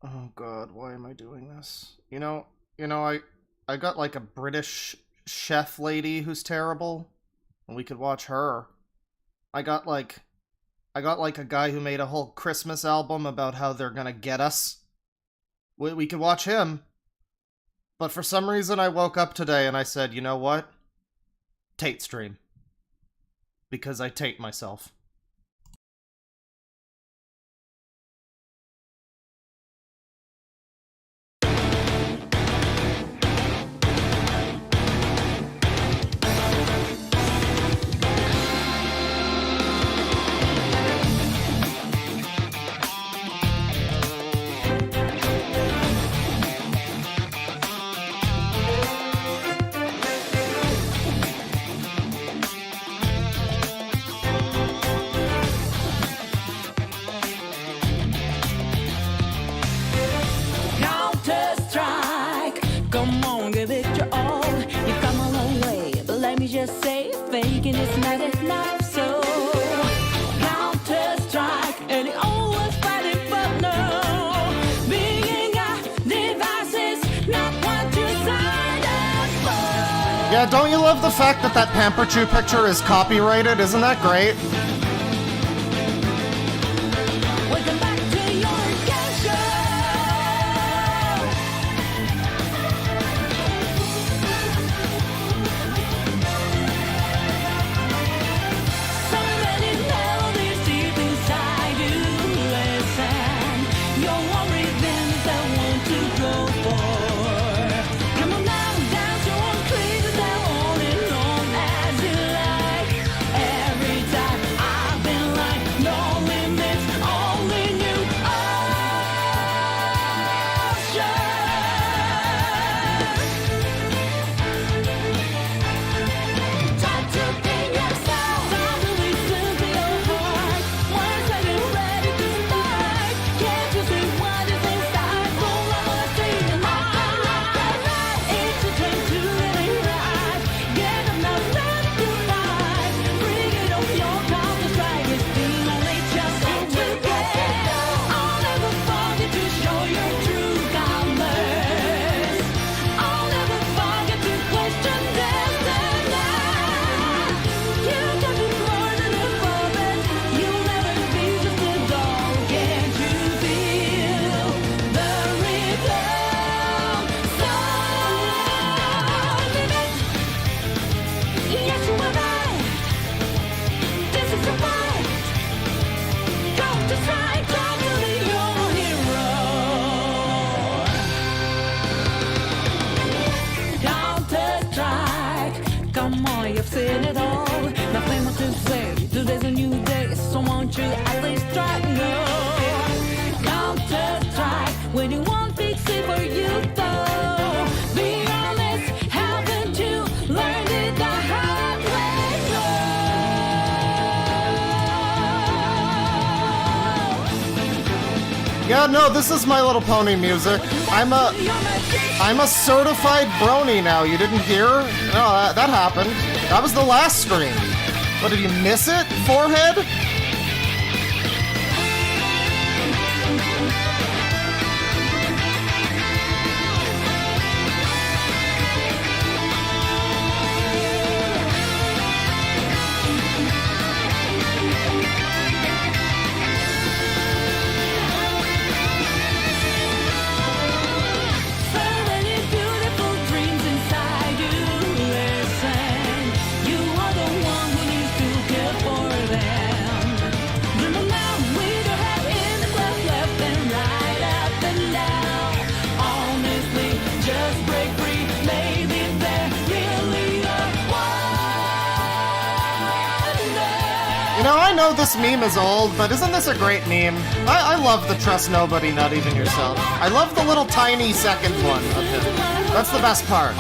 Oh god, why am I doing this? You know, I got like a British chef lady who's terrible, and we could watch her. I got like a guy who made a whole Christmas album about how they're gonna get us. We could watch him. But for some reason I woke up today and I said, you know what? Tate stream. Because I Tate myself. Just say faking is not enough, so Counterstrike and it always fighting for no being a devices, not what you signed up for. Yeah, don't you love the fact that that Pamperchew picture is copyrighted? Isn't that great? Welcome back to your game show. Seen it all, nothing more to say. Today's a new day, so won't you at least try? No, Counter-Strike when you want fix it for you though. Be honest, haven't you learned it the hard way? Yeah, no, this is My Little Pony music. I'm a certified brony now. You didn't hear? No, that happened. That was the last stream. What, did you miss it, Forehead? Now, I know this meme is old, but isn't this a great meme? I love the trust nobody, not even yourself. I love the little tiny second one of him. That's the best part.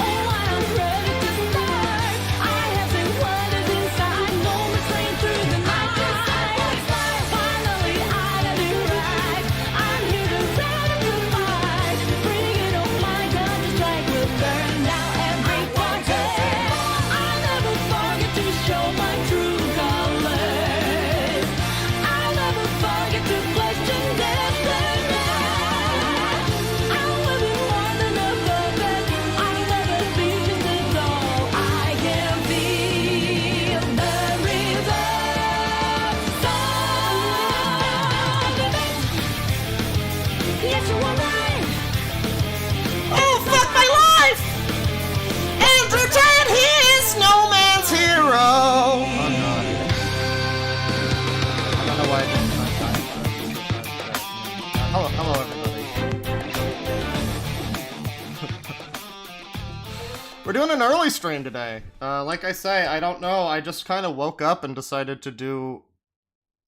doing an early stream today. Like I say, I don't know. I just kind of woke up and decided to do...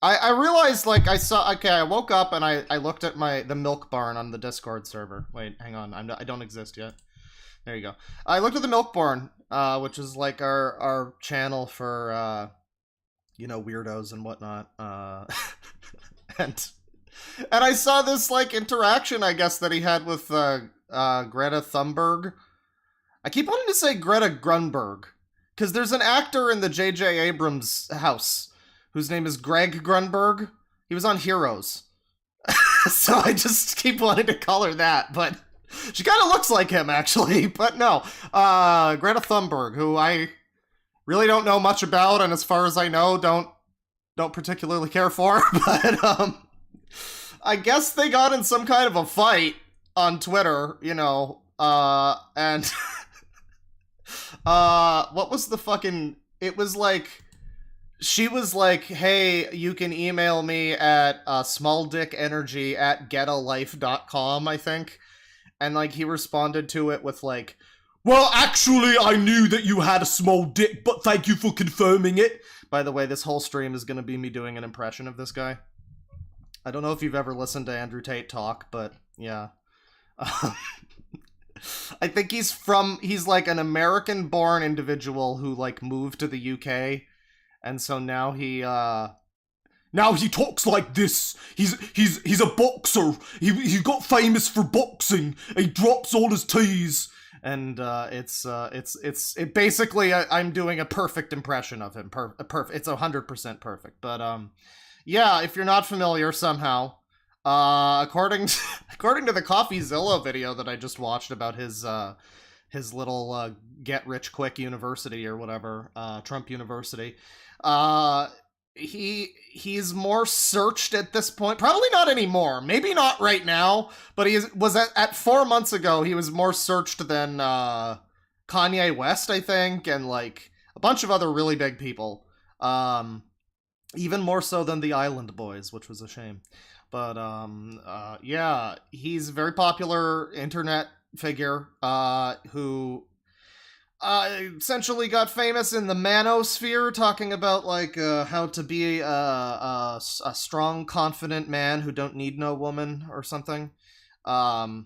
I realized, like, I woke up and I looked at the milk barn on the Discord server. Wait, hang on. I don't exist yet. There you go. I looked at the milk barn, which is, like, our channel for, you know, weirdos and whatnot. And I saw this, like, interaction, I guess, that he had with, Greta Thunberg. I keep wanting to say Greta Grunberg, because there's an actor in the J.J. Abrams house whose name is Greg Grunberg. He was on Heroes. So I just keep wanting to call her that, but she kind of looks like him, actually. But no, Greta Thunberg, who I really don't know much about, and as far as I know, don't particularly care for. But I guess they got in some kind of a fight on Twitter, you know, and what was the fucking... It was like... She was like, hey, you can email me at smalldickenergy@getalife.com, I think. And, like, he responded to it with, like, well, actually, I knew that you had a small dick, but thank you for confirming it. By the way, this whole stream is going to be me doing an impression of this guy. I don't know if you've ever listened to Andrew Tate talk, but, yeah. I think he's like an American-born individual who, like, moved to the UK. And so now he talks like this. He's a boxer. He got famous for boxing. He drops all his T's, and it's basically I'm doing a perfect impression of him. It's 100% perfect. But yeah, if you're not familiar somehow, according to the CoffeeZilla video that I just watched about his little get rich quick university or whatever, Trump University. He's more searched at this point. Probably not anymore. Maybe not right now, but he was at 4 months ago, he was more searched than Kanye West, I think, and like a bunch of other really big people. Even more so than the Island Boys, which was a shame. But yeah, he's a very popular internet figure who essentially got famous in the manosphere, talking about like how to be a strong, confident man who don't need no woman or something. You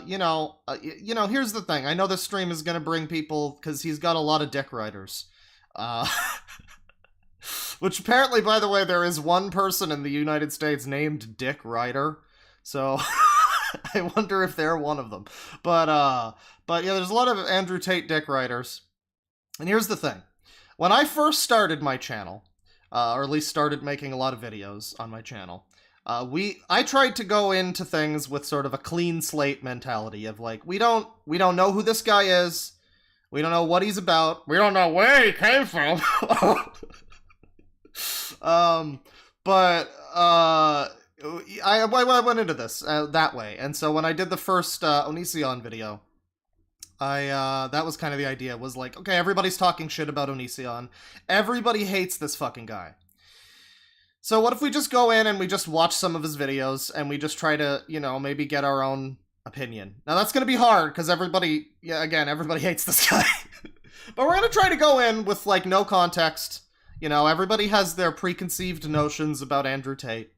know, here's the thing. I know this stream is gonna bring people because he's got a lot of dick riders. Which apparently, by the way, there is one person in the United States named Dick Ryder. So I wonder if they're one of them. But yeah, there's a lot of Andrew Tate dick riders. And here's the thing. When I first started my channel, or at least started making a lot of videos on my channel, I tried to go into things with sort of a clean slate mentality of like, we don't know who this guy is. We don't know what he's about. We don't know where he came from. I went into this that way, and so when I did the first Onision video, that was kind of the idea, was like, okay, everybody's talking shit about Onision. Everybody hates this fucking guy. So what if we just go in and we just watch some of his videos, and we just try to, you know, maybe get our own opinion. Now that's gonna be hard, because everybody hates this guy. But we're gonna try to go in with, like, no context. You know, everybody has their preconceived notions about Andrew Tate.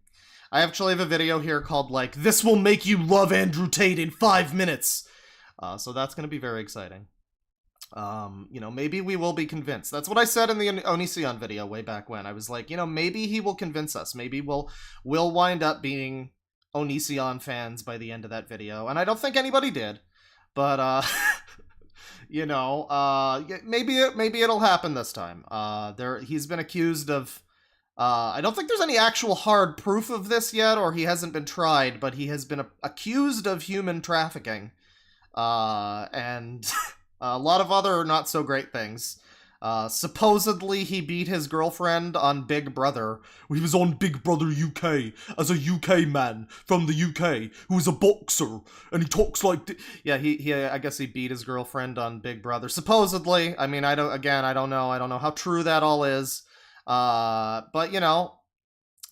I actually have a video here called, like, this will make you love Andrew Tate in 5 minutes. So that's going to be very exciting. You know, maybe we will be convinced. That's what I said in the Onision video way back when. I was like, you know, maybe he will convince us. Maybe we'll wind up being Onision fans by the end of that video. And I don't think anybody did. But, you know, maybe it'll happen this time. He's been accused of... I don't think there's any actual hard proof of this yet, or he hasn't been tried, but he has been accused of human trafficking. And a lot of other not-so-great things. Supposedly he beat his girlfriend on Big Brother. He was on Big Brother UK as a UK man from the UK who is a boxer, and he talks like... Yeah, I guess he beat his girlfriend on Big Brother. Supposedly. I mean, I don't know how true that all is. But, you know,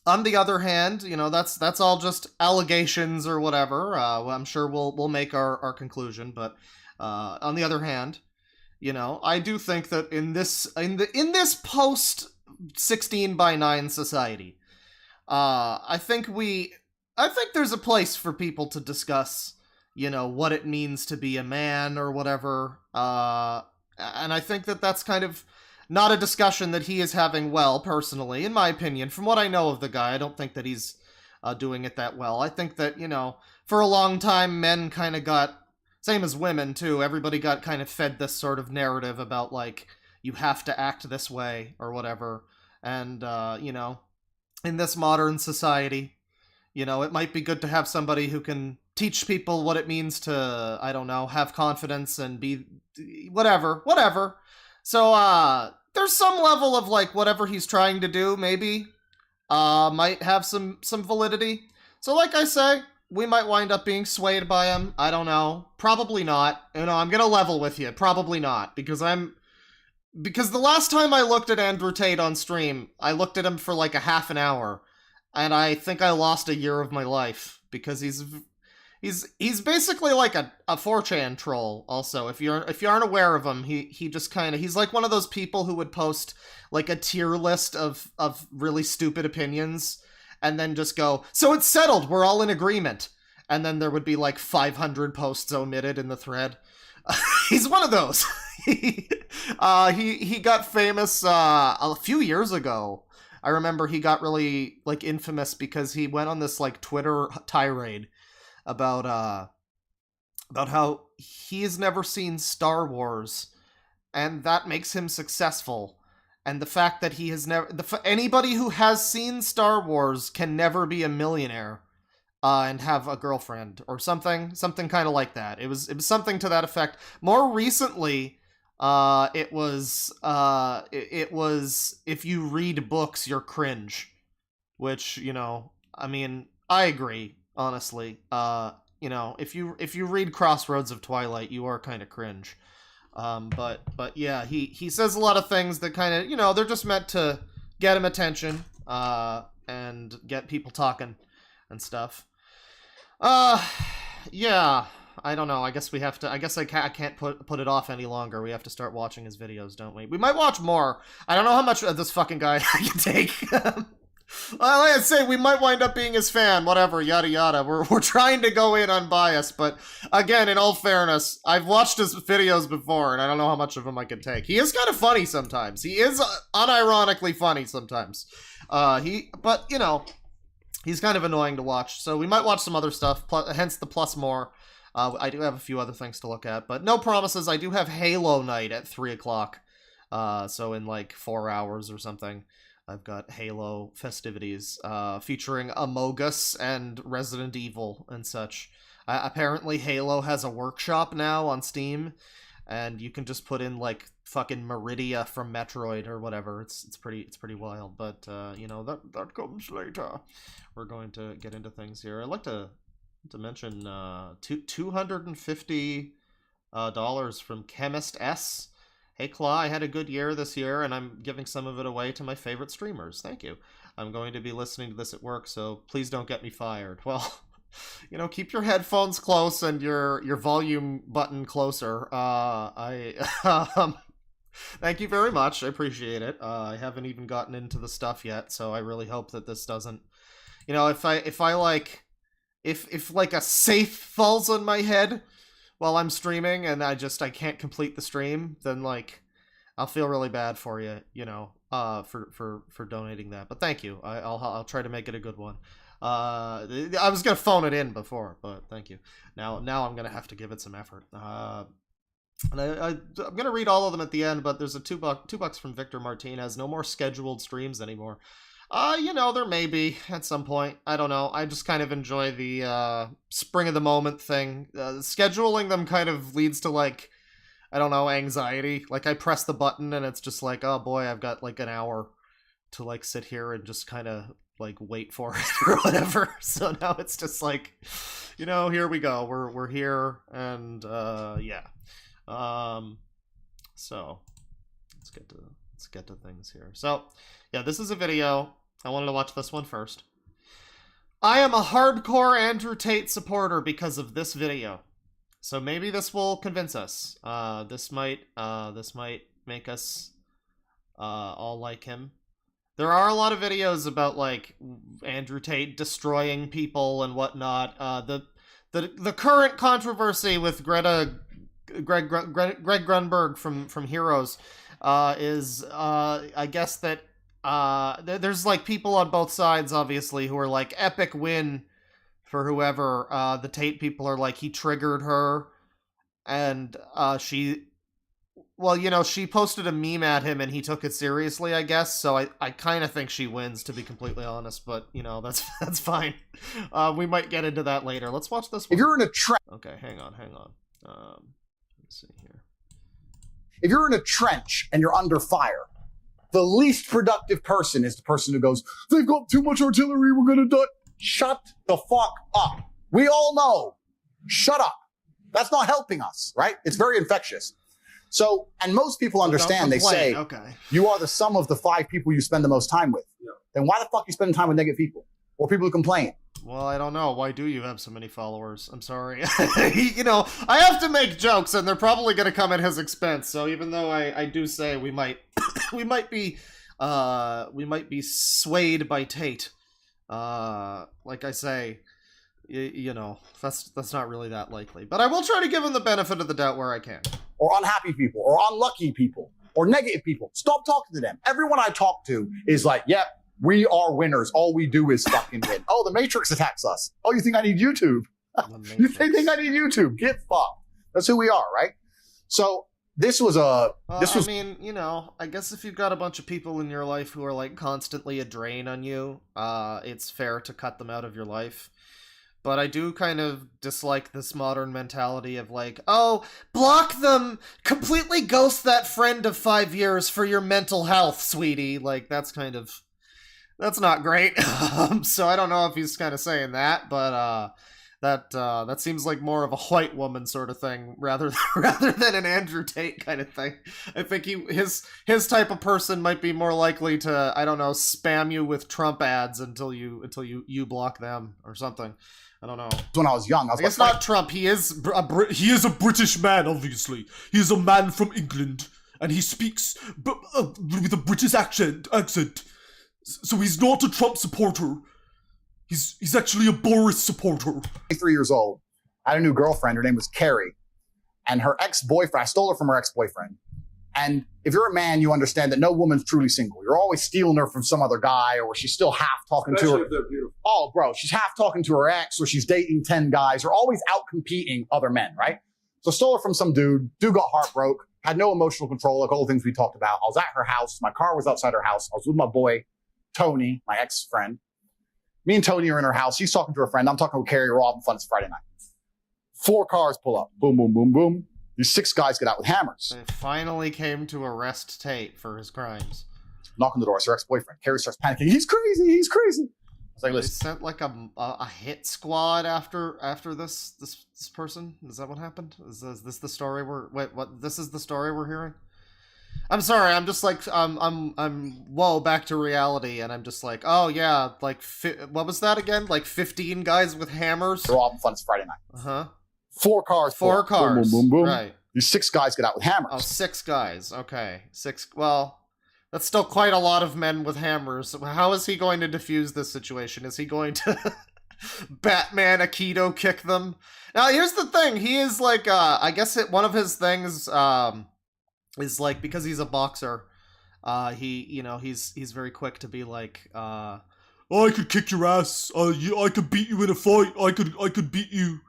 on the other hand, you know, that's all just allegations or whatever. I'm sure we'll make our conclusion, but, On the other hand, you know, I do think that in this post 16:9 society, I think there's a place for people to discuss, you know, what it means to be a man or whatever. And I think that that's kind of not a discussion that he is having well, personally, in my opinion. From what I know of the guy, I don't think that he's doing it that well. I think that, you know, for a long time, men kind of got, same as women, too, everybody got kind of fed this sort of narrative about, like, you have to act this way, or whatever. And, you know, in this modern society, you know, it might be good to have somebody who can teach people what it means to, I don't know, have confidence and be whatever. So, there's some level of, like, whatever he's trying to do, maybe, might have some validity. So, like I say, we might wind up being swayed by him. I don't know. Probably not. You know, I'm gonna level with you. Probably not. Because the last time I looked at Andrew Tate on stream, I looked at him for like a half an hour. And I think I lost a year of my life. Because he's basically like a 4chan troll, also. If you aren't aware of him, he just kind of, he's like one of those people who would post like a tier list of really stupid opinions, and then just go, so it's settled, we're all in agreement. And then there would be like 500 posts omitted in the thread. He's one of those. He got famous a few years ago. I remember he got really like infamous because he went on this like Twitter tirade about how he's never seen Star Wars, and that makes him successful. And the fact that he has never... anybody who has seen Star Wars can never be a millionaire and have a girlfriend or something kind of like that. It was something to that effect. More recently, it was if you read books, you're cringe. Which, you know, I mean, I agree, honestly. You know, if you read Crossroads of Twilight, you are kind of cringe. But yeah, he says a lot of things that kind of, you know, they're just meant to get him attention, and get people talking and stuff. Yeah, I don't know. I guess I can't put it off any longer. We have to start watching his videos, don't we? We might watch more. I don't know how much of this fucking guy I can take. Like I say, we might wind up being his fan, whatever, yada yada. We're trying to go in unbiased, but again, in all fairness, I've watched his videos before, and I don't know how much of them I can take. He is kind of funny sometimes. He is unironically funny sometimes. But, you know, he's kind of annoying to watch, so we might watch some other stuff, hence the plus more. I do have a few other things to look at, but no promises. I do have Halo night at 3 o'clock, so in like 4 hours or something. I've got Halo festivities featuring Among Us and Resident Evil and such. Apparently Halo has a workshop now on Steam, and you can just put in like fucking Meridia from Metroid or whatever. It's pretty wild, but you know, that comes later. We're going to get into things here. I'd like to mention $250 from Chemist S. Hey Claw, I had a good year this year, and I'm giving some of it away to my favorite streamers. Thank you. I'm going to be listening to this at work, so please don't get me fired. Well, you know, keep your headphones close and your volume button closer. Thank you very much. I appreciate it. I haven't even gotten into the stuff yet, so I really hope that this doesn't... You know, if like a safe falls on my head while I'm streaming and I can't complete the stream, then like I'll feel really bad for you, you know, for donating that. But thank you. I'll try to make it a good one. I was gonna phone it in before, but thank you. Now I'm gonna have to give it some effort. And I'm gonna read all of them at the end, but there's a $2 from Victor Martinez. No more scheduled streams anymore. You know, there may be at some point. I don't know. I just kind of enjoy the spring of the moment thing. Scheduling them kind of leads to, like, I don't know, anxiety. Like, I press the button and it's just like, oh boy, I've got like an hour to like sit here and just kind of like wait for it or whatever. So now it's just like, you know, here we go. We're here, and yeah. So let's get to things here. So yeah, this is a video. I wanted to watch this one first. I am a hardcore Andrew Tate supporter because of this video. So maybe this will convince us. This might make us all like him. There are a lot of videos about like Andrew Tate destroying people and whatnot. The current controversy with Greg Grunberg from Heroes is I guess that there's like people on both sides obviously who are like epic win for whoever. The Tate people are like he triggered her, and she posted a meme at him and he took it seriously, I guess. So I kind of think she wins, to be completely honest. But, that's fine. We might get into that later. Let's watch this one. If you're in a trench... Okay, hang on. Let's see here. If you're in a trench and you're under fire, the least productive person is the person who goes, they've got too much artillery, we're gonna die. Shut the fuck up. We all know. Shut up. That's not helping us, right? It's very infectious. So, and most people understand, they say, okay, you are the sum of the 5 people you spend the most time with. Yeah. Then why the fuck are you spending time with negative people? Or people who complain? Well, I don't know. Why do you have so many followers? I'm sorry. I have to make jokes, and they're probably going to come at his expense. So even though I do say we might be swayed by Tate, like I say, that's not really that likely. But I will try to give him the benefit of the doubt where I can. Or unhappy people, or unlucky people, or negative people. Stop talking to them. Everyone I talk to is like, yep, we are winners. All we do is fucking win. Oh, the Matrix attacks us. Oh, you think I need YouTube? You think I need YouTube? Get fucked. That's who we are, right? So this was I mean, I guess if you've got a bunch of people in your life who are like constantly a drain on you, it's fair to cut them out of your life. But I do kind of dislike this modern mentality of like, oh, block them, completely ghost that friend of 5 years for your mental health, sweetie. Like, that's not great. So I don't know if he's kind of saying that, but that seems like more of a white woman sort of thing rather than an Andrew Tate kind of thing. I think his type of person might be more likely to, I don't know, spam you with Trump ads until you block them or something. I don't know. When I was young, I guess not Trump. He is a British man, obviously. He is a man from England, and he speaks with a British accent. So he's not a Trump supporter. He's actually a Boris supporter. 23 years old. I had a new girlfriend. Her name was Carrie, and her ex-boyfriend. I stole her from her ex-boyfriend. And if you're a man, you understand that no woman's truly single. You're always stealing her from some other guy, or she's still half talking to her. If they're beautiful. Oh, bro, she's half talking to her ex, or she's dating 10 guys. You're always out competing other men, right? So I stole her from some dude. Dude got heartbroken, had no emotional control, like all the things we talked about. I was at her house. My car was outside her house. I was with my boy, Tony, my ex-friend. Me and Tony are in her house. She's talking to her friend. I'm talking with Carrie. We're all having fun. It's Friday night. 4 cars pull up. Boom, boom, boom, boom. These 6 guys get out with hammers. They finally came to arrest Tate for his crimes. Knock on the door. It's her ex-boyfriend. Carrie starts panicking. He's crazy. He's crazy. I was like, listen. They sent like a hit squad after this person. Is that what happened? Is this the story this is the story we're hearing? I'm sorry. I'm just like whoa, back to reality, and I'm just like, oh yeah, like what was that again? Like 15 guys with hammers. They're all having fun. It's Friday night. 4 cars. 4 cars. Boom, boom, boom, boom. Right. These 6 guys get out with hammers. Oh, 6 guys. Okay. 6. Well, that's still quite a lot of men with hammers. How is he going to defuse this situation? Is he going to Batman Aikido kick them? Now, here's the thing. He is like, I guess one of his things is like, because he's a boxer, he's very quick to be like, oh, I could kick your ass. I could beat you in a fight. I could beat you.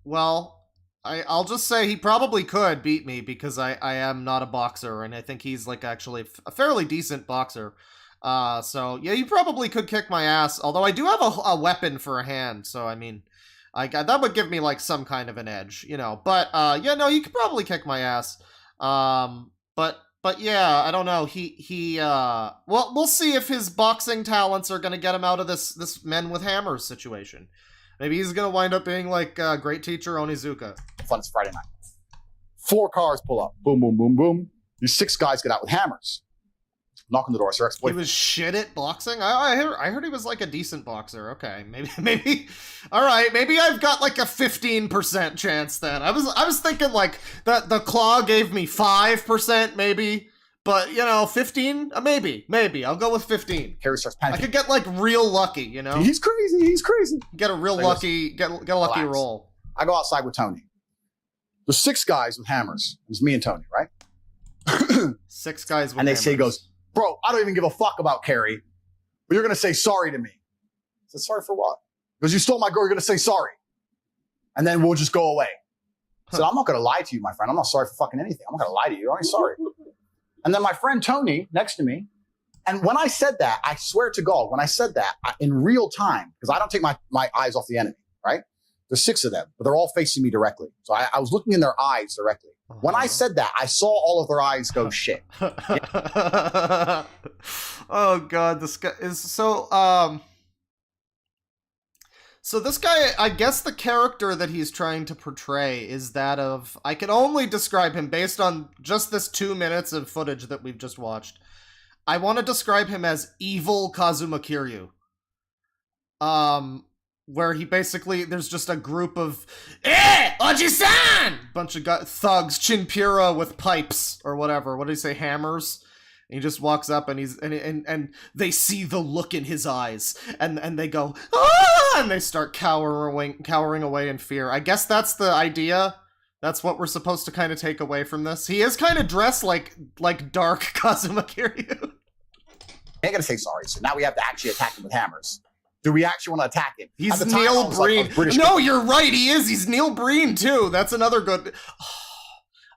Well, I'll just say he probably could beat me because I am not a boxer, and I think he's like actually a fairly decent boxer. So yeah, you probably could kick my ass, although I do have a weapon for a hand, so I mean, that would give me like some kind of an edge, but yeah, no, you could probably kick my ass. But yeah, I don't know. Well, we'll see if his boxing talents are going to get him out of this men with hammers situation. Maybe he's going to wind up being like great teacher Onizuka. Fun. It's Friday night. 4 cars pull up. Boom, boom, boom, boom. These 6 guys get out with hammers. Knock on the door. It's her He ex-boyfriend. was shit at boxing? I heard he was like a decent boxer. Okay, maybe. All right, maybe I've got like a 15% chance then. I was thinking like that the claw gave me 5% maybe, but you know, 15, maybe. I'll go with 15. Carrie starts panicking. I could get like real lucky, you know. He's crazy. Get a real lucky, get a lucky Relax. roll. I go outside with Tony. There's 6 guys with hammers. It's me and Tony, right? 6 guys with And they say, he hammers. goes, bro, I don't even give a fuck about Carrie, but you're going to say sorry to me. I said, sorry for what? Because you stole my girl, you're going to say sorry. And then we'll just go away. I said, I'm not going to lie to you, my friend. I'm not sorry for fucking anything. I'm not going to lie to you. I'm sorry. And then my friend Tony next to me, and when I said that, I swear to God, when I said that in real time, because I don't take my eyes off the enemy, right? There's 6 of them, but they're all facing me directly. So I was looking in their eyes directly. When I said that, I saw all of their eyes go shit. Oh god, this guy is so so this guy, I guess the character that he's trying to portray is that of, I can only describe him based on just this 2 minutes of footage that we've just watched. I want to describe him as evil Kazuma Kiryu. Where he basically, there's just a group of Oji-san! Bunch of thugs, Chinpura with pipes or whatever. What did he say? Hammers? And he just walks up and he's and they see the look in his eyes and they go ah! And they start cowering away in fear. I guess that's the idea. That's what we're supposed to kind of take away from this. He is kind of dressed like dark Kazuma Kiryu. I ain't gonna say sorry. So now we have to actually attack him with hammers. Do we actually want to attack him? He's At the time, Neil I was like, Breen. a British No, kid. you're right. He is. He's Neil Breen too. That's another good.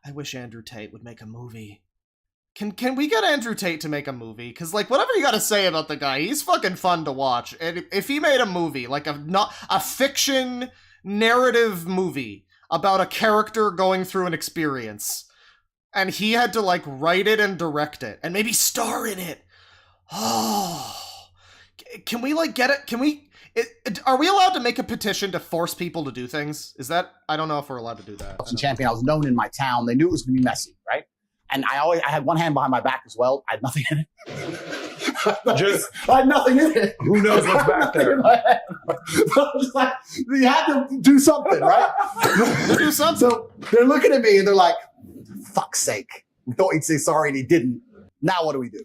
I wish Andrew Tate would make a movie. Can we get Andrew Tate to make a movie? Because like whatever you got to say about the guy, he's fucking fun to watch. And if he made a movie, like a fiction narrative movie about a character going through an experience, and he had to like write it and direct it and maybe star in it. Oh. Can we like get it? Can we? Are we allowed to make a petition to force people to do things? Is that? I don't know if we're allowed to do that. Champion. I was known in my town. They knew it was going to be messy, right? And I had one hand behind my back as well. I had nothing in it. I had nothing in it. Who knows what's back there? Like, you had to do something, right? Do something. So they're looking at me and they're like, "Fuck's sake! We thought he'd say sorry and he didn't. Now what do we do?"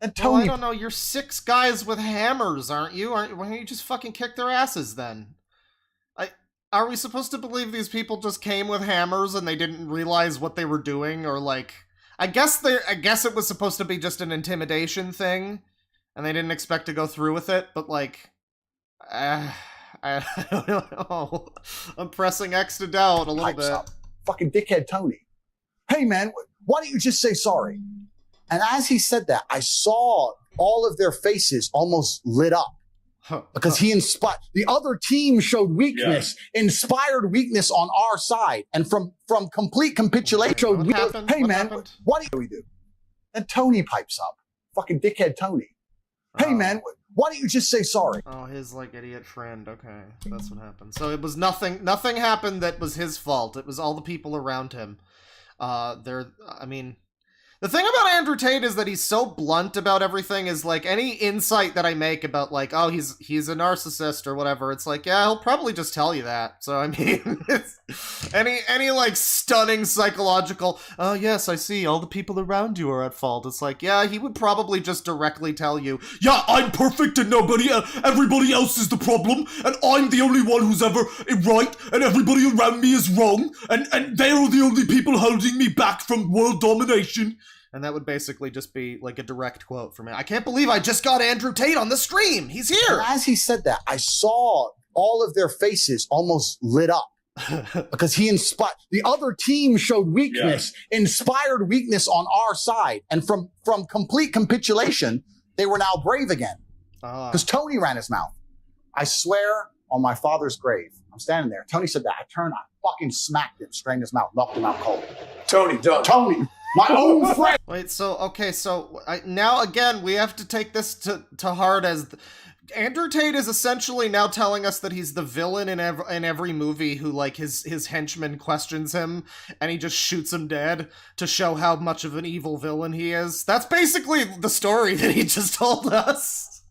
And Well, I Tony, don't know. You're 6 guys with hammers, aren't you? Why don't you just fucking kick their asses then? Are we supposed to believe these people just came with hammers and they didn't realize what they were doing, or like? I guess it was supposed to be just an intimidation thing, and they didn't expect to go through with it. But like, I don't know. I'm pressing X to doubt a little pipes bit. up. Fucking dickhead Tony. Hey man, why don't you just say sorry? And as he said that, I saw all of their faces almost lit up. Because he inspired, the other team showed weakness, inspired weakness on our side. And from complete capitulation, showed What weakness. happened? Hey What man, happened? what do we do? And Tony pipes up. Fucking dickhead Tony. Hey Oh. man, why don't you just say sorry? Oh, his like idiot friend. Okay, that's what happened. So it was nothing happened that was his fault. It was all the people around him. I mean, the thing about Andrew Tate is that he's so blunt about everything. Is like any insight that I make about like, oh, he's a narcissist or whatever. It's like, yeah, he'll probably just tell you that. So I mean, it's, any like stunning psychological. Oh yes, I see. All the people around you are at fault. It's like, yeah, he would probably just directly tell you, yeah, I'm perfect and everybody else is the problem, and I'm the only one who's ever right, and everybody around me is wrong, and they're the only people holding me back from world domination. And that would basically just be like a direct quote from me. I can't believe I just got Andrew Tate on the stream. He's here. And as he said that, I saw all of their faces almost lit up. Because he inspired, the other team showed weakness, inspired weakness on our side. And from complete capitulation, they were now brave again. Because Tony ran his mouth. I swear on my father's grave, I'm standing there. Tony said that. I turned, I fucking smacked him, strained his mouth, knocked him out cold. Tony, don't. Tony, my own friend. Wait, so, okay, so now again, we have to take this to heart as Andrew Tate is essentially now telling us that he's the villain in every movie who, like, his henchman questions him and he just shoots him dead to show how much of an evil villain he is. That's basically the story that he just told us.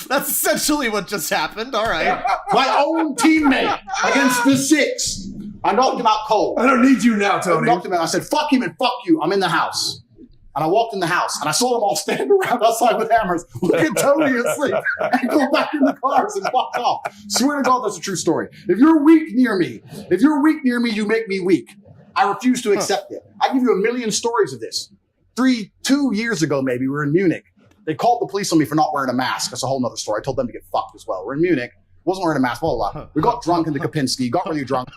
That's essentially what just happened. All right. My own teammate against the 6. I knocked him out cold. I don't need you now, I Tony. knocked him out. I said, fuck him and fuck you. I'm in the house. And I walked in the house, and I saw them all standing around outside with hammers, look at Tony asleep, and go back in the cars and fuck off. Swear to God, that's a true story. If you're weak near me, you make me weak. I refuse to accept it. I give you a million stories of this. 2 years ago, maybe, we were in Munich. They called the police on me for not wearing a mask. That's a whole nother story. I told them to get fucked as well. We're in Munich. Wasn't wearing a mask, blah, blah, blah. We got drunk in the Kapinski, got really drunk.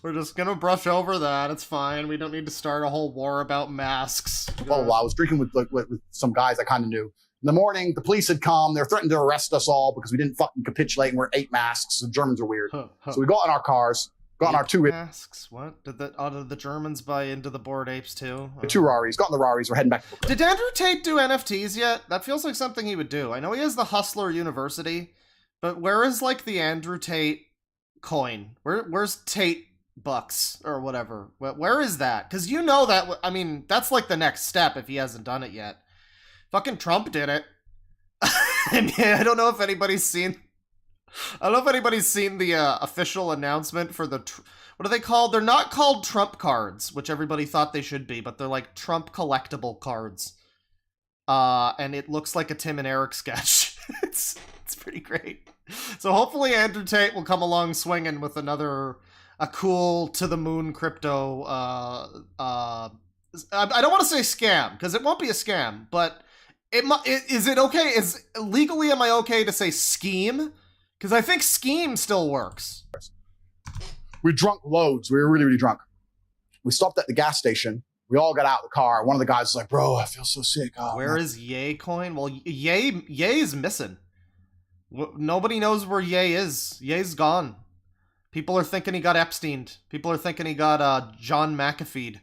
We're just gonna brush over that. It's fine. We don't need to start a whole war about masks. Blah, blah, blah. I was drinking with some guys I kind of knew. In the morning, the police had come. They were threatening to arrest us all because we didn't fucking capitulate and wear 8 masks. The Germans are weird. So we got in our cars, got in our 2 masks. What? Did the Germans buy into the Bored Apes too? 2 Raris. Got in the Raris. We're heading back. Did Andrew Tate do NFTs yet? That feels like something he would do. I know he has the Hustler University, but where is like the Andrew Tate coin? Where's Tate bucks or whatever? Where is that? Because you know that, I mean, that's like the next step if he hasn't done it yet. Fucking Trump did it. I don't know if anybody's seen the official announcement for the what are they called? They're not called Trump cards, which everybody thought they should be, but they're like Trump collectible cards. And it looks like a Tim and Eric sketch. It's pretty great. So hopefully Andrew Tate will come along swinging with a cool to the moon crypto. I don't want to say scam because it won't be a scam, but is it okay? Legally, am I okay to say scheme? Because I think scheme still works. We drunk loads. We were really, really drunk. We stopped at the gas station. We all got out of the car. One of the guys was like, "Bro, I feel so sick." Oh, where is Ye coin? Well, Ye is missing. Nobody knows where Ye is. Ye's gone. People are thinking he got Epsteined. People are thinking he got John McAfee'd.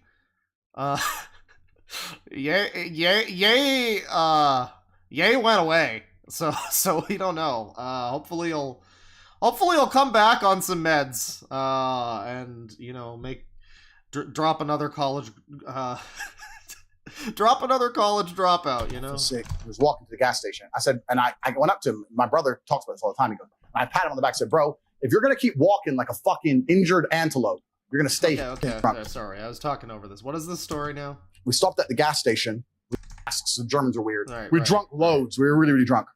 Ye went away. So we don't know. Hopefully he'll come back on some meds. And you know, drop another college dropout, you know. Sick. He was walking to the gas station. I said, and I went up to him. My brother talks about this all the time. He goes, and I pat him on the back and said, "Bro, if you're going to keep walking like a fucking injured antelope, you're going to stay here." Okay. Sorry, I was talking over this. What is this story now? We stopped at the gas station. The Germans are weird. Right, we drunk loads. We were really, really drunk.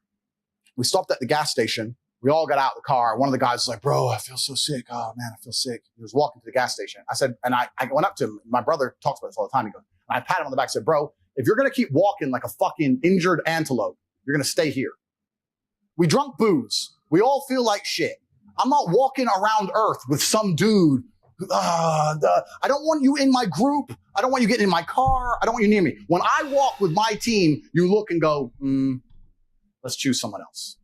We stopped at the gas station. We all got out of the car. One of the guys was like, "Bro, I feel so sick. Oh, man, I feel sick." He was walking to the gas station. I said, and I went up to him. My brother talks about this all the time. He goes, and I pat him on the back and said, "Bro, if you're going to keep walking like a fucking injured antelope, you're going to stay here." We drunk booze. We all feel like shit. I'm not walking around Earth with some dude. I don't want you in my group. I don't want you getting in my car. I don't want you near me. When I walk with my team, you look and go, let's choose someone else.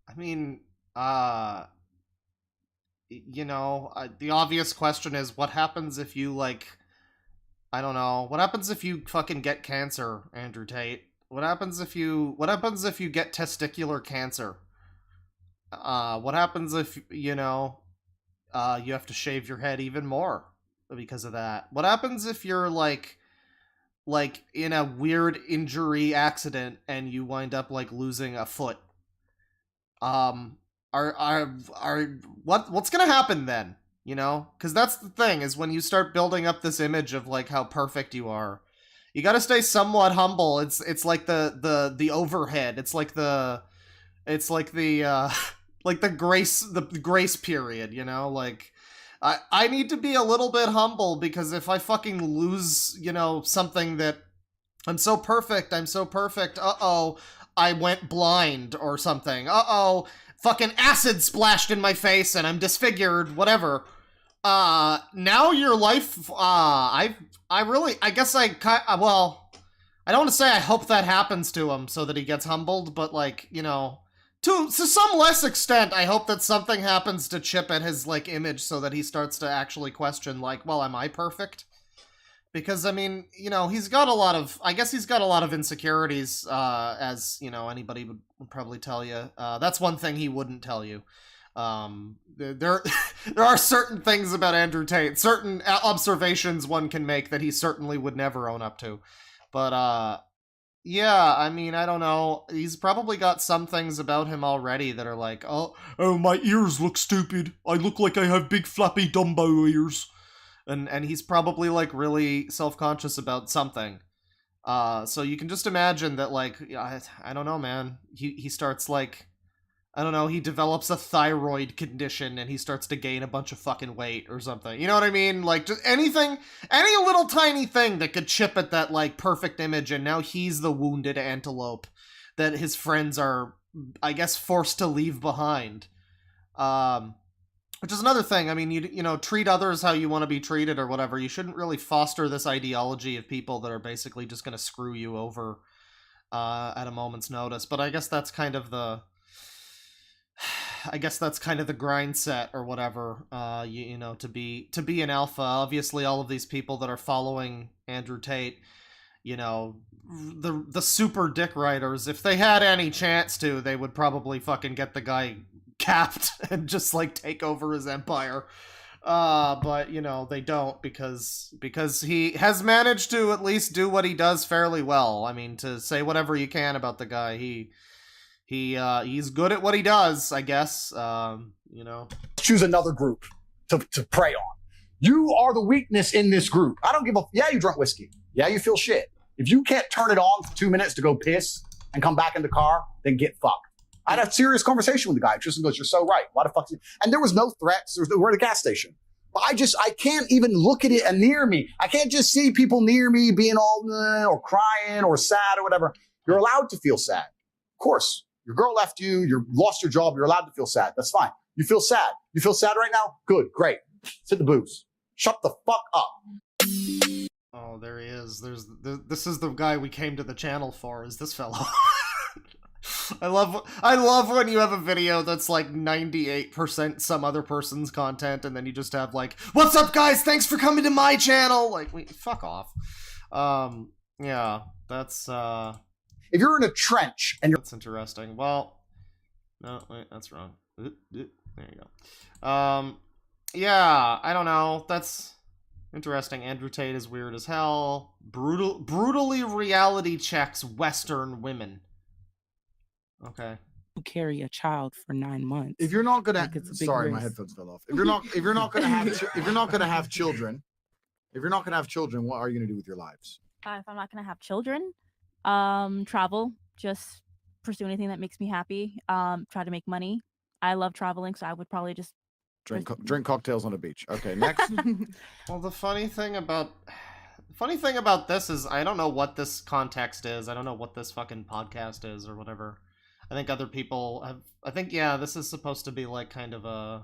I mean, you know, the obvious question is, what happens if you, like, I don't know, what happens if you fucking get cancer, Andrew Tate? What happens if you get testicular cancer? What happens if, you know, you have to shave your head even more because of that? What happens if you're like in a weird injury accident and you wind up like losing a foot? What's gonna happen then? You know, because that's the thing, is when you start building up this image of like how perfect you are, you got to stay somewhat humble. It's like the overhead. It's like the like the grace period, you know? Like, I need to be a little bit humble, because if I fucking lose, you know, something that I'm so perfect, uh-oh, I went blind or something, uh-oh, fucking acid splashed in my face and I'm disfigured, whatever. Now your life, I guess I don't want to say I hope that happens to him so that he gets humbled, but like, you know, to some less extent, I hope that something happens to chip at his, like, image so that he starts to actually question, like, well, am I perfect? Because I mean, you know, he's got a lot of. I guess he's got a lot of insecurities, as you know, anybody would probably tell you. That's one thing he wouldn't tell you. There are certain things about Andrew Tate, certain observations one can make that he certainly would never own up to. But yeah, I mean, I don't know. He's probably got some things about him already that are like, oh, my ears look stupid. I look like I have big flappy Dumbo ears. And he's probably, like, really self-conscious about something. So you can just imagine that, like, I don't know, man. He starts, like, I don't know, he develops a thyroid condition and he starts to gain a bunch of fucking weight or something. You know what I mean? Like, just anything, any little tiny thing that could chip at that, like, perfect image, and now he's the wounded antelope that his friends are, I guess, forced to leave behind. Which is another thing. I mean, you know, treat others how you want to be treated or whatever. You shouldn't really foster this ideology of people that are basically just going to screw you over at a moment's notice. But I guess that's kind of the... grind set or whatever, you know, to be an alpha. Obviously, all of these people that are following Andrew Tate, you know, the super dick riders, if they had any chance to, they would probably fucking get the guy capped and just, like, take over his empire. But, you know, they don't because he has managed to at least do what he does fairly well. I mean, to say whatever you can about the guy, he's good at what he does, I guess. You know. Choose another group to prey on. You are the weakness in this group. I don't give a... Yeah, you drunk whiskey. Yeah, you feel shit. If you can't turn it on for 2 minutes to go piss and come back in the car, then get fucked. I had a serious conversation with the guy. Tristan goes, you're so right. Why the fuck? And there was no threats. We're at a gas station. But I can't even look at it near me. I can't just see people near me being all or crying or sad or whatever. You're allowed to feel sad. Of course. Your girl left you. You lost your job. You're allowed to feel sad. That's fine. You feel sad. You feel sad right now? Good. Great. Sit the booze. Shut the fuck up. Oh, there he is. This is the guy we came to the channel for, is this fellow. I love when you have a video that's like 98% some other person's content, and then you just have like, what's up guys, thanks for coming to my channel! Like, wait, fuck off. Yeah, that's if you're in a trench and you're... That's interesting. Well, no, wait, that's wrong. There you go. Yeah, I don't know, that's interesting. Andrew Tate is weird as hell. Brutally reality checks Western women. Okay. Carry a child for 9 months. If you're not gonna, Like, it's a big sorry, my risk. headphones fell off. If you're not gonna have children, what are you gonna do with your lives? If I'm not gonna have children, travel, just pursue anything that makes me happy. Try to make money. I love traveling, so I would probably just Drink cocktails on a beach. Okay, next. Well, the funny thing about this is I don't know what this context is. I don't know what this fucking podcast is or whatever. I think other people have. I think this is supposed to be like kind of a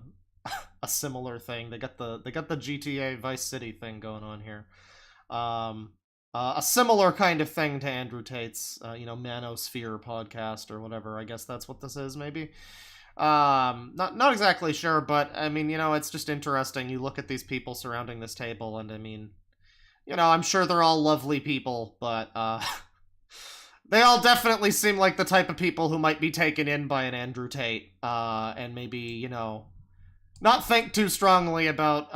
similar thing. They got the GTA Vice City thing going on here. A similar kind of thing to Andrew Tate's Manosphere podcast or whatever. I guess that's what this is, maybe. Not exactly sure, but I mean, it's just interesting. You look at these people surrounding this table, and I mean, I'm sure they're all lovely people, but they all definitely seem like the type of people who might be taken in by an Andrew Tate, and maybe, not think too strongly about,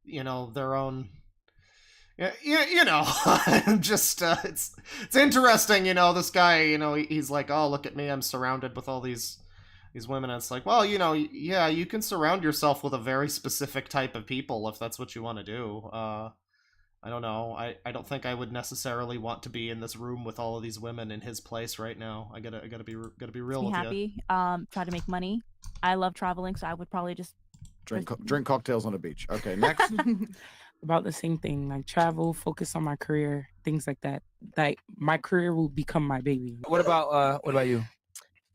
their own, just, it's interesting, this guy, he's like, oh, look at me, I'm surrounded with all these women, and it's like, well, you can surround yourself with a very specific type of people if that's what you want to do. I don't know. I don't think I would necessarily want to be in this room with all of these women in his place right now. I gotta be real with happy. Try to make money. I love traveling, so I would probably just drink cocktails on the beach. Okay, next. About the same thing, like travel, focus on my career, things like that. Like my career will become my baby. What about you?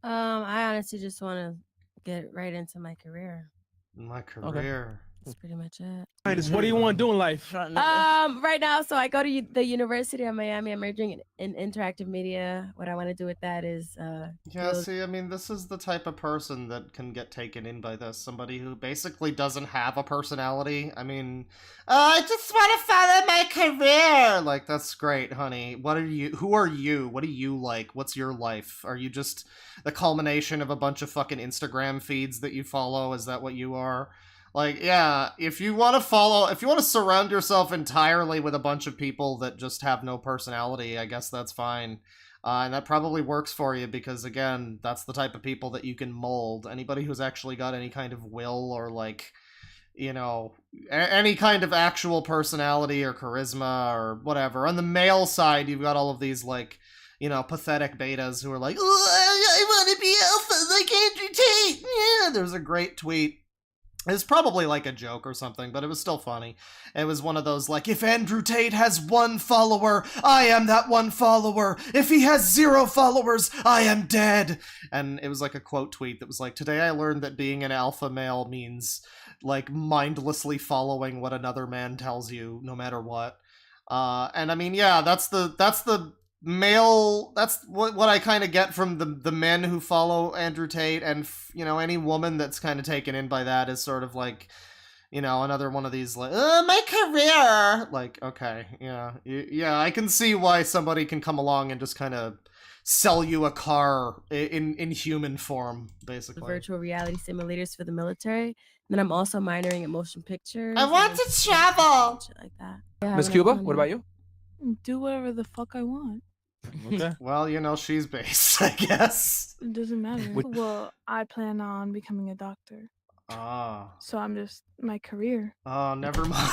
I honestly just want to get right into my career. My career. That's pretty much it. What do you want to do in life? Right now, so I go to the University of Miami. I'm majoring in interactive media. What I want to do with that is Yeah, see, I mean, this is the type of person that can get taken in by this. Somebody who basically doesn't have a personality. I mean, I just want to follow my career. Like, that's great, honey. What are you? Who are you? What do you like? What's your life? Are you just the culmination of a bunch of fucking Instagram feeds that you follow? Is that what you are? Like, yeah, if you want to surround yourself entirely with a bunch of people that just have no personality, I guess that's fine. And that probably works for you because, again, that's the type of people that you can mold. Anybody who's actually got any kind of will or, like, you know, any kind of actual personality or charisma or whatever. On the male side, you've got all of these, like, you know, pathetic betas who are like, oh, I want to be alpha like Andrew Tate. Yeah, there's a great tweet. It's probably like a joke or something, but it was still funny. It was one of those, like, if Andrew Tate has 1 follower, I am that 1 follower. If he has 0 followers, I am dead. And it was like a quote tweet that was like, today I learned that being an alpha male means, like, mindlessly following what another man tells you, no matter what. And I mean, yeah, that's the male, that's what I kind of get from the men who follow Andrew Tate, and you know, any woman that's kind of taken in by that is sort of like, you know, another one of these, like, my career, like, okay, yeah, I can see why somebody can come along and just kind of sell you a car in human form, basically. Virtual reality simulators for the military. And then I'm also minoring in motion pictures. I want to travel. Shit like that. Yeah, Miss Cuba, what about you? Do whatever the fuck I want. Okay. Well, you know, she's based, I guess. It doesn't matter. Well, I plan on becoming a doctor. Ah. So I'm just my career. Oh, never mind.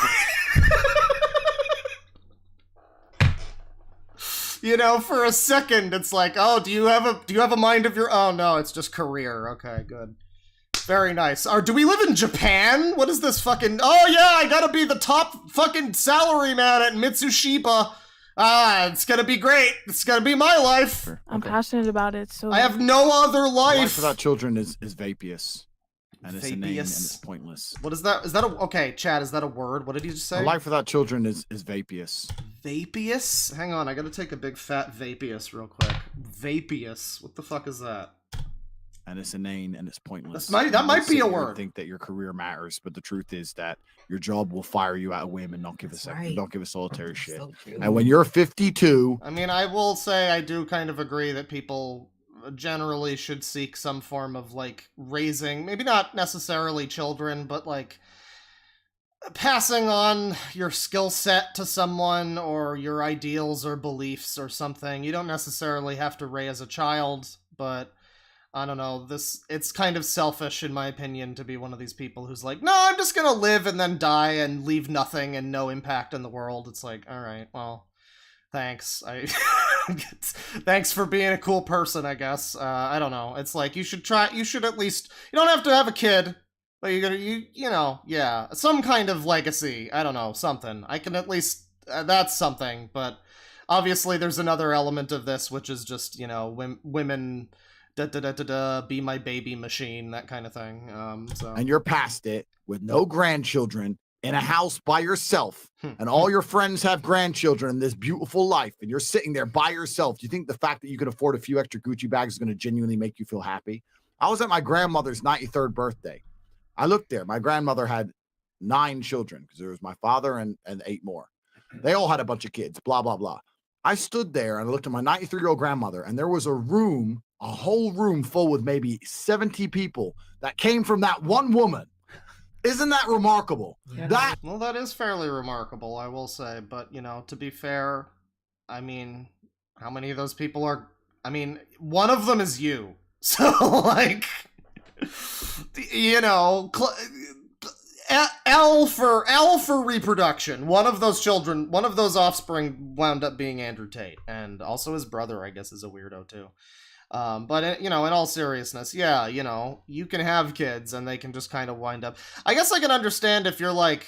You know, for a second, it's like, oh, do you have a mind of your? Oh no, it's just career. Okay, good. Very nice. Do we live in Japan? What is this fucking? Oh yeah, I gotta be the top fucking salary man at Mitsushima. It's gonna be great. It's gonna be my life. I'm passionate about it, so I have no other life. Life without children is vapious. And it's inane and it's pointless. What is that? Is that a okay, Chad, is that a word? What did you just say? A life without children is vapious. Vapious? Hang on, I gotta take a big fat vapious real quick. Vapious. What the fuck is that? And it's inane and it's pointless. That might be a word. Think that your career matters, but the truth is that your job will fire you out of whim and not give a solitary shit. So and when you're 52, I mean, I will say I do kind of agree that people generally should seek some form of, like, raising, maybe not necessarily children, but, like, passing on your skill set to someone or your ideals or beliefs or something. You don't necessarily have to raise a child, but I don't know, it's kind of selfish, in my opinion, to be one of these people who's like, no, I'm just gonna live and then die and leave nothing and no impact in the world. It's like, alright, well, thanks. Thanks for being a cool person, I guess. I don't know. It's like, you should at least, you don't have to have a kid, but you know, yeah, some kind of legacy. I don't know, something. I can at least, that's something, but obviously there's another element of this, which is just, you know, women, be my baby machine, that kind of thing. So. And you're past it with no grandchildren in a house by yourself, and all your friends have grandchildren in this beautiful life, and you're sitting there by yourself. Do you think the fact that you can afford a few extra Gucci bags is going to genuinely make you feel happy? I was at my grandmother's 93rd birthday. I looked there. My grandmother had 9 children because there was my father and 8 more. They all had a bunch of kids, blah, blah, blah. I stood there and I looked at my 93-year-old grandmother, and there was a whole room full with maybe 70 people that came from that one woman. Isn't that remarkable? Yeah. Well, that is fairly remarkable, I will say. But, you know, to be fair, I mean, how many of those people are... I mean, one of them is you. So, like, you know, L for reproduction. One of those children, one of those offspring wound up being Andrew Tate. And also his brother, I guess, is a weirdo, too. But, you know, in all seriousness, yeah, you know, you can have kids and they can just kind of wind up. I guess I can understand if you're like,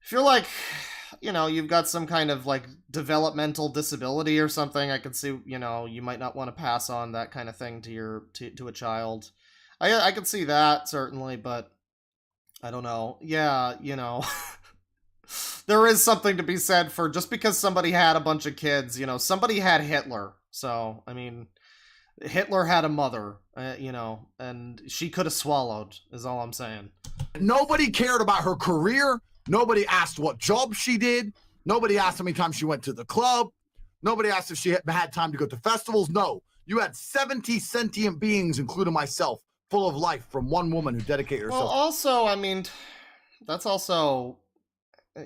you know, you've got some kind of, like, developmental disability or something. I could see, you know, you might not want to pass on that kind of thing to a child. I could see that, certainly, but I don't know. Yeah, you know. There is something to be said for just because somebody had a bunch of kids, you know, somebody had Hitler. So, I mean, Hitler had a mother, you know, and she could have swallowed, is all I'm saying. Nobody cared about her career. Nobody asked what job she did. Nobody asked how many times she went to the club. Nobody asked if she had time to go to festivals. No, you had 70 sentient beings, including myself, full of life from one woman who dedicated herself. Well, also, I mean, that's also,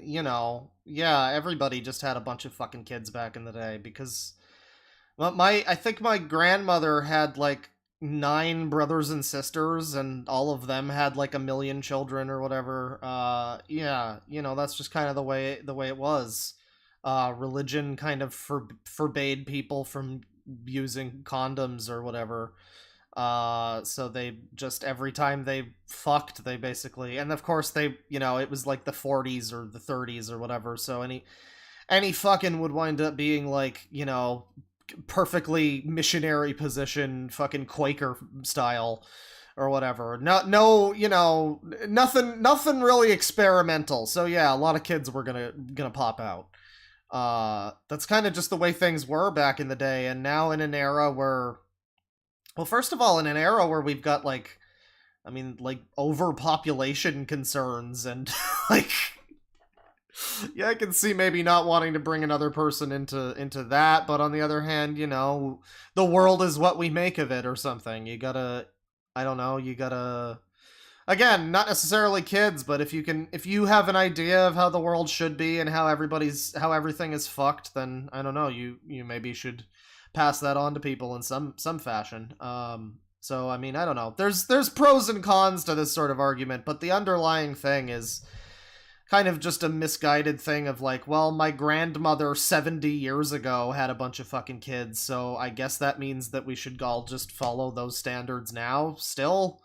you know, yeah, everybody just had a bunch of fucking kids back in the day because, well, I think my grandmother had like 9 brothers and sisters, and all of them had like 1 million children or whatever. Yeah, you know, that's just kind of the way it was. Religion kind of forbade people from using condoms or whatever. So they just, every time they fucked, they basically, and of course they, you know, it was like the 40s or the 30s or whatever, so any fucking would wind up being like, you know, perfectly missionary position, fucking Quaker style or whatever. No, you know, nothing really experimental. So yeah, a lot of kids were gonna pop out. That's kind of just the way things were back in the day, and now in an era where, well, first of all, in an era where we've got like, I mean, like overpopulation concerns and like, yeah, I can see maybe not wanting to bring another person into that, but on the other hand, you know, the world is what we make of it or something. You gotta, I don't know, you gotta, again, not necessarily kids, but if you have an idea of how the world should be and how everything is fucked, then I don't know, you maybe should pass that on to people in some fashion. So I mean, I don't know. There's pros and cons to this sort of argument, but the underlying thing is kind of just a misguided thing of like, well, my grandmother 70 years ago had a bunch of fucking kids, so I guess that means that we should all just follow those standards now still,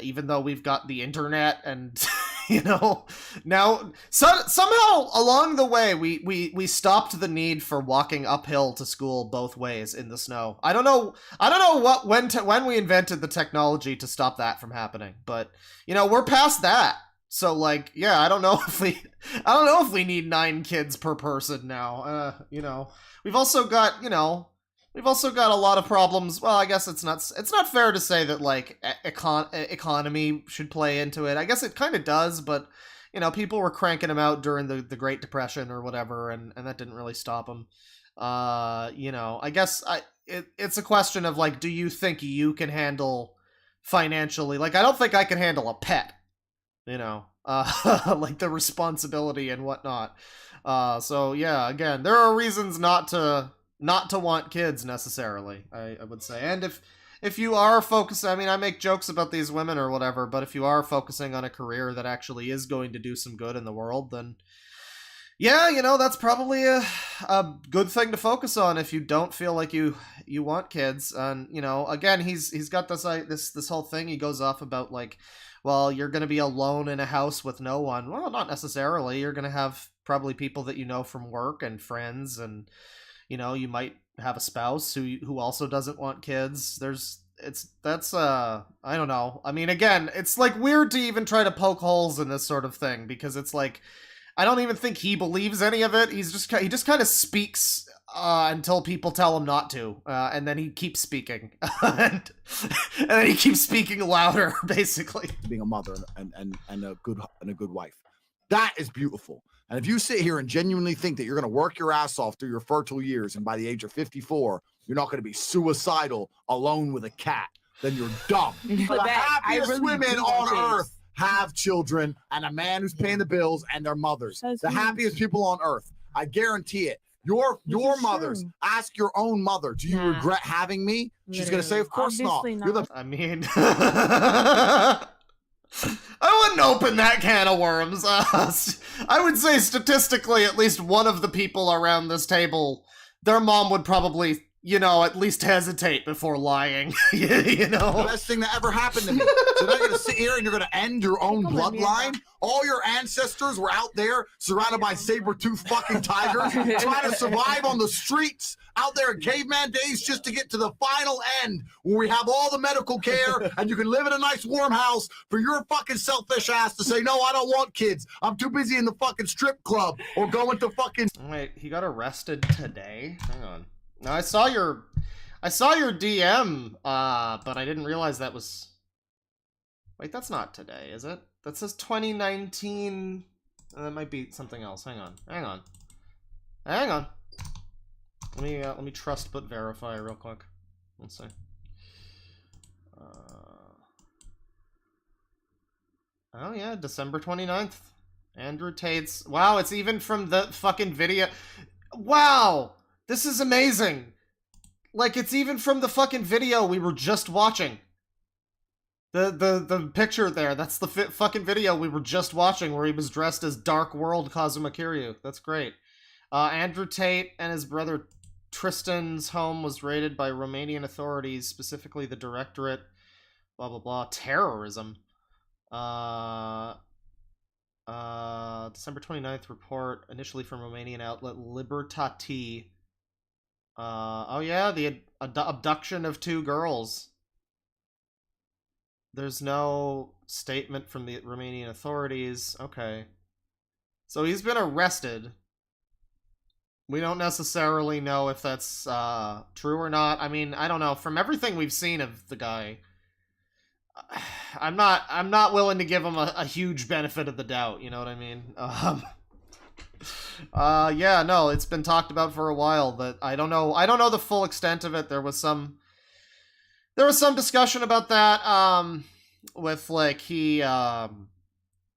even though we've got the internet and you know, now somehow along the way we stopped the need for walking uphill to school both ways in the snow. I don't know when we invented the technology to stop that from happening, but you know, we're past that. So like, yeah, I don't know if we need 9 kids per person now. You know, we've also got a lot of problems. Well, I guess it's not fair to say that like economy should play into it. I guess it kind of does, but you know, people were cranking them out during the Great Depression or whatever, and that didn't really stop them. You know, I guess it's a question of like, do you think you can handle financially? Like, I don't think I can handle a pet. You know, like the responsibility and whatnot. So yeah, again, there are reasons not to want kids necessarily, I would say. And if you are focused, I mean, I make jokes about these women or whatever, but if you are focusing on a career that actually is going to do some good in the world, then yeah, you know, that's probably a good thing to focus on if you don't feel like you want kids. And you know, again, he's got this whole thing he goes off about, like, well, you're going to be alone in a house with no one. Well, not necessarily. You're going to have probably people that you know from work and friends, and you know, you might have a spouse who also doesn't want kids. That's I don't know. I mean, again, it's like weird to even try to poke holes in this sort of thing, because it's like, I don't even think he believes any of it. He just kind of speaks until people tell him not to, and then he keeps speaking, and then he keeps speaking louder, basically. Being a mother and a good wife, that is beautiful. And if you sit here and genuinely think that you're going to work your ass off through your fertile years, and by the age of 54, you're not going to be suicidal alone with a cat, then you're dumb. But The that, I happiest really women do on think- earth have children and a man who's paying the bills and their mothers. The happiest people on earth. I guarantee it. Your mothers, ask your own mother, do you regret having me? She's going to say, of course Obviously not. You're the I mean, I wouldn't open that can of worms. I would say statistically, at least one of the people around this table, their mom would probably you know, at least hesitate before lying. You The know? best thing that ever happened to me. So now you're gonna sit here and you're gonna end your own bloodline. All your ancestors were out there surrounded by saber-toothed fucking tigers, trying to survive on the streets out there in caveman days just to get to the final end where we have all the medical care and you can live in a nice warm house for your fucking selfish ass to say, no, I don't want kids. I'm too busy in the fucking strip club or going to fucking. Wait, he got arrested today? Hang on. Now I saw your DM, but I didn't realize that was. Wait, that's not today, is it? That says 2019. That might be something else. Hang on. Let me trust but verify real quick. Let's see. Oh yeah, December 29th. Andrew Tate's. Wow, it's even from the fucking video. Wow, this is amazing. Like, it's even from the fucking video we were just watching. The picture there, that's the fucking video we were just watching where he was dressed as Dark World Kazuma Kiryu. That's great. Andrew Tate and his brother Tristan's home was raided by Romanian authorities, specifically the Directorate, blah, blah, blah, terrorism. December 29th report, initially from Romanian outlet Libertate. Oh yeah, the abduction of 2 girls. There's no statement from the Romanian authorities. Okay. So he's been arrested. We don't necessarily know if that's true or not. I mean, I don't know. From everything we've seen of the guy, I'm not willing to give him a huge benefit of the doubt, you know what I mean? Yeah, no, it's been talked about for a while, but I don't know the full extent of it. There was some discussion about that, with like yeah,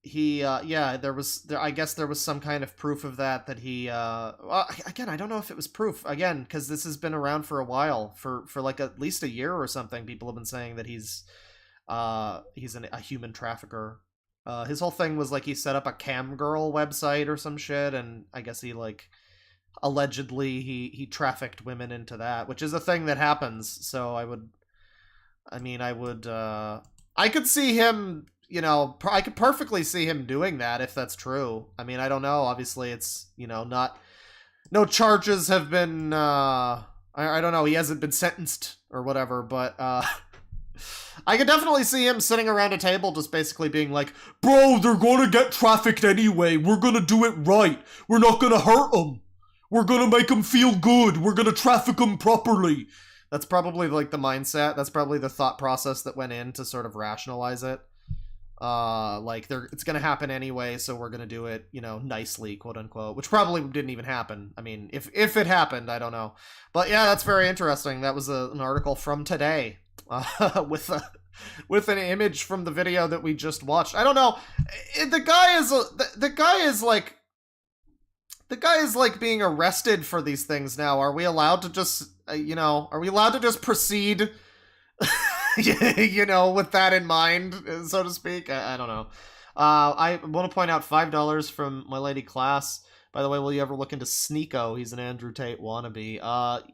I guess there was some kind of proof of that he, again, I don't know if it was proof, again, because this has been around for a while, for like at least a year or something. People have been saying that he's a human trafficker. His whole thing was like he set up a cam girl website or some shit, and I guess he like allegedly he trafficked women into that, which is a thing that happens. So I could see him, you know, I could perfectly see him doing that if that's true. I mean, I don't know. Obviously, it's, you know, no charges have been, I don't know. He hasn't been sentenced or whatever, but, I could definitely see him sitting around a table just basically being like, bro, they're gonna get trafficked anyway. We're gonna do it right. We're not gonna hurt them. We're gonna make them feel good. We're gonna traffic them properly. That's probably like the mindset. That's probably the thought process that went in to sort of rationalize it. Like it's gonna happen anyway, so we're gonna do it, you know, nicely, quote unquote, which probably didn't even happen. I mean, if it happened, I don't know. But yeah, that's very interesting. That was an article from today, with an image from the video that we just watched. I don't know. The guy is like being arrested for these things now. Are we allowed to just, proceed, you know, with that in mind, so to speak? I don't know. I want to point out $5 from my lady class. By the way, will you ever look into Sneeko? He's an Andrew Tate wannabe.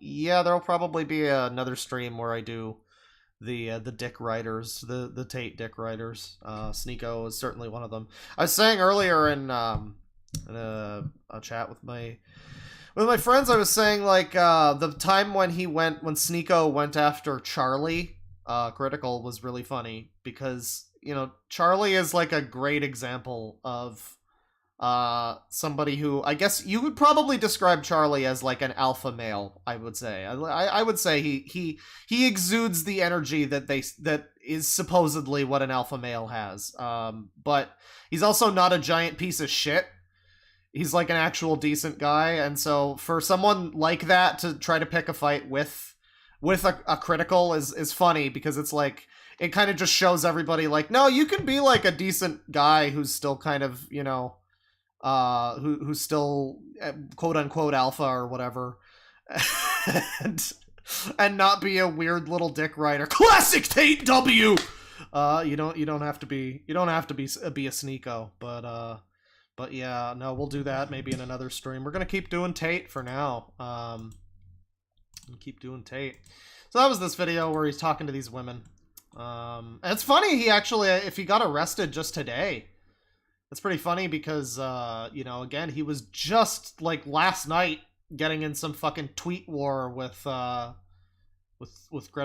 Yeah, there'll probably be another stream where I do the dick writers, the Tate dick writers. Sneeko is certainly one of them. I was saying earlier in a chat with my friends, I was saying like the time when Sneeko went after Charlie, Critical, was really funny because, you know, Charlie is like a great example of somebody who, I guess you would probably describe Charlie as like an alpha male. I would say I would say he exudes the energy that is supposedly what an alpha male has, but he's also not a giant piece of shit. He's like an actual decent guy, and so for someone like that to try to pick a fight with a Critical is funny, because it's like it kind of just shows everybody like, no, you can be like a decent guy who's still kind of, you know, who's still quote unquote alpha or whatever, and not be a weird little dick writer. Classic Tate W. You don't have to be a Sneeko, but yeah, no, we'll do that maybe in another stream. We're gonna keep doing Tate for now. And keep doing Tate. So that was this video where he's talking to these women. And it's funny, he actually, if he got arrested just today, it's pretty funny because, you know, again, he was just, like, last night getting in some fucking tweet war with Greta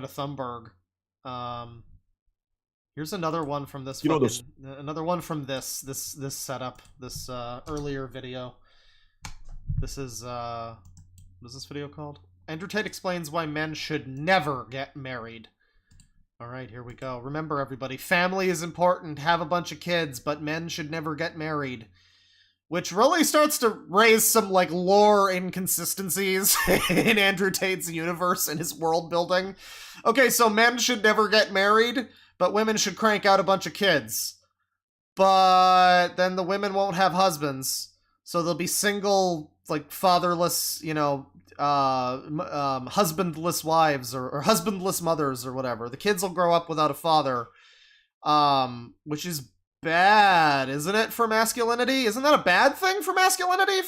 Thunberg. Here's another one from this another one from this setup, this earlier video. This is what is this video called? Andrew Tate explains why men should never get married. All right, here we go. Remember, everybody, family is important. Have a bunch of kids, but men should never get married. Which really starts to raise some, like, lore inconsistencies in Andrew Tate's universe and his world building. Okay, so men should never get married, but women should crank out a bunch of kids. But then the women won't have husbands, so they'll be single, like, fatherless, you know, husbandless wives or husbandless mothers or whatever. The kids will grow up without a father, which is bad, isn't it, for masculinity? Isn't that a bad thing for masculinity?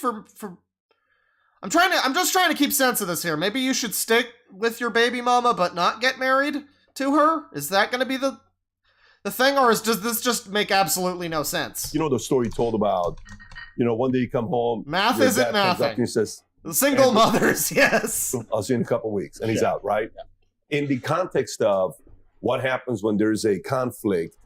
I'm just trying to keep sense of this here. Maybe you should stick with your baby mama but not get married to her? Is that going to be the thing, or does this just make absolutely no sense? You know the story told about, you know, one day you come home, math isn't mathing. And he says, the single mothers, yes. I'll see you in a couple of weeks, and he's out, right? Yeah. In the context of what happens when there's a conflict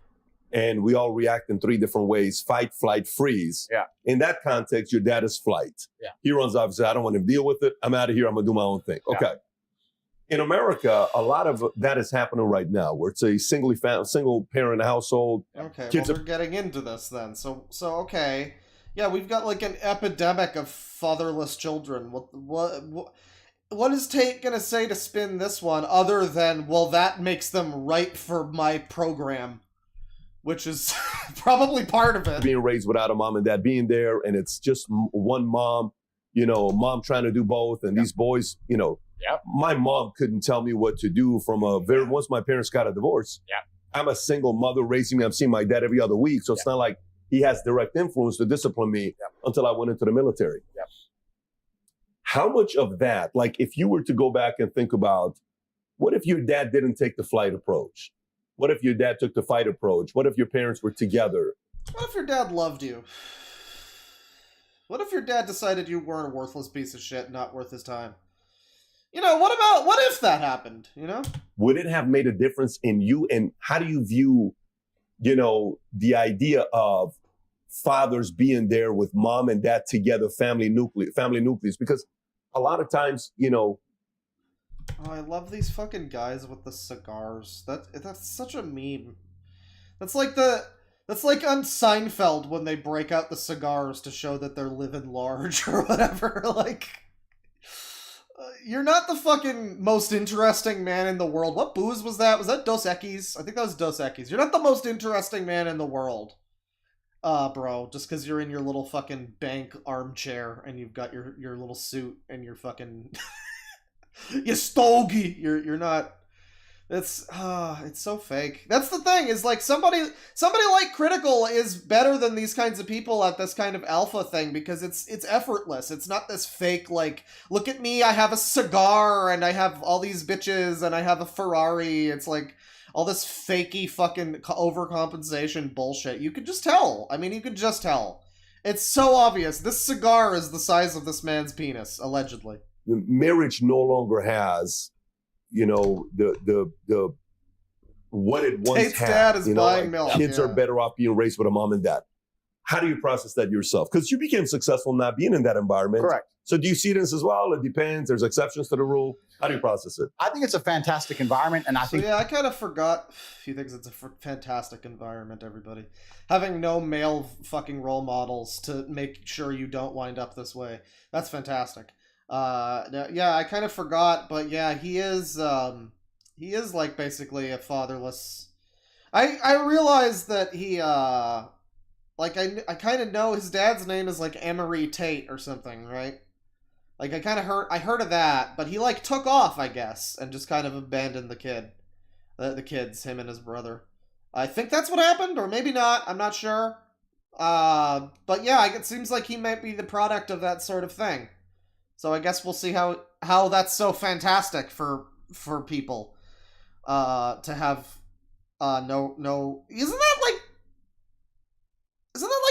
and we all react in 3 different ways: fight, flight, freeze. Yeah. In that context, your dad is flight. Yeah. He runs off and says, I don't want to deal with it. I'm out of here. I'm going to do my own thing. Yeah. Okay. In America, a lot of that is happening right now, where it's a single parent household. Okay, kids well, we're getting into this then. So okay. Yeah, we've got like an epidemic of fatherless children. What is Tate gonna say to spin this one other than, well, that makes them right for my program? Which is probably part of it. Being raised without a mom and dad being there, and it's just one mom, you know, mom trying to do both, and these boys, you know, my mom couldn't tell me what to do once my parents got a divorce. I'm a single mother raising me. I'm seeing my dad every other week, so it's not like he has direct influence to discipline me until I went into the military. How much of that, like if you were to go back and think about, what if your dad didn't take the flight approach? What if your dad took the fight approach? What if your parents were together? What if your dad loved you? What if your dad decided you weren't a worthless piece of shit, not worth his time? You know, what if that happened, you know? Would it have made a difference in you? And how do you view, you know, the idea of fathers being there with mom and dad together, family nucleus? Because a lot of times, you know. Oh, I love these fucking guys with the cigars. That's such a meme. That's like on Seinfeld when they break out the cigars to show that they're living large or whatever. Like, you're not the fucking most interesting man in the world. What booze was that? Was that Dos Equis? I think that was Dos Equis. You're not the most interesting man in the world. Bro, just because you're in your little fucking bank armchair and you've got your little suit and your fucking you stogie. You're not. It's so fake. That's the thing, is like somebody like Critical is better than these kinds of people at this kind of alpha thing, because it's effortless. It's not this fake, like, look at me, I have a cigar and I have all these bitches and I have a Ferrari. It's like all this fakey fucking overcompensation bullshit. You could just tell. I mean, you could just tell. It's so obvious. This cigar is the size of this man's penis, allegedly. The marriage no longer has, you know, the what it once Tate's had. dad is you know, buying like, milk. kids are better off being raised with a mom and dad. How do you process that yourself? Because you became successful not being in that environment. Correct. So do you see this as well? It depends. There's exceptions to the rule. How do you process it? I think it's a fantastic environment, and I think I kind of forgot. He thinks it's a fantastic environment, everybody. Having no male fucking role models to make sure you don't wind up this way. That's fantastic. Yeah, I kind of forgot, but yeah, he is like basically a fatherless. I realized that he, like I kind of know his dad's name is like Emery Tate or something, right? Like I heard of that, but he like took off, I guess, and just kind of abandoned the kids, him and his brother. I think that's what happened, or maybe not. I'm not sure. But yeah, it seems like he might be the product of that sort of thing. So I guess we'll see how that's so fantastic for people to have no isn't that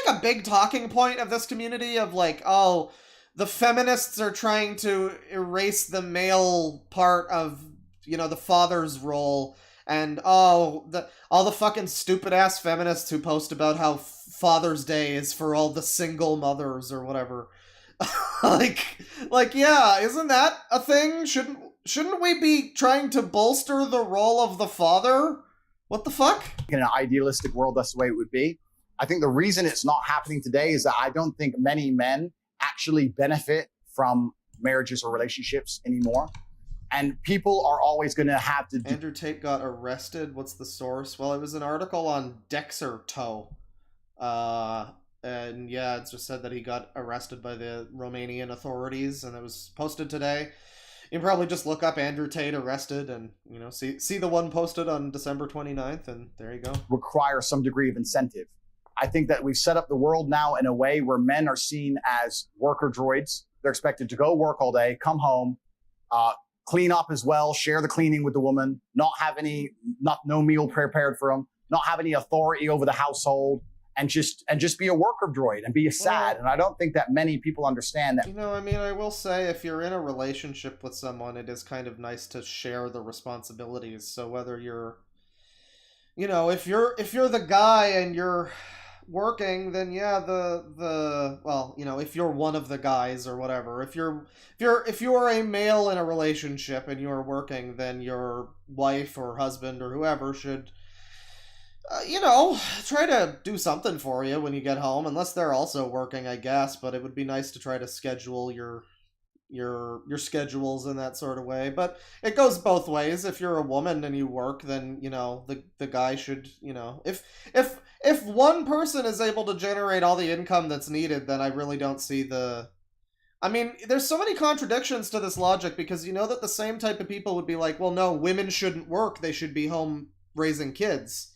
like a big talking point of this community of like, oh, the feminists are trying to erase the male part of, you know, the father's role, and all the fucking stupid ass feminists who post about how Father's Day is for all the single mothers or whatever. like yeah, isn't that a thing? Shouldn't we be trying to bolster the role of the father? What the fuck? In an idealistic world, that's the way it would be. I think the reason it's not happening today is that I don't think many men actually benefit from marriages or relationships anymore. And people are always going to have to do... Andrew Tate got arrested. What's the source? Well, it was an article on Dexerto. And yeah, it just said that he got arrested by the Romanian authorities, and it was posted today. You can probably just look up Andrew Tate arrested and, you know, see the one posted on December 29th, and there you go. Require some degree of incentive. I think that we've set up the world now in a way where men are seen as worker droids. They're expected to go work all day, come home, clean up as well, share the cleaning with the woman, no meal prepared for them, not have any authority over the household, and just be a worker droid and be sad. And I don't think that many people understand that. You know, I mean, I will say, if you're in a relationship with someone, it is kind of nice to share the responsibilities. So whether you're, you know, if you're the guy and you're working, then yeah, well, you know, if you're one of the guys or whatever, if you're a male in a relationship and you're working, then your wife or husband or whoever should, you know, try to do something for you when you get home, unless they're also working, I guess. But it would be nice to try to schedule your schedules in that sort of way. But it goes both ways. If you're a woman and you work, then, you know, the guy should, you know, if one person is able to generate all the income that's needed, then I really don't see I mean, there's so many contradictions to this logic, because you know that the same type of people would be like, well, no, women shouldn't work, they should be home raising kids.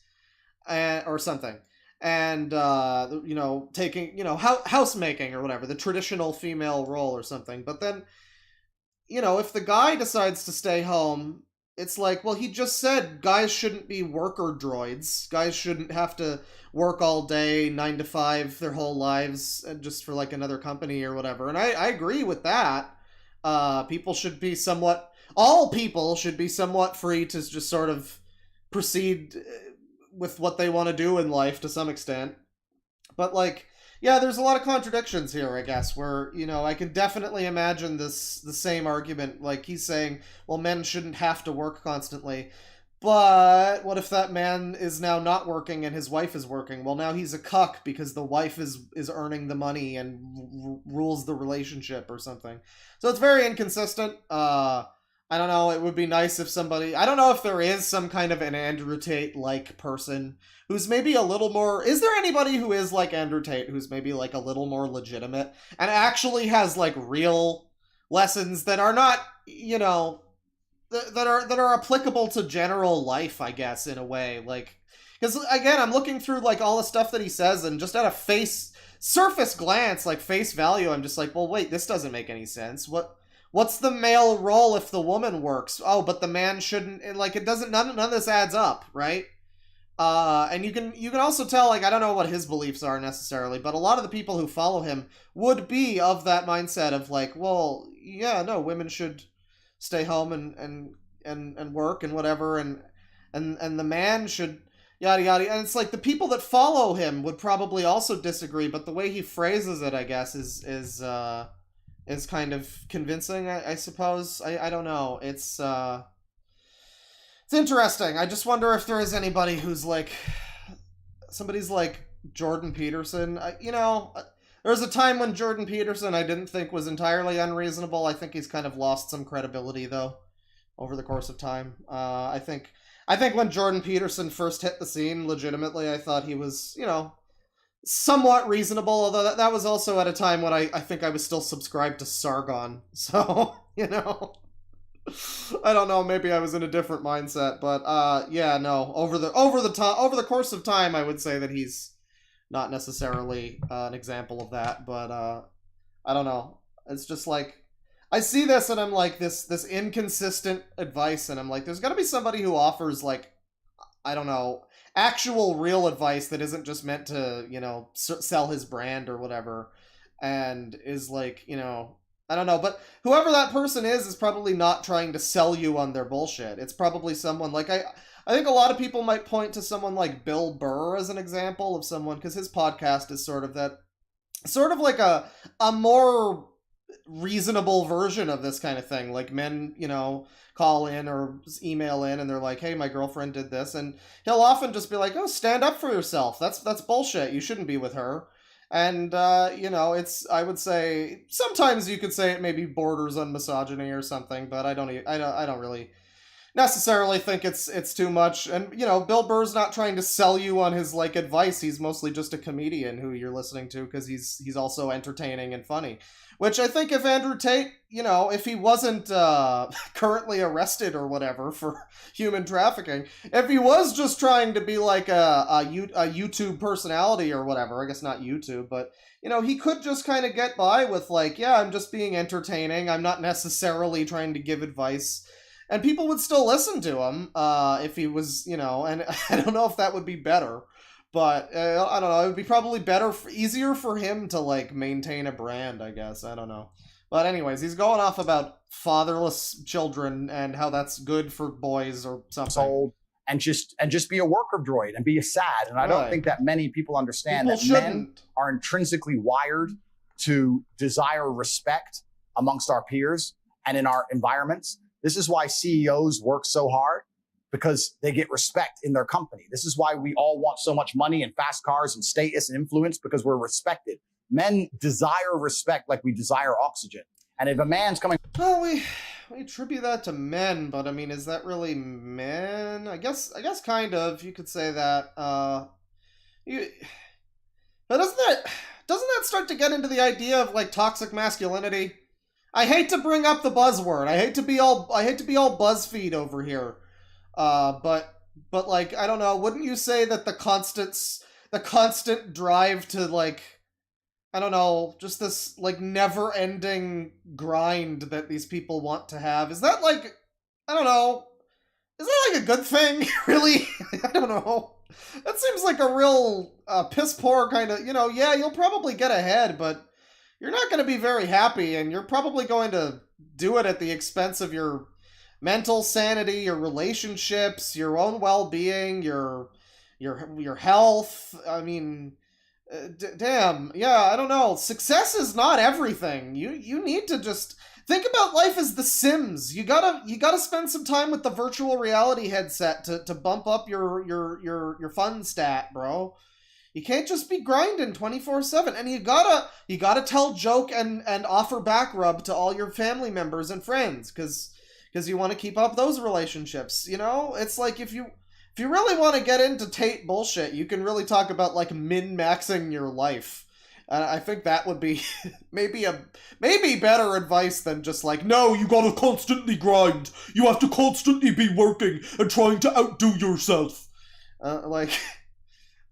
Or something, and you know, taking, you know, housemaking or whatever, the traditional female role or something. But then, you know, if the guy decides to stay home, it's like, well, he just said guys shouldn't be worker droids. Guys shouldn't have to work all day, 9 to 5, their whole lives, just for like another company or whatever. And I agree with that. All people should be somewhat free to just sort of proceed with what they want to do in life to some extent. But like, yeah, there's a lot of contradictions here, I guess, where, you know, I can definitely imagine the same argument. Like, he's saying, well, men shouldn't have to work constantly. But what if that man is now not working and his wife is working? Well, now he's a cuck because the wife is earning the money and rules the relationship or something. So it's very inconsistent. I don't know, it would be nice if somebody... I don't know if there is some kind of an Andrew Tate-like person who's maybe a little more... Is there anybody who is like Andrew Tate who's maybe like a little more legitimate and actually has like real lessons that are not, you know, that are applicable to general life, I guess, in a way? Like, because again, I'm looking through like all the stuff that he says, and just at a surface glance, like face value, I'm just like, well, wait, this doesn't make any sense. What's the male role if the woman works? Oh, but the man shouldn't, and like, it doesn't, none of this adds up, right? And you can also tell, like, I don't know what his beliefs are necessarily, but a lot of the people who follow him would be of that mindset of like, well, yeah, no, women should stay home and work and whatever, and the man should yada yada. And it's like the people that follow him would probably also disagree, but the way he phrases it, I guess, is kind of convincing, I suppose. I don't know. It's interesting. I just wonder if there is anybody who's like, somebody's like Jordan Peterson. You know, there was a time when Jordan Peterson I didn't think was entirely unreasonable. I think he's kind of lost some credibility, though, over the course of time. I think when Jordan Peterson first hit the scene, legitimately, I thought he was, you know, somewhat reasonable, although that was also at a time when I think I was still subscribed to Sargon. So, you know, I don't know, maybe I was in a different mindset, but yeah, no, over the course of time, I would say that he's not necessarily an example of that, but I don't know. It's just like, I see this and I'm like, this inconsistent advice, and I'm like, there's gotta be somebody who offers, like, I don't know, actual real advice that isn't just meant to, you know, sell his brand or whatever, and is like, you know, I don't know, but whoever that person is probably not trying to sell you on their bullshit. It's probably someone, like, I think a lot of people might point to someone like Bill Burr as an example of someone, because his podcast is sort of like a more reasonable version of this kind of thing. Like, men, you know, call in or email in and they're like, hey, my girlfriend did this, and he'll often just be like, oh, stand up for yourself. That's bullshit. You shouldn't be with her. And you know, it's, I would say sometimes you could say it maybe borders on misogyny or something, but I don't really necessarily think it's too much. And you know, Bill Burr's not trying to sell you on his like advice. He's mostly just a comedian who you're listening to because he's also entertaining and funny. Which I think if Andrew Tate, you know, if he wasn't currently arrested or whatever for human trafficking, if he was just trying to be like a YouTube personality or whatever, I guess not YouTube, but, you know, he could just kind of get by with like, yeah, I'm just being entertaining. I'm not necessarily trying to give advice. And people would still listen to him if he was, you know, and I don't know if that would be better. But, I don't know, it would be probably easier for him to, like, maintain a brand, I guess. I don't know. But anyways, he's going off about fatherless children and how that's good for boys or something. Old, and just be a worker droid and be a sad. And I don't think that many people understand that men are intrinsically wired to desire respect amongst our peers and in our environments. This is why CEOs work so hard. Because they get respect in their company. This is why we all want so much money and fast cars and status and influence, because we're respected. Men desire respect like we desire oxygen. And if a man's coming... Well, we attribute that to men, but I mean, is that really men? I guess kind of, you could say that. But doesn't that start to get into the idea of like toxic masculinity? I hate to bring up the buzzword. I hate to be all BuzzFeed over here. But like, I don't know, wouldn't you say that the constant drive to like, I don't know, just this like never ending grind that these people want to have, is that like, I don't know, is that like a good thing? Really? I don't know. That seems like a real piss poor kind of, you know, yeah, you'll probably get ahead, but you're not going to be very happy, and you're probably going to do it at the expense of your mental sanity, your relationships, your own well-being, your health. I mean, damn, yeah, I don't know. Success is not everything. You need to just think about life as The Sims. You gotta spend some time with the virtual reality headset to bump up your fun stat, bro. You can't just be grinding 24/7, and you gotta tell joke and offer back rub to all your family members and friends, because you want to keep up those relationships, you know? It's like, if you really want to get into Tate bullshit, you can really talk about, like, min-maxing your life. And I think that would be maybe better advice than just like, no, you gotta constantly grind. You have to constantly be working and trying to outdo yourself. Like,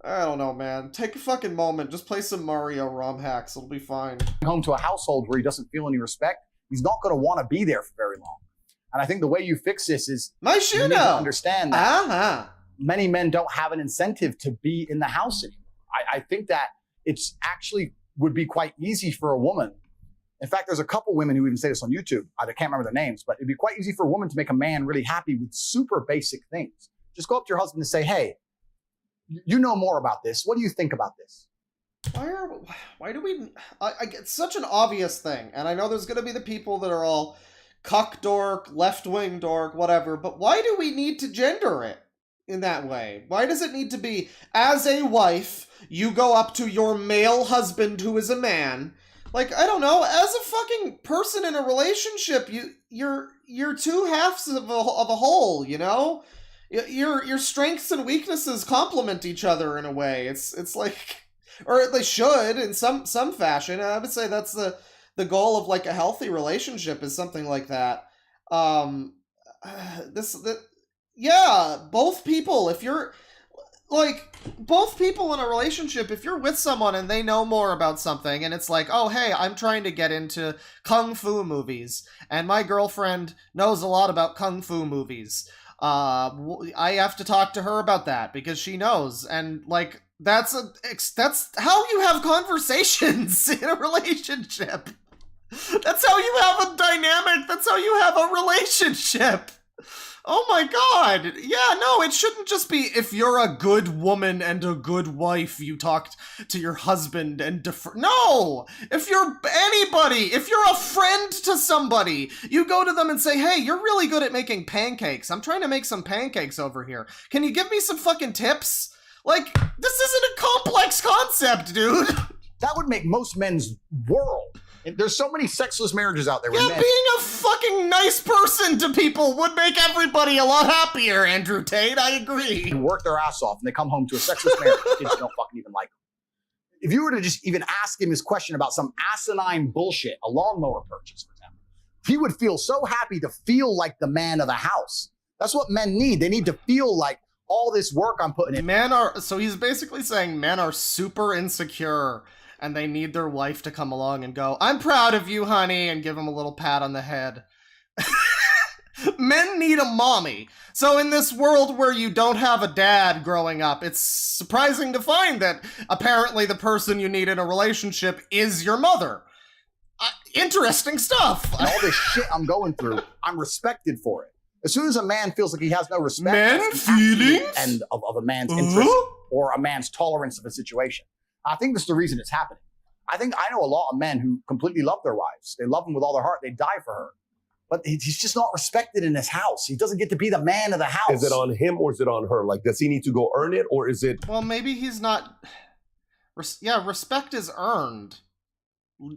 I don't know, man. Take a fucking moment. Just play some Mario ROM hacks. It'll be fine. Home to a household where he doesn't feel any respect, he's not going to want to be there for very long. And I think the way you fix this is you need to understand that many men don't have an incentive to be in the house anymore. I think that it's actually would be quite easy for a woman. In fact, there's a couple women who even say this on YouTube. I can't remember their names, but it'd be quite easy for a woman to make a man really happy with super basic things. Just go up to your husband and say, hey, you know more about this. What do you think about this? Why do we... it's such an obvious thing, and I know there's going to be the people that are all cuck dork, left-wing dork, whatever, but why do we need to gender it in that way? Why does it need to be, as a wife, you go up to your male husband who is a man? Like, I don't know, as a fucking person in a relationship, you're two halves of a whole, you know? Your strengths and weaknesses complement each other in a way. It's like, or they should in some fashion. I would say that's the goal of like a healthy relationship, is something like that. Yeah, both people. If you're like, both people in a relationship, if you're with someone and they know more about something, and it's like, oh, hey, I'm trying to get into kung fu movies, and my girlfriend knows a lot about kung fu movies, I have to talk to her about that, because she knows, and, like, that's how you have conversations in a relationship. That's how you have a dynamic, that's how you have a relationship. Oh my god. Yeah, no, it shouldn't just be if you're a good woman and a good wife, you talk to your husband and defer. No! If you're anybody, if you're a friend to somebody, you go to them and say, hey, you're really good at making pancakes. I'm trying to make some pancakes over here. Can you give me some fucking tips? Like, this isn't a complex concept, dude. That would make most men's world. There's so many sexless marriages out there. Yeah, men, being a fucking nice person to people would make everybody a lot happier, Andrew Tate. I agree. and work their ass off and they come home to a sexless marriage. Kids don't fucking even like them. If you were to just even ask him his question about some asinine bullshit, a lawnmower purchase, for example, he would feel so happy to feel like the man of the house. That's what men need. They need to feel like all this work I'm putting in. So he's basically saying men are super insecure and they need their wife to come along and go, I'm proud of you, honey, and give him a little pat on the head. Men need a mommy. So in this world where you don't have a dad growing up, it's surprising to find that apparently the person you need in a relationship is your mother. Interesting stuff. And all this shit I'm going through, I'm respected for it. As soon as a man feels like he has no respect, man's feelings? And of a man's interest or a man's tolerance of a situation. I think that's the reason it's happening. I know a lot of men who completely love their wives. They love them with all their heart. They die for her. But he's just not respected in his house. He doesn't get to be the man of the house. Is it on him or is it on her? Like, does he need to go earn it or is it? Well, maybe he's not. Respect is earned.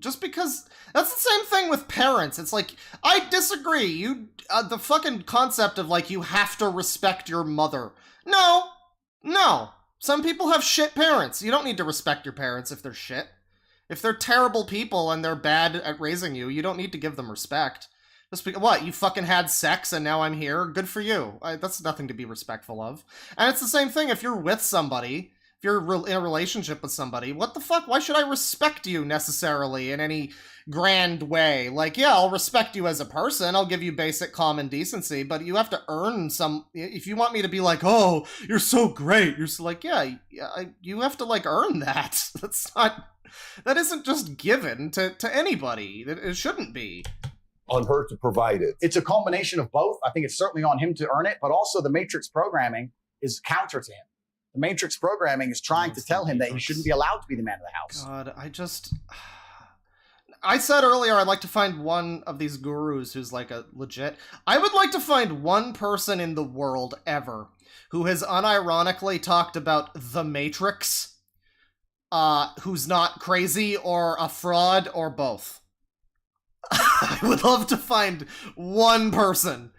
Just because that's the same thing with parents. It's like, I disagree. The fucking concept of like you have to respect your mother. No. Some people have shit parents. You don't need to respect your parents if they're shit. If they're terrible people and they're bad at raising you, you don't need to give them respect. Just because, what, you fucking had sex and now I'm here? Good for you. That's nothing to be respectful of. And it's the same thing if you're with somebody, if you're in a relationship with somebody, what the fuck? Why should I respect you necessarily in any grand way? Like, yeah, I'll respect you as a person. I'll give you basic common decency, but you have to earn some. If you want me to be like, oh, you're so great, you're so like, yeah, you have to like earn that. That isn't just given to anybody. It shouldn't be. On her to provide it. It's a combination of both. I think it's certainly on him to earn it, but also the Matrix programming is counter to him. The Matrix programming is trying to tell him that he shouldn't be allowed to be the man of the house. God, I said earlier I'd like to find one of these gurus who's like a legit. I would like to find one person in the world ever who has unironically talked about the Matrix, who's not crazy or a fraud or both. I would love to find one person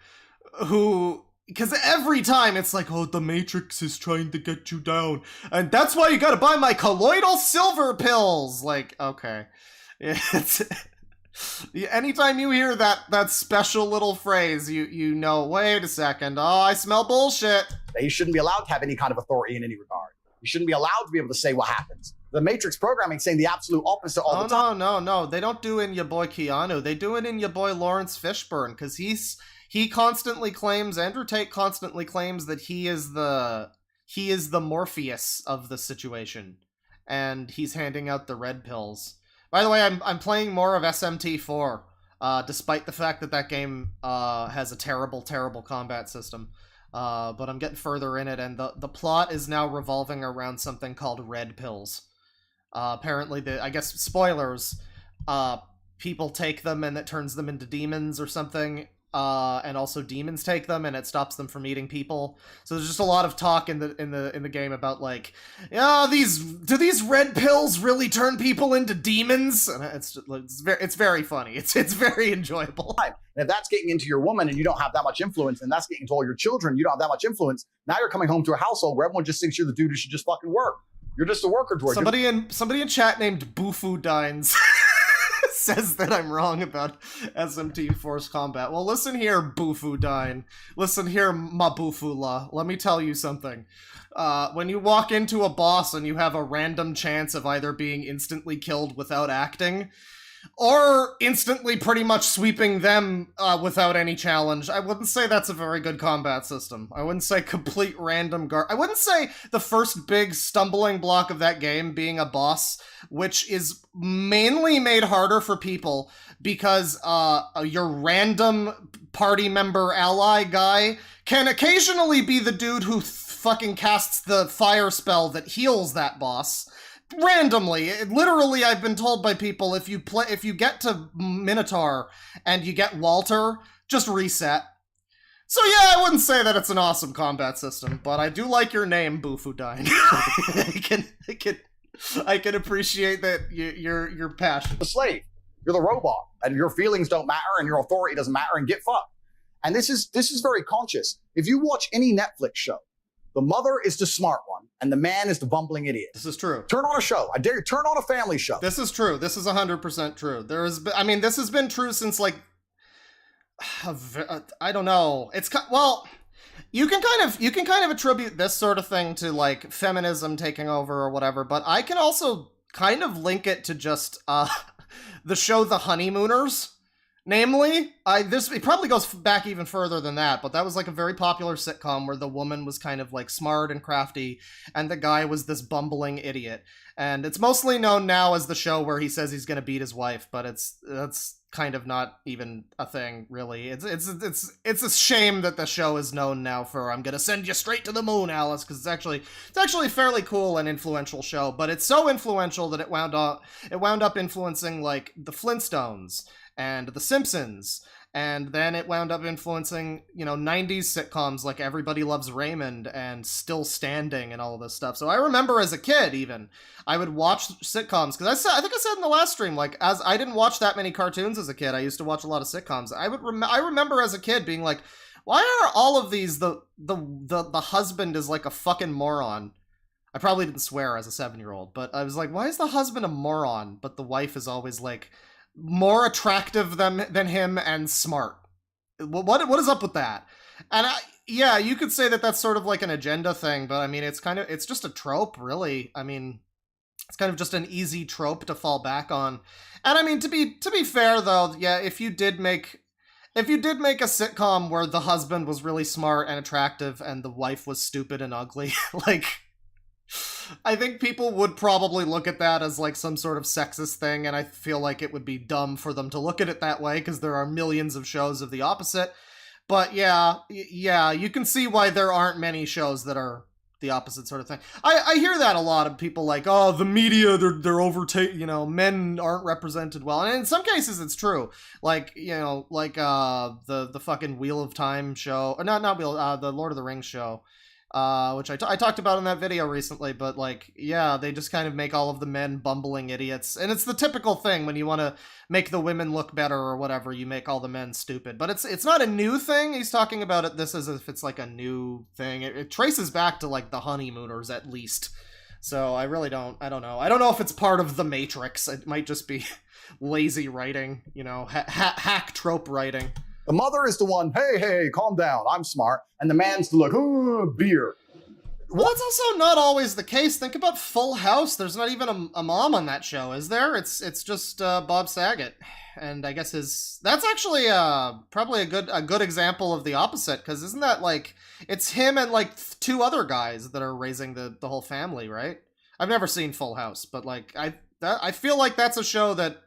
who, because every time it's like, oh, the Matrix is trying to get you down, and that's why you gotta buy my colloidal silver pills. Like, okay. Anytime you hear that special little phrase, you know, wait a second, oh, I smell bullshit. He shouldn't be allowed to have any kind of authority in any regard. He shouldn't be allowed to be able to say what happens. The Matrix programming saying the absolute opposite all the time. No. They don't do it in your boy Keanu. They do it in your boy Lawrence Fishburne, because he constantly claims, Andrew Tate constantly claims that he is the Morpheus of the situation, and he's handing out the red pills. By the way, I'm playing more of SMT4, despite the fact that game has a terrible combat system. But I'm getting further in it, and the plot is now revolving around something called red pills. Apparently, I guess, spoilers, people take them and it turns them into demons or something, and also demons take them and it stops them from eating people. So there's just a lot of talk in the game about like, do these red pills really turn people into demons? And it's very funny. It's very enjoyable. And if that's getting into your woman and you don't have that much influence, and that's getting into all your children, you don't have that much influence. Now you're coming home to a household where everyone just thinks you're the dude who should just fucking work. You're just a worker, George. Somebody in chat named Bufu Dines says that I'm wrong about SMT Force Combat. Well, listen here, Bufudine. Listen here, Mabufula. Let me tell you something. When you walk into a boss and you have a random chance of either being instantly killed without acting, or instantly pretty much sweeping them without any challenge, I wouldn't say that's a very good combat system. I wouldn't say complete random I wouldn't say the first big stumbling block of that game being a boss, which is mainly made harder for people because your random party member ally guy can occasionally be the dude who fucking casts the fire spell that heals that boss. Randomly, literally, I've been told by people, if you get to Minotaur and you get Walter, just reset. So yeah, I wouldn't say that it's an awesome combat system, but I do like your name, Bufudine. I can appreciate that you're passionate. The slave, you're the robot, and your feelings don't matter, and your authority doesn't matter, and get fucked. And this is very conscious. If you watch any Netflix show, the mother is the smart one, and the man is the bumbling idiot. This is true. Turn on a show. I dare you, turn on a family show. This is true. This is 100% true. This has been true since, like, I don't know. Well, you can kind of attribute this sort of thing to, like, feminism taking over or whatever, but I can also kind of link it to just, the show The Honeymooners. Namely, it probably goes back even further than that, but that was like a very popular sitcom where the woman was kind of like smart and crafty, and the guy was this bumbling idiot. And it's mostly known now as the show where he says he's gonna beat his wife, but that's kind of not even a thing, really. It's a shame that the show is known now for "I'm gonna send you straight to the moon, Alice," because it's actually a fairly cool and influential show. But it's so influential that it wound up influencing like the Flintstones and The Simpsons, and then it wound up influencing, 90s sitcoms like Everybody Loves Raymond and Still Standing and all of this stuff. So I remember as a kid, even, I would watch sitcoms, because I think I said in the last stream, like, as I didn't watch that many cartoons as a kid, I used to watch a lot of sitcoms. I remember as a kid being like, why are all of these, the husband is like a fucking moron? I probably didn't swear as a 7-year-old, but I was like, why is the husband a moron, but the wife is always like more attractive than him and smart? What is up with that? And yeah, you could say that that's sort of like an agenda thing, but I mean, it's just a trope, really. I mean, it's kind of just an easy trope to fall back on. And I mean, to be fair though, yeah, if you did make a sitcom where the husband was really smart and attractive and the wife was stupid and ugly, like, I think people would probably look at that as like some sort of sexist thing, and I feel like it would be dumb for them to look at it that way because there are millions of shows of the opposite. But yeah, you can see why there aren't many shows that are the opposite sort of thing. I hear that a lot of people like, oh, the media, they're overtaking, men aren't represented well. And in some cases it's true. Like, the fucking Wheel of Time show, or not Wheel, the Lord of the Rings show. Which I talked about in that video recently, but like, yeah, they just kind of make all of the men bumbling idiots, and it's the typical thing when you want to make the women look better or whatever, you make all the men stupid. But it's not a new thing. He's talking about this as if it's like a new thing. It traces back to like the Honeymooners at least. So I don't know. I don't know if it's part of the Matrix. It might just be lazy writing, hack trope writing. The mother is the one, hey, calm down, I'm smart. And the man's the like, oh, beer. Well, that's also not always the case. Think about Full House. There's not even a mom on that show, is there? It's just Bob Saget. And I guess that's actually probably a good example of the opposite, because isn't that like, it's him and like 2 other guys that are raising the whole family, right? I've never seen Full House, but like I feel like that's a show that,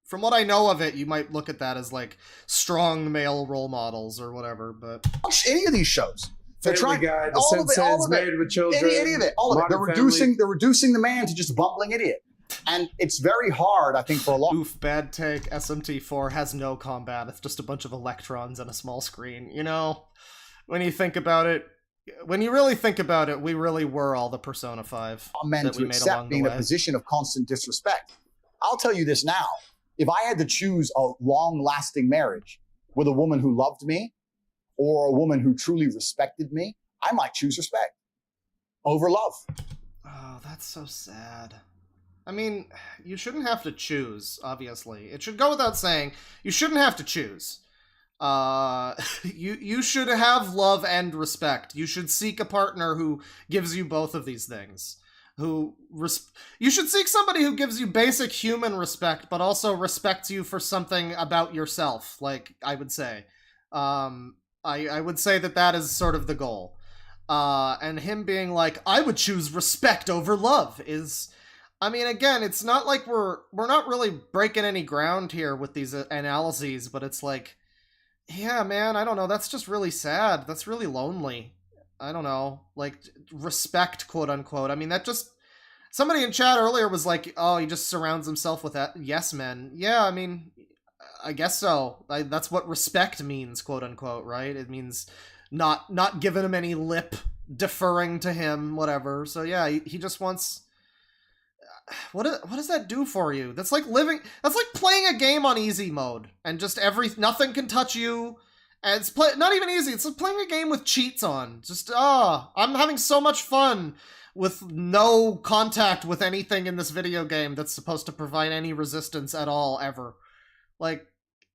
from what I know of it, you might look at that as like strong male role models or whatever. But watch any of these shows. They're Family trying Guy, The all of Simpsons, it, Married with Children, any of it, all of it. They're reducing the man to just a bumbling idiot, and it's very hard, I think, for a lot. Oof, bad take. SMT4 has no combat. It's just a bunch of electrons and a small screen. When you think about it. When you really think about it, we really were all the Persona 5 men that to we made accept along being the in way. a position of constant disrespect. I'll tell you this now. If I had to choose a long-lasting marriage with a woman who loved me or a woman who truly respected me, I might choose respect over love. Oh, that's so sad. I mean, you shouldn't have to choose, obviously. It should go without saying, you shouldn't have to choose. You should have love and respect. You should seek a partner who gives you both of these things. You should seek somebody who gives you basic human respect, but also respects you for something about yourself, like, I would say. I would say that is sort of the goal. And him being like, I would choose respect over love is... I mean, again, it's not like we're not really breaking any ground here with these analyses, but it's like, yeah, man, I don't know, that's just really sad. That's really lonely. I don't know, like, respect, quote-unquote. I mean, that just... Somebody in chat earlier was like, oh, he just surrounds himself with yes men. Yeah, I mean, I guess so. That's what respect means, quote-unquote, right? It means not giving him any lip, deferring to him, whatever. So yeah, he just wants... What does that do for you? That's like playing a game on easy mode, and just nothing can touch you, and it's not even easy, it's like playing a game with cheats on. Just, I'm having so much fun with no contact with anything in this video game that's supposed to provide any resistance at all, ever. Like,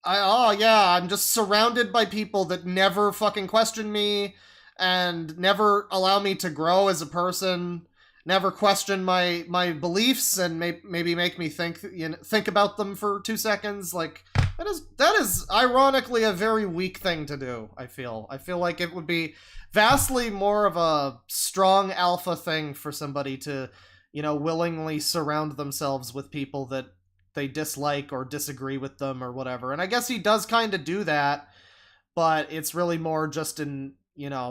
I'm just surrounded by people that never fucking question me, and never allow me to grow as a person, never question my beliefs, and maybe make me think about them for 2 seconds. Like, that is ironically a very weak thing to do, I feel. I feel like it would be vastly more of a strong alpha thing for somebody to, willingly surround themselves with people that they dislike or disagree with them or whatever. And I guess he does kind of do that, but it's really more just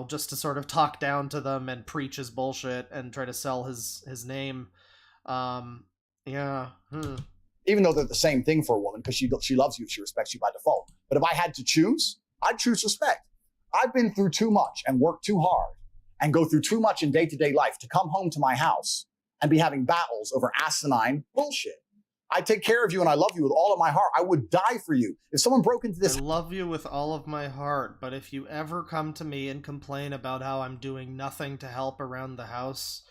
just to sort of talk down to them and preach his bullshit and try to sell his name. Yeah. Even though they're the same thing for a woman, because she loves you, she respects you by default. But if I had to choose, I'd choose respect. I've been through too much and worked too hard and go through too much in day-to-day life to come home to my house and be having battles over asinine bullshit. I take care of you and I love you with all of my heart. I would die for you. If someone broke into this... I love you with all of my heart, but if you ever come to me and complain about how I'm doing nothing to help around the house,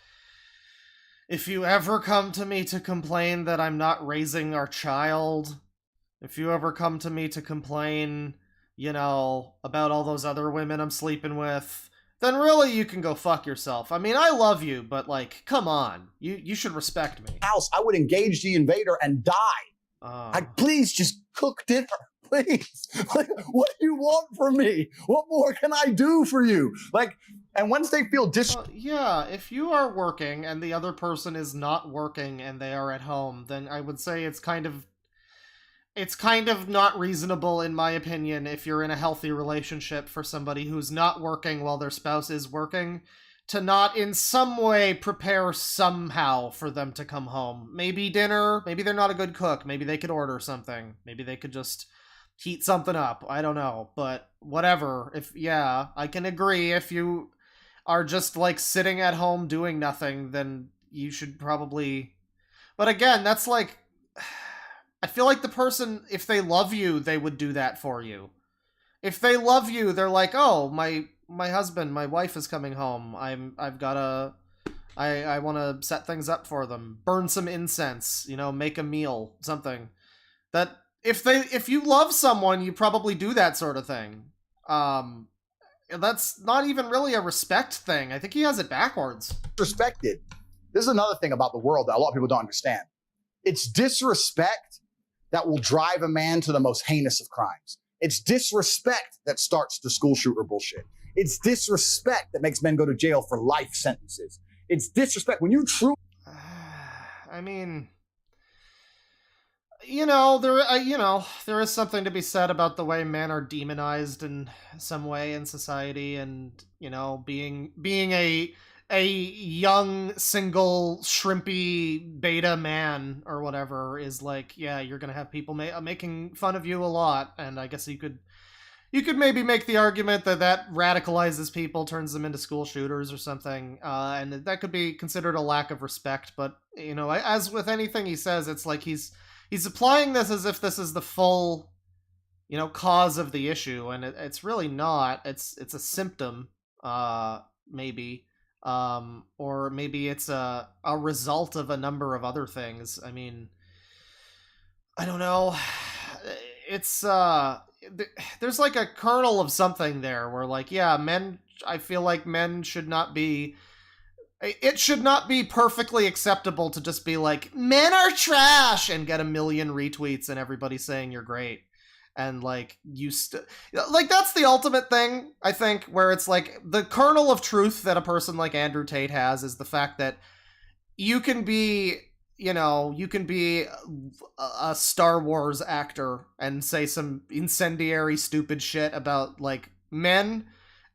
if you ever come to me to complain that I'm not raising our child, if you ever come to me to complain, about all those other women I'm sleeping with, then really you can go fuck yourself. I mean, I love you, but like, come on. You should respect me. House, I would engage the invader and die. Please just cook dinner. Please. Like, what do you want from me? What more can I do for you? Like, and once they feel yeah, if you are working and the other person is not working and they are at home, then I would say it's kind of not reasonable, in my opinion, if you're in a healthy relationship, for somebody who's not working while their spouse is working, to not in some way prepare somehow for them to come home. Maybe dinner, maybe they're not a good cook, maybe they could order something, maybe they could just heat something up, I don't know, but whatever. I can agree, if you are just like sitting at home doing nothing, then you should probably... But again, that's like... I feel like the person, if they love you, they would do that for you. If they love you, they're like, oh, my husband, my wife is coming home. I want to set things up for them. Burn some incense, make a meal, something. That if you love someone, you probably do that sort of thing. That's not even really a respect thing. I think he has it backwards. Respected. This is another thing about the world that a lot of people don't understand. It's disrespect that will drive a man to the most heinous of crimes. It's disrespect that starts the school shooter bullshit. It's disrespect that makes men go to jail for life sentences. It's disrespect when you truly... I mean, there is something to be said about the way men are demonized in some way in society, and, being a young, single, shrimpy beta man or whatever is like, yeah, you're gonna have people making fun of you a lot, and I guess you could maybe make the argument that radicalizes people, turns them into school shooters or something, and that could be considered a lack of respect. But as with anything he says, it's like he's applying this as if this is the full cause of the issue, and it's really not. It's a symptom, maybe. Or maybe it's a result of a number of other things. I mean, I don't know. It's there's like a kernel of something there where like, yeah, I feel like men should not be, it should not be perfectly acceptable to just be like, men are trash, and get a million retweets and everybody saying you're great. And like, like, that's the ultimate thing, I think, where it's like the kernel of truth that a person like Andrew Tate has is the fact that you can be, you can be a Star Wars actor and say some incendiary, stupid shit about like men,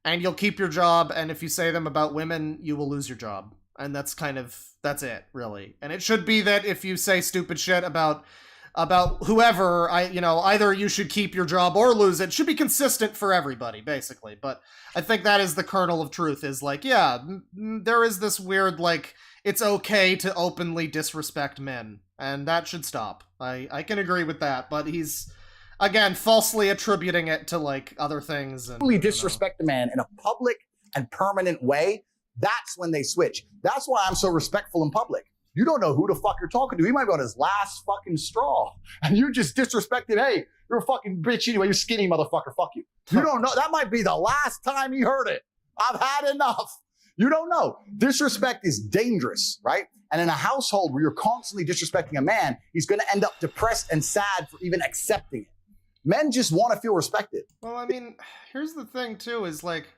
and you'll keep your job, and if you say them about women, you will lose your job. And that's that's it, really. And it should be that if you say stupid shit about whoever, either you should keep your job or lose it. It should be consistent for everybody, basically. But I think that is the kernel of truth, is like, yeah, there is this weird, like, it's okay to openly disrespect men, and that should stop. I can agree with that, but he's, again, falsely attributing it to, like, other things. And Really disrespect a man in a public and permanent way, that's when they switch. That's why I'm so respectful in public. You don't know who the fuck you're talking to. He might be on his last fucking straw. And you just disrespected, hey, you're a fucking bitch anyway, you're skinny motherfucker, fuck you. You don't know. That might be the last time he heard it. I've had enough. You don't know. Disrespect is dangerous, right? And in a household where you're constantly disrespecting a man, he's going to end up depressed and sad for even accepting it. Men just want to feel respected. Well, I mean, here's the thing, too, is like,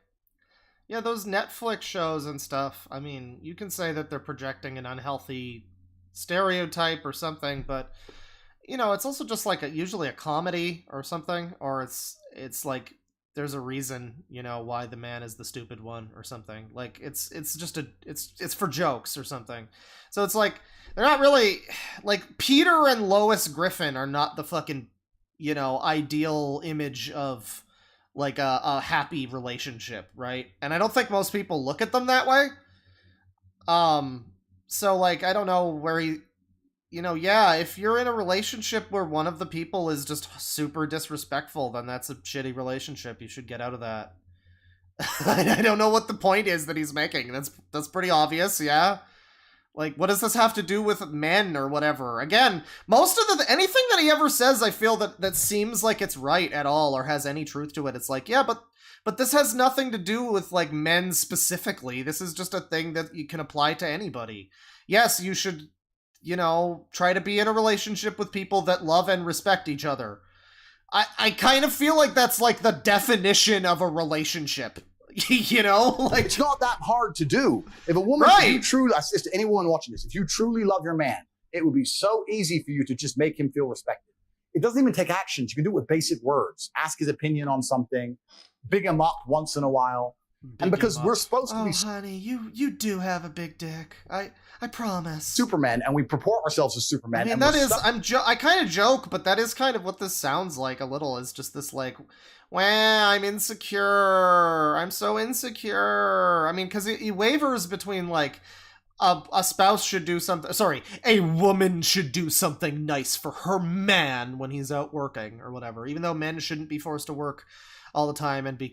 yeah, those Netflix shows and stuff, I mean, you can say that they're projecting an unhealthy stereotype or something, but, it's also just like usually a comedy or something, or it's like there's a reason, why the man is the stupid one or something. Like, it's just it's for jokes or something. So it's like, they're not really, like, Peter and Lois Griffin are not the fucking, ideal image of, like, a happy relationship, right? And I don't think most people look at them that way. So, like, I don't know where if you're in a relationship where one of the people is just super disrespectful, then that's a shitty relationship. You should get out of that. I don't know what the point is that he's making. That's pretty obvious, yeah? Like, what does this have to do with men or whatever? Again, most of anything that he ever says, I feel that seems like it's right at all or has any truth to it. It's like, yeah, but this has nothing to do with, like, men specifically. This is just a thing that you can apply to anybody. Yes, you should, try to be in a relationship with people that love and respect each other. I kind of feel like that's, like, the definition of a relationship. Like, it's not that hard to do. If a woman, right. If you truly, I say to anyone watching this, if you truly love your man, it would be so easy for you to just make him feel respected. It doesn't even take actions. You can do it with basic words. Ask his opinion on something, big him up once in a while. And because we're supposed to be, honey, you do have a big dick. I promise. Supermen, and we purport ourselves as Supermen. I mean, and that is, I kind of joke, but that is kind of what this sounds like a little, is just this, like, well, I'm insecure. I'm so insecure. I mean, because he wavers between, like, a spouse should do something, a woman should do something nice for her man when he's out working or whatever, even though men shouldn't be forced to work all the time and be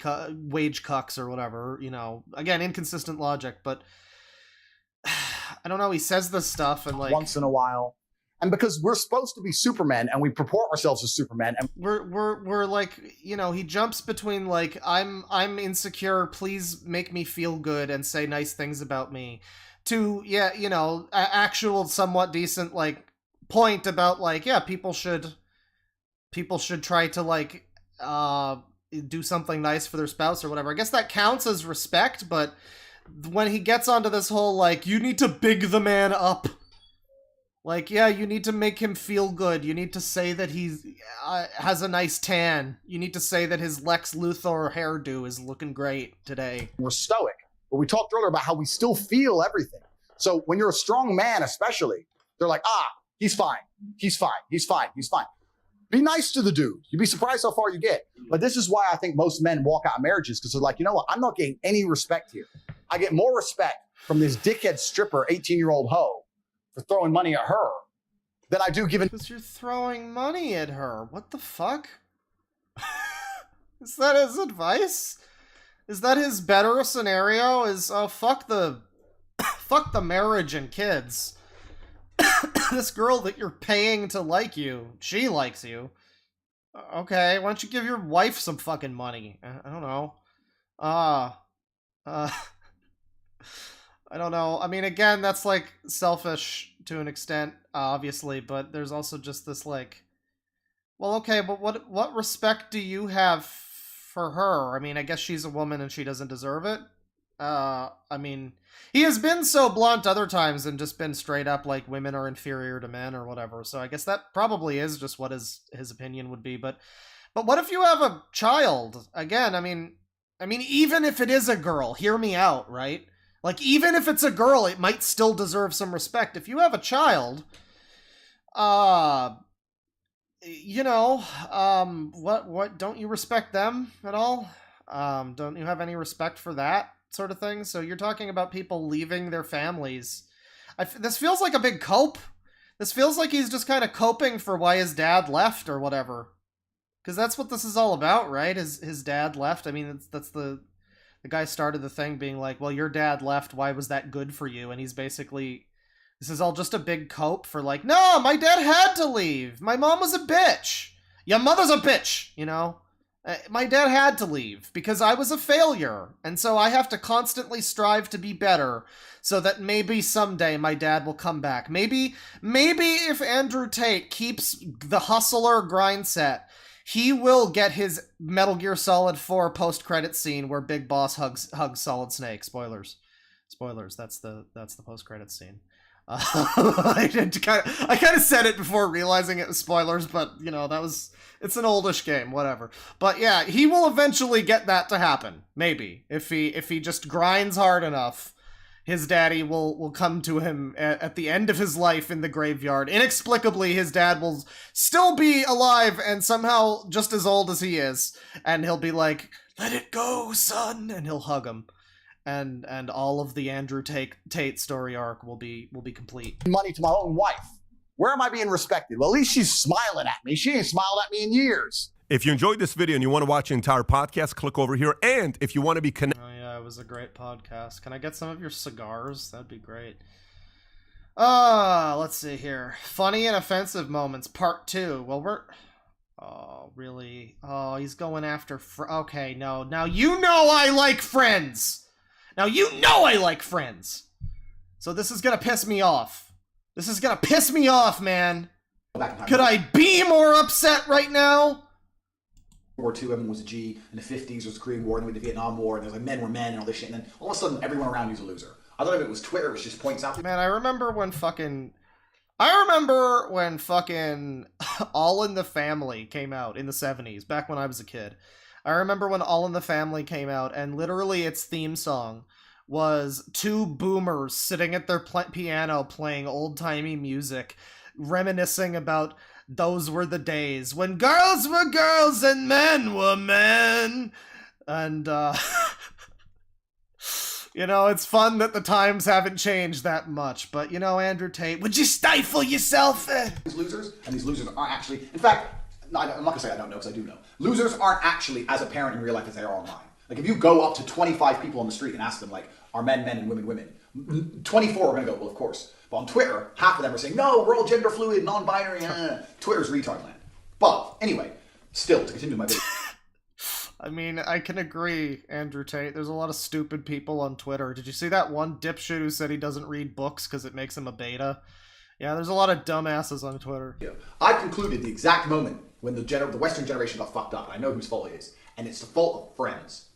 wage cucks or whatever, again, inconsistent logic, but I don't know, he says this stuff and, like, once in a while. And because we're supposed to be Supermen and we purport ourselves as Supermen, and we're like, he jumps between, like, I'm insecure, please make me feel good and say nice things about me, to, actual somewhat decent, like, point about, like, yeah, people should try to, like, do something nice for their spouse or whatever. I guess that counts as respect, but when he gets onto this whole, like, you need to big the man up, like, yeah, you need to make him feel good. You need to say that he has a nice tan. You need to say that his Lex Luthor hairdo is looking great today. We're stoic. But we talked earlier about how we still feel everything. So when you're a strong man, especially, they're like, he's fine. He's fine. He's fine. He's fine. Be nice to the dude. You'd be surprised how far you get. But this is why I think most men walk out of marriages, because they're like, you know what? I'm not getting any respect here. I get more respect from this dickhead stripper, 18-year-old hoe, for throwing money at her than I do giving. Because you're throwing money at her. What the fuck? Is that his advice? Is that his better scenario? Is, oh, fuck the fuck the marriage and kids. This girl that you're paying to like you, she likes you. Okay, why don't you give your wife some fucking money? I don't know. I don't know. I mean, again, that's like selfish to an extent, obviously, but there's also just this like, well, okay, but what respect do you have for her? I mean, I guess she's a woman and she doesn't deserve it. I mean, he has been so blunt other times and just been straight up like women are inferior to men or whatever. So I guess that probably is just what his opinion would be. But what if you have a child? Again, I mean, even if it is a girl, hear me out, right? Like, even if it's a girl, it might still deserve some respect. If you have a child, you know, what, don't you respect them at all? Don't you have any respect for that sort of thing? So you're talking about people leaving their families. This feels like a big cope. This feels like he's just kind of coping for why his dad left or whatever. Because that's what this is all about, right? His dad left. I mean, that's the guy started the thing being like, well, your dad left. Why was that good for you? And he's basically, this is all just a big cope for like, no, my dad had to leave. My mom was a bitch. Your mother's a bitch, you know? My dad had to leave because I was a failure. And so I have to constantly strive to be better so that maybe someday my dad will come back. Maybe if Andrew Tate keeps the hustler grind set, he will get his Metal Gear Solid 4 post-credit scene where Big Boss hugs Solid Snake. Spoilers. That's the post-credit scene. I kind of said it before realizing it was spoilers, but you know, it's an oldish game, whatever. But yeah, he will eventually get that to happen. Maybe if he just grinds hard enough, his daddy will come to him at the end of his life in the graveyard. Inexplicably, his dad will still be alive and somehow just as old as he is, and he'll be like, "Let it go, son," and he'll hug him. And all of the Andrew Tate story arc will be complete. Money to my own wife. Where am I being respected? Well, at least she's smiling at me. She ain't smiled at me in years. If you enjoyed this video and you want to watch the entire podcast, click over here. And if you want to be connected... Oh yeah, it was a great podcast. Can I get some of your cigars? That'd be great. Let's see here. Funny and offensive moments, part 2. Well, oh, really? Oh, he's going after... Okay, no. Now you know I like Friends! Now you know I like Friends! So this is gonna piss me off. This is gonna piss me off, man. Could I be more upset right now? World War II, everyone was a G. In the 50s, there was the Korean War, and then the Vietnam War, and there was like men were men and all this shit, and then all of a sudden, everyone around you was a loser. I thought if it was Twitter, which just points out... Man, I remember when fucking All in the Family came out in the 70s, back when I was a kid. I remember when All in the Family came out, and literally its theme song was two boomers sitting at their piano playing old-timey music, reminiscing about those were the days when girls were girls and men were men. And, you know, it's fun that the times haven't changed that much. But, you know, Andrew Tate, would you stifle yourself? These losers, and these losers aren't actually... In fact, I'm not going to say I don't know, because I do know. Losers aren't actually as apparent in real life as they are online. Like, if you go up to 25 people on the street and ask them, like, are men men and women women? 24 are going to go, well, of course. But on Twitter, half of them are saying, no, we're all gender fluid, non-binary. Twitter's retard land. But anyway, still, to continue my video. I mean, I can agree, Andrew Tate. There's a lot of stupid people on Twitter. Did you see that one dipshit who said he doesn't read books because it makes him a beta? Yeah, there's a lot of dumbasses on Twitter. I've concluded the exact moment when the Western generation got fucked up. I know whose fault it is. And it's the fault of Friends.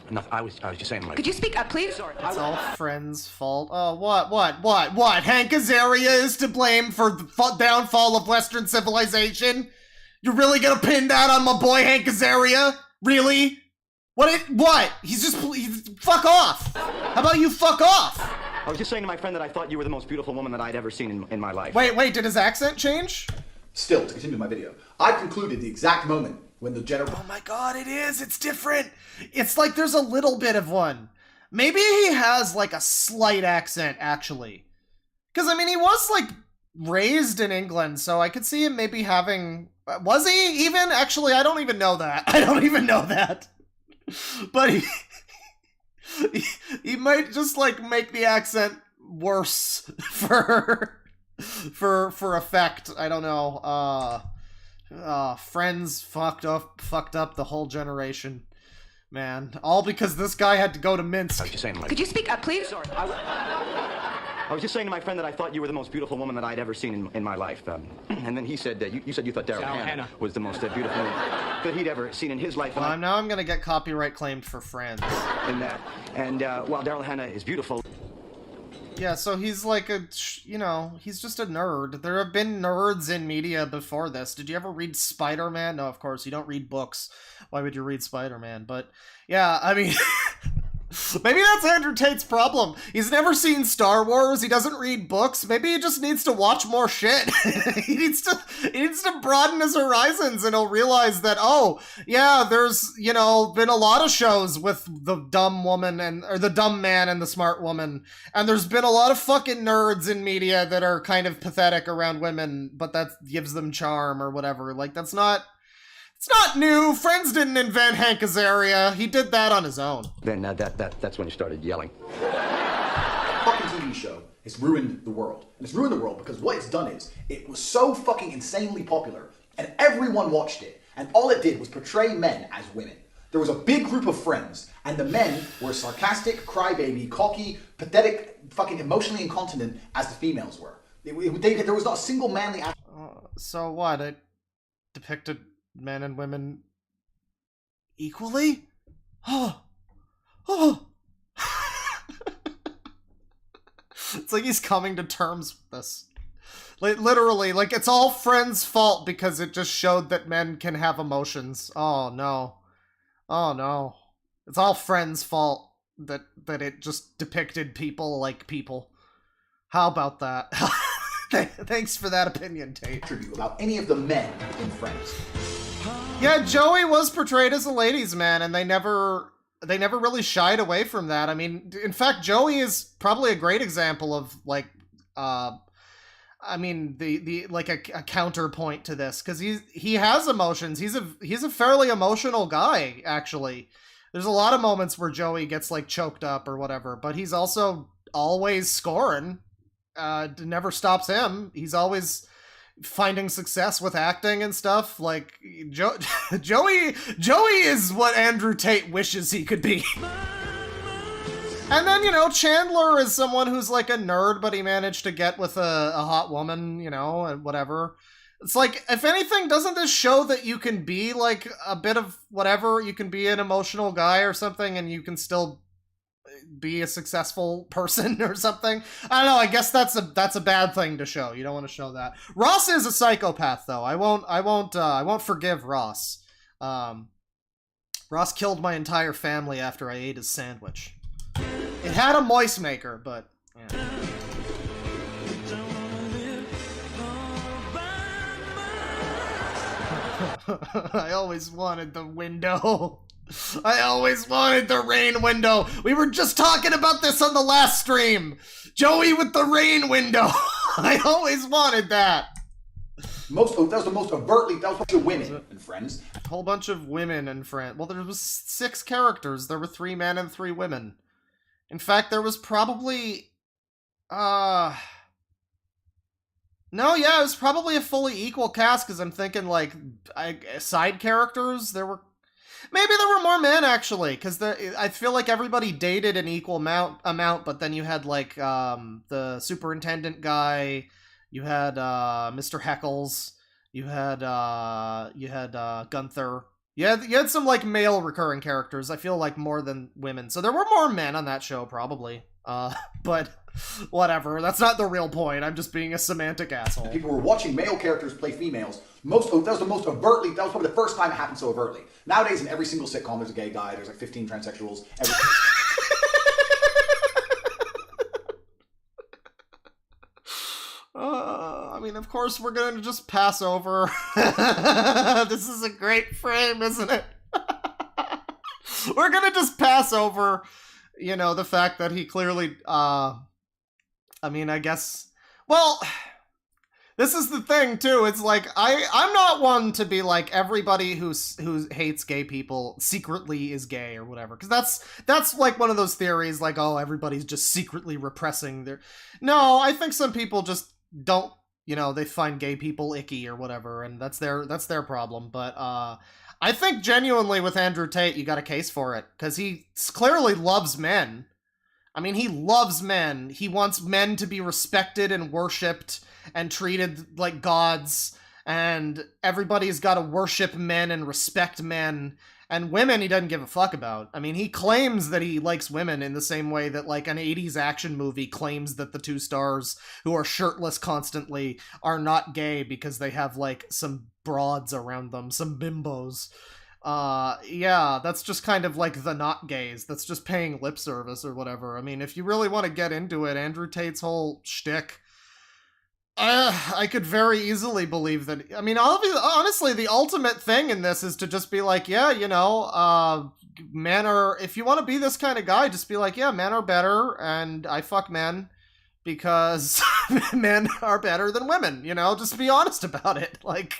Enough. I was just saying, like... Could you speak up, please? Sorry. It's all Friends' fault. Oh, what? Hank Azaria is to blame for the downfall of Western civilization? You're really gonna pin that on my boy Hank Azaria? Really? What? He's fuck off! How about you fuck off? I was just saying to my friend that I thought you were the most beautiful woman that I'd ever seen in my life. Wait, did his accent change? Still, to continue my video, I've concluded the exact moment when the general... Oh my god, it is! It's different! It's like there's a little bit of one. Maybe he has, like, a slight accent, actually. Because, I mean, he was, like, raised in England, so I could see him maybe having... Was he even? Actually, I don't even know that. But he might just like make the accent worse for effect. I don't know. Friends fucked up the whole generation. Man, all because this guy had to go to Minsk. I was just saying, like, Could you speak up, please? Sorry, I was just saying to my friend that I thought you were the most beautiful woman that I'd ever seen in my life. And then he said, you said you thought Daryl Hannah was the most beautiful woman that he'd ever seen in his life. Well, now I'm gonna get copyright claimed for Friends. And while Daryl Hannah is beautiful. Yeah, so he's like he's just a nerd. There have been nerds in media before this. Did you ever read Spider-Man? No, of course, you don't read books. Why would you read Spider-Man? But, yeah, I mean, maybe that's Andrew Tate's problem. He's never seen Star Wars, he doesn't read books, maybe he just needs to watch more shit. he needs to broaden his horizons, and he'll realize that, oh, yeah, there's, been a lot of shows with the dumb woman or the dumb man and the smart woman, and there's been a lot of fucking nerds in media that are kind of pathetic around women, but that gives them charm or whatever. Like, it's not new. Friends didn't invent Hank Azaria. He did that on his own. Then that's when you started yelling. Fucking TV show has ruined the world. And it's ruined the world because what it's done is, it was so fucking insanely popular, and everyone watched it, and all it did was portray men as women. There was a big group of friends, and the men were sarcastic, crybaby, cocky, pathetic, fucking emotionally incontinent as the females were. There was not a single manly act. So what? It depicted men and women equally? Oh. It's like he's coming to terms with this. Like, literally, like, it's all Friends' fault because it just showed that men can have emotions. Oh no. It's all Friends' fault that it just depicted people like people. How about that? Thanks for that opinion, Tate. About any of the men in Friends. Yeah, Joey was portrayed as a ladies' man, and they never really shied away from that. I mean, in fact, Joey is probably a great example of like, the like a counterpoint to this, because he has emotions. He's a fairly emotional guy, actually. There's a lot of moments where Joey gets like choked up or whatever, but he's also always scoring. Never stops him. He's always finding success with acting and stuff. Like, Joey is what Andrew Tate wishes he could be. And then, Chandler is someone who's like a nerd, but he managed to get with a hot woman, and whatever. It's like, if anything, doesn't this show that you can be like a bit of whatever? You can be an emotional guy or something, and you can still be a successful person or something. I don't know. I guess that's a bad thing to show. You don't want to show that. Ross is a psychopath, though. I won't forgive Ross. Ross killed my entire family after I ate his sandwich. It had a moist maker, but yeah. I always wanted the window. I always wanted the rain window. We were just talking about this on the last stream. Joey with the rain window. I always wanted that. That was the most overtly, that was a bunch of women and Friends. A whole bunch of women and Friends. Well, there was 6 characters. There were 3 men and 3 women. In fact, there was probably, no, yeah, it was probably a fully equal cast, because I'm thinking, like, side characters, maybe there were more men, actually, because I feel like everybody dated an equal amount, but then you had, like, the superintendent guy, you had, Mr. Heckles, you had Gunther. You had some, like, male recurring characters, I feel like more than women. So there were more men on that show, probably. But whatever, that's not the real point. I'm just being a semantic asshole. People were watching male characters play females. That was probably the first time it happened so overtly. Nowadays, in every single sitcom, there's a gay guy, there's like 15 transsexuals. I mean, of course, we're going to just pass over. This is a great frame, isn't it? We're going to just pass over, the fact that he clearly, I mean, I guess, well, This is the thing too. It's like I'm not one to be like everybody who hates gay people secretly is gay or whatever, because that's like one of those theories like, oh, everybody's just secretly repressing their. No, I think some people just don't, you know, they find gay people icky or whatever, and that's their problem. But I think genuinely with Andrew Tate, you got a case for it, because he clearly loves men. I mean, he loves men. He wants men to be respected and worshipped and treated like gods, and everybody's got to worship men and respect men, and women he doesn't give a fuck about. I mean, he claims that he likes women in the same way that like an 80s action movie claims that the two stars who are shirtless constantly are not gay because they have like some broads around them, some bimbos. Yeah, that's just kind of like the not gays. That's just paying lip service or whatever. I mean, if you really want to get into it, Andrew Tate's whole shtick, I could very easily believe that. I mean, honestly, the ultimate thing in this is to just be like, yeah, you know, men are, if you want to be this kind of guy, just be like, yeah, men are better, and I fuck men because men are better than women, you know, just be honest about it. Like,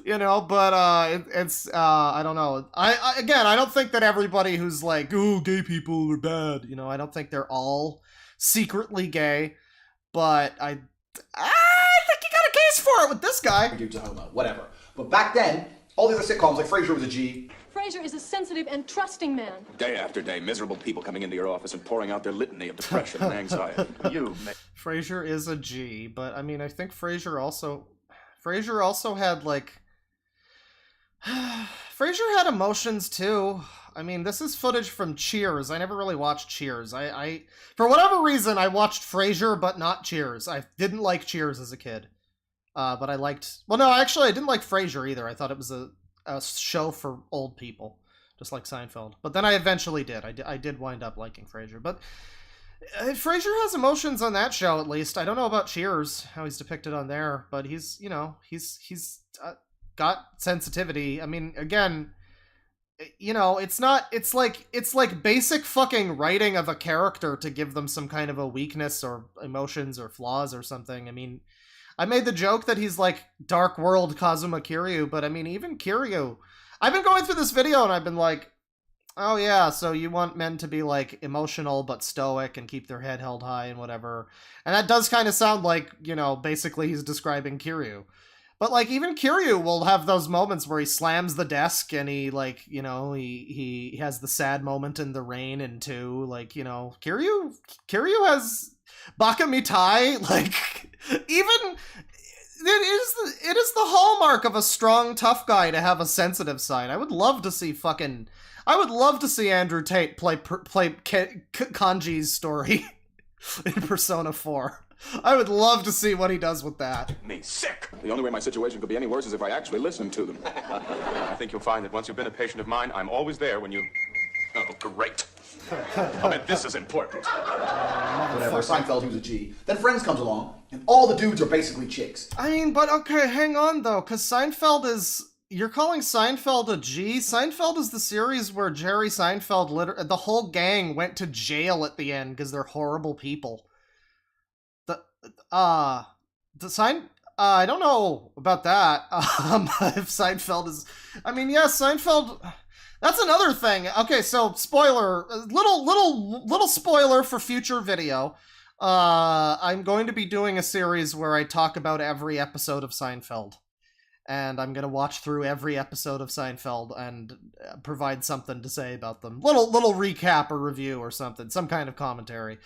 you know, but it's I don't know. I don't think that everybody who's like, oh, gay people are bad, you know, I don't think they're all secretly gay, but I think you got a case for it with this guy. Dude's a homo, whatever. But back then, all the other sitcoms, like Frasier was a G. Frasier is a sensitive and trusting man. Day after day, miserable people coming into your office and pouring out their litany of depression and anxiety. Frasier is a G, but I mean, I think Frasier also had like Frasier had emotions too. I mean, this is footage from Cheers. I never really watched Cheers. I for whatever reason I watched Frasier but not Cheers. I didn't like Cheers as a kid. But I liked, well, no, actually I didn't like Frasier either. I thought it was a show for old people, just like Seinfeld. But then I eventually did. I did wind up liking Frasier. But Frasier has emotions on that show, at least. I don't know about Cheers, how he's depicted on there, but he's, you know, he's got sensitivity. I mean, again, you know, it's like basic fucking writing of a character to give them some kind of a weakness or emotions or flaws or something. I mean, I made the joke that he's like Dark World Kazuma Kiryu, but I mean, even Kiryu, I've been going through this video and I've been like, oh yeah, so you want men to be like emotional but stoic and keep their head held high and whatever. And that does kind of sound like, you know, basically he's describing Kiryu. But like even Kiryu will have those moments where he slams the desk and he like, you know, he has the sad moment in the rain and too, like, you know, Kiryu has Baka Mitai, like even it is the hallmark of a strong tough guy to have a sensitive side. I would love to see Andrew Tate play Kanji's story in Persona 4. I would love to see what he does with that. Me sick. The only way my situation could be any worse is if I actually listened to them. I think you'll find that once you've been a patient of mine, I'm always there when you... Oh, great. I mean, this is important. Whatever, Seinfeld, who's a G. Then Friends comes along, and all the dudes are basically chicks. I mean, but okay, hang on though, because Seinfeld is... You're calling Seinfeld a G? Seinfeld is the series where Jerry Seinfeld, the whole gang went to jail at the end because they're horrible people. I don't know about that. If Seinfeld is... I mean, yes, Seinfeld... That's another thing. Okay, so spoiler, little spoiler for future video. I'm going to be doing a series where I talk about every episode of Seinfeld. And I'm going to watch through every episode of Seinfeld and provide something to say about them. Little recap or review or something, some kind of commentary.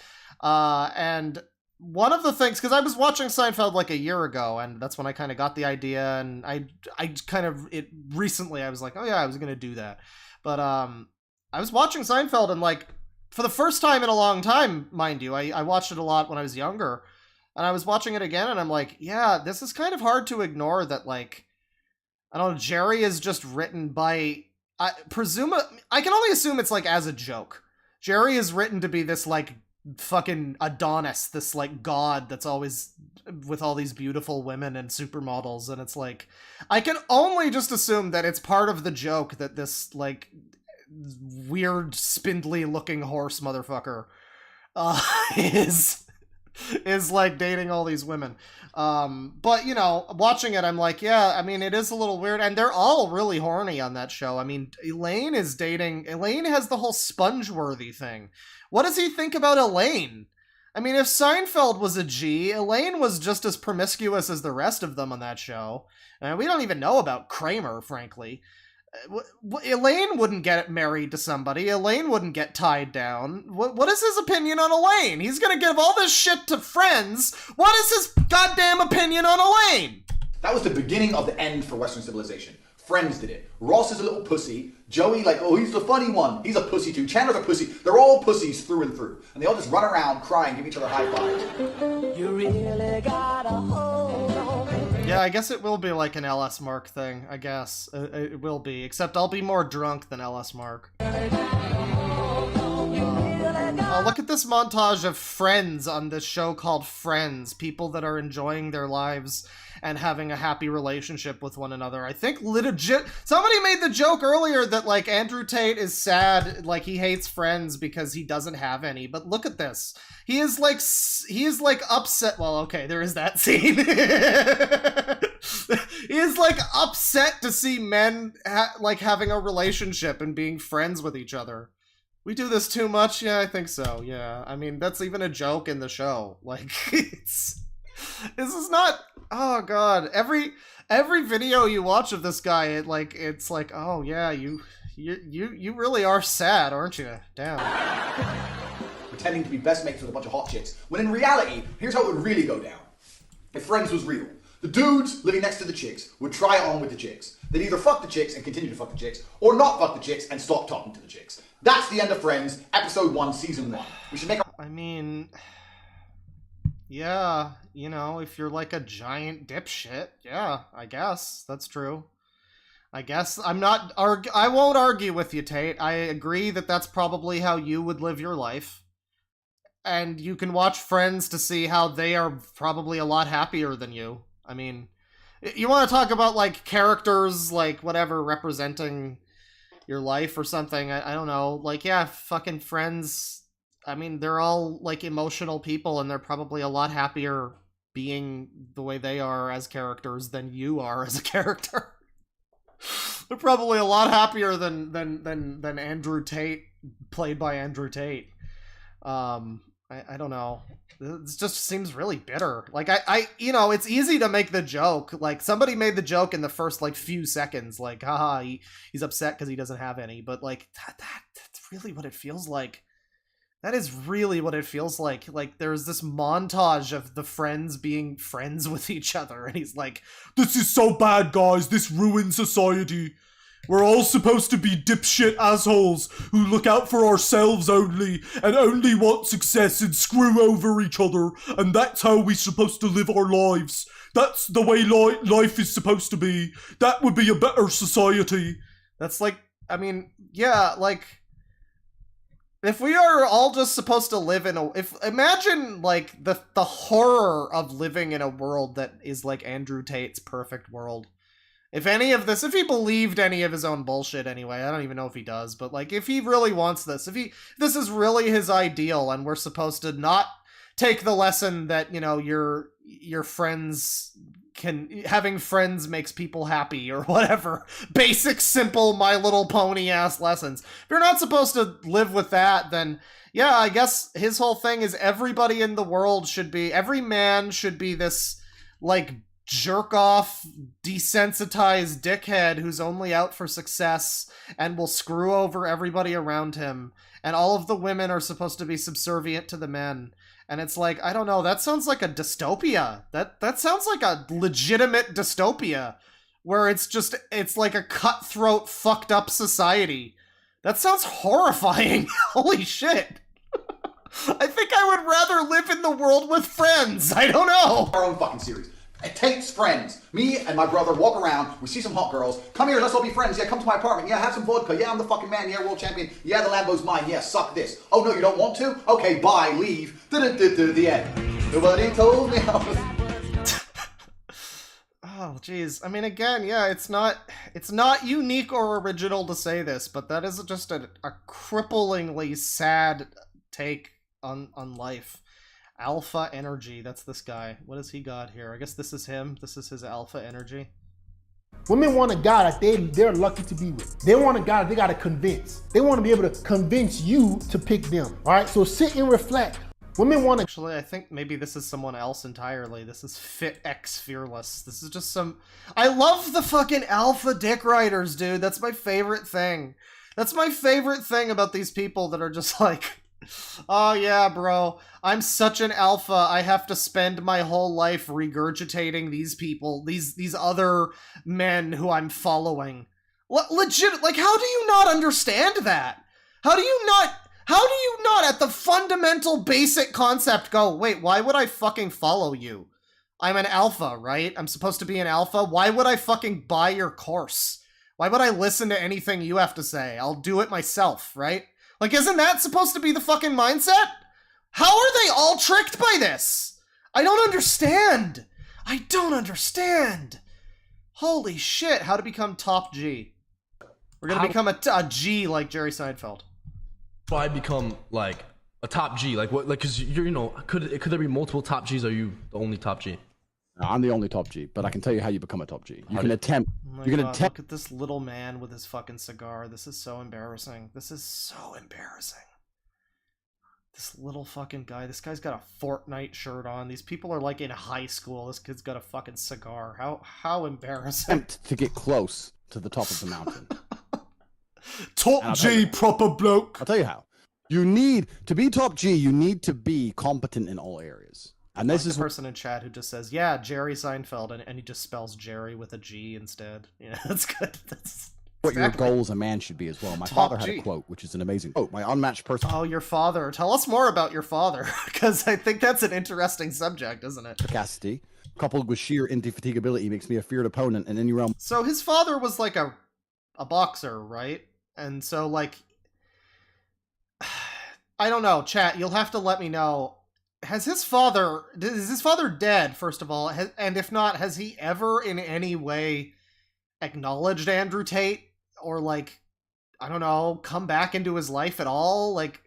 And one of the things, because I was watching Seinfeld like a year ago, and that's when I kind of got the idea, and I recently I was like, oh yeah, I was going to do that. But I was watching Seinfeld, and like, for the first time in a long time, mind you, I watched it a lot when I was younger, and I was watching it again, and I'm like, yeah, this is kind of hard to ignore that, like, I don't know, Jerry is just written by, I can only assume it's like as a joke. Jerry is written to be this like fucking Adonis, this like god that's always with all these beautiful women and supermodels, and it's like, I can only just assume that it's part of the joke that this like weird spindly looking horse motherfucker is is like dating all these women. But you know, watching it, I'm like, yeah, I mean, it is a little weird, and they're all really horny on that show. I mean, Elaine has the whole Sponge-worthy thing. What does he think about Elaine? I mean, if Seinfeld was a G, Elaine was just as promiscuous as the rest of them on that show. And we don't even know about Kramer, frankly. Elaine wouldn't get married to somebody. Elaine wouldn't get tied down. What is his opinion on Elaine? He's gonna give all this shit to Friends. What is his goddamn opinion on Elaine? That was the beginning of the end for Western civilization. Friends did it. Ross is a little pussy. Joey, like, oh, he's the funny one. He's a pussy too. Chandler's a pussy. They're all pussies through and through. And they all just run around crying, give each other high fives. You really gotta hold on. Yeah, I guess it will be like an LS Mark thing, I guess. It will be. Except I'll be more drunk than LS Mark. Oh, look at this montage of friends on this show called Friends. People that are enjoying their lives and having a happy relationship with one another. I think legit. Somebody made the joke earlier that like Andrew Tate is sad, like he hates Friends because he doesn't have any. But look at this. He is like upset. Well, okay, there is that scene. He is like upset to see men like having a relationship and being friends with each other. We do this too much? Yeah, I think so. Yeah, I mean that's even a joke in the show. Like this is not. Oh god, every video you watch of this guy, it's like, oh yeah, you really are sad, aren't you? Damn. Pretending to be best mates with a bunch of hot chicks, when in reality, here's how it would really go down. If Friends was real, the dudes living next to the chicks would try it on with the chicks. They'd either fuck the chicks and continue to fuck the chicks, or not fuck the chicks and stop talking to the chicks. That's the end of Friends, episode 1, season 1. We should make a... I mean... Yeah, you know, if you're like a giant dipshit, yeah, I guess that's true. I guess I won't argue with you, Tate. I agree that that's probably how you would live your life. And you can watch Friends to see how they are probably a lot happier than you. I mean, you want to talk about like characters, like whatever, representing your life or something. I don't know. Like, yeah, fucking Friends. I mean, they're all, like, emotional people, and they're probably a lot happier being the way they are as characters than you are as a character. They're probably a lot happier than Andrew Tate, played by Andrew Tate. I don't know. It just seems really bitter. Like, you know, it's easy to make the joke. Like, somebody made the joke in the first, like, few seconds. Like, haha, he's upset because he doesn't have any. But, like, that's really what it feels like. That is really what it feels like. Like, there's this montage of the friends being friends with each other, and he's like, this is so bad, guys. This ruins society. We're all supposed to be dipshit assholes who look out for ourselves only and only want success and screw over each other, and that's how we're supposed to live our lives. That's the way life is supposed to be. That would be a better society. That's like, I mean, yeah, like... If we are all just supposed to live in imagine, like, the horror of living in a world that is like Andrew Tate's perfect world. If he believed any of his own bullshit anyway, I don't even know if he does, but, like, if he really wants this, if this is really his ideal, and we're supposed to not take the lesson that, you know, your friends... having friends makes people happy or whatever. Basic, simple, My Little Pony ass lessons. If you're not supposed to live with that, then yeah, I guess his whole thing is every man should be this, like, jerk off, desensitized dickhead who's only out for success and will screw over everybody around him. And all of the women are supposed to be subservient to the men. And it's like, I don't know, that sounds like a dystopia. That sounds like a legitimate dystopia. Where it's like a cutthroat, fucked up society. That sounds horrifying. Holy shit. I think I would rather live in the world with Friends. I don't know. Our own fucking series. Tate's Friends. Me and my brother walk around, we see some hot girls. Come here, let's all be friends. Yeah, come to my apartment. Yeah, have some vodka. Yeah, I'm the fucking man. Yeah, world champion. Yeah, the Lambo's mine. Yeah, suck this. Oh, no, you don't want to? Okay, bye, leave. The end. Nobody told me I was... Oh, jeez. I mean, again, yeah, it's not unique or original to say this, but that is just a cripplingly sad take on life. Alpha energy. That's this guy. What has he got here? I guess this is him. This is his alpha energy. Women want a guy that they're lucky to be with. They want a guy that they gotta convince. They want to be able to convince you to pick them. All right, so sit and reflect. Women want to. Actually, I think maybe this is someone else entirely. This is Fit X Fearless. This is just some. I love the fucking alpha dick riders, dude. That's my favorite thing. That's my favorite thing about these people that are just like, oh yeah, bro, I'm such an alpha. I have to spend my whole life regurgitating these people, these other men who I'm following. Legit, like, how do you not understand that? How do you not at the fundamental basic concept go, wait, why would I fucking follow you? I'm an alpha, right? I'm supposed to be an alpha? Why would I fucking buy your course? Why would I listen to anything you have to say? I'll do it myself, right? Like, isn't that supposed to be the fucking mindset? How are they all tricked by this? I don't understand. I don't understand. Holy shit, how to become top G. We're gonna become a G like Jerry Seinfeld. If I become like a top G, like what? Like, cause you're, you know, could there be multiple top Gs? Or are you the only top G? No, I'm the only top G, but I can tell you how you become a top G. You can attempt. Oh You can God, attempt. look at this little man with his fucking cigar. This is so embarrassing. This is so embarrassing. This little fucking guy. This guy's got a Fortnite shirt on. These people are like in high school. This kid's got a fucking cigar. How embarrassing. Attempt to get close to the top of the mountain. Top G, proper bloke. I'll tell you how. You need to be top G. You need to be competent in all areas. And this is the person in chat who just says, "Yeah, Jerry Seinfeld," and he just spells Jerry with a G instead. Yeah, that's good. That's what your exactly. goal as a man should be as well. My Top father had G. a quote, which is an amazing quote. My unmatched person. Oh, your father. Tell us more about your father, because I think that's an interesting subject, isn't it? Perspicacity, coupled with sheer indefatigability, makes me a feared opponent in any realm. So his father was like a boxer, right? And so, like, I don't know, chat, you'll have to let me know. Is his father dead, first of all? And if not, has he ever in any way acknowledged Andrew Tate? Or, like, I don't know, come back into his life at all? Like,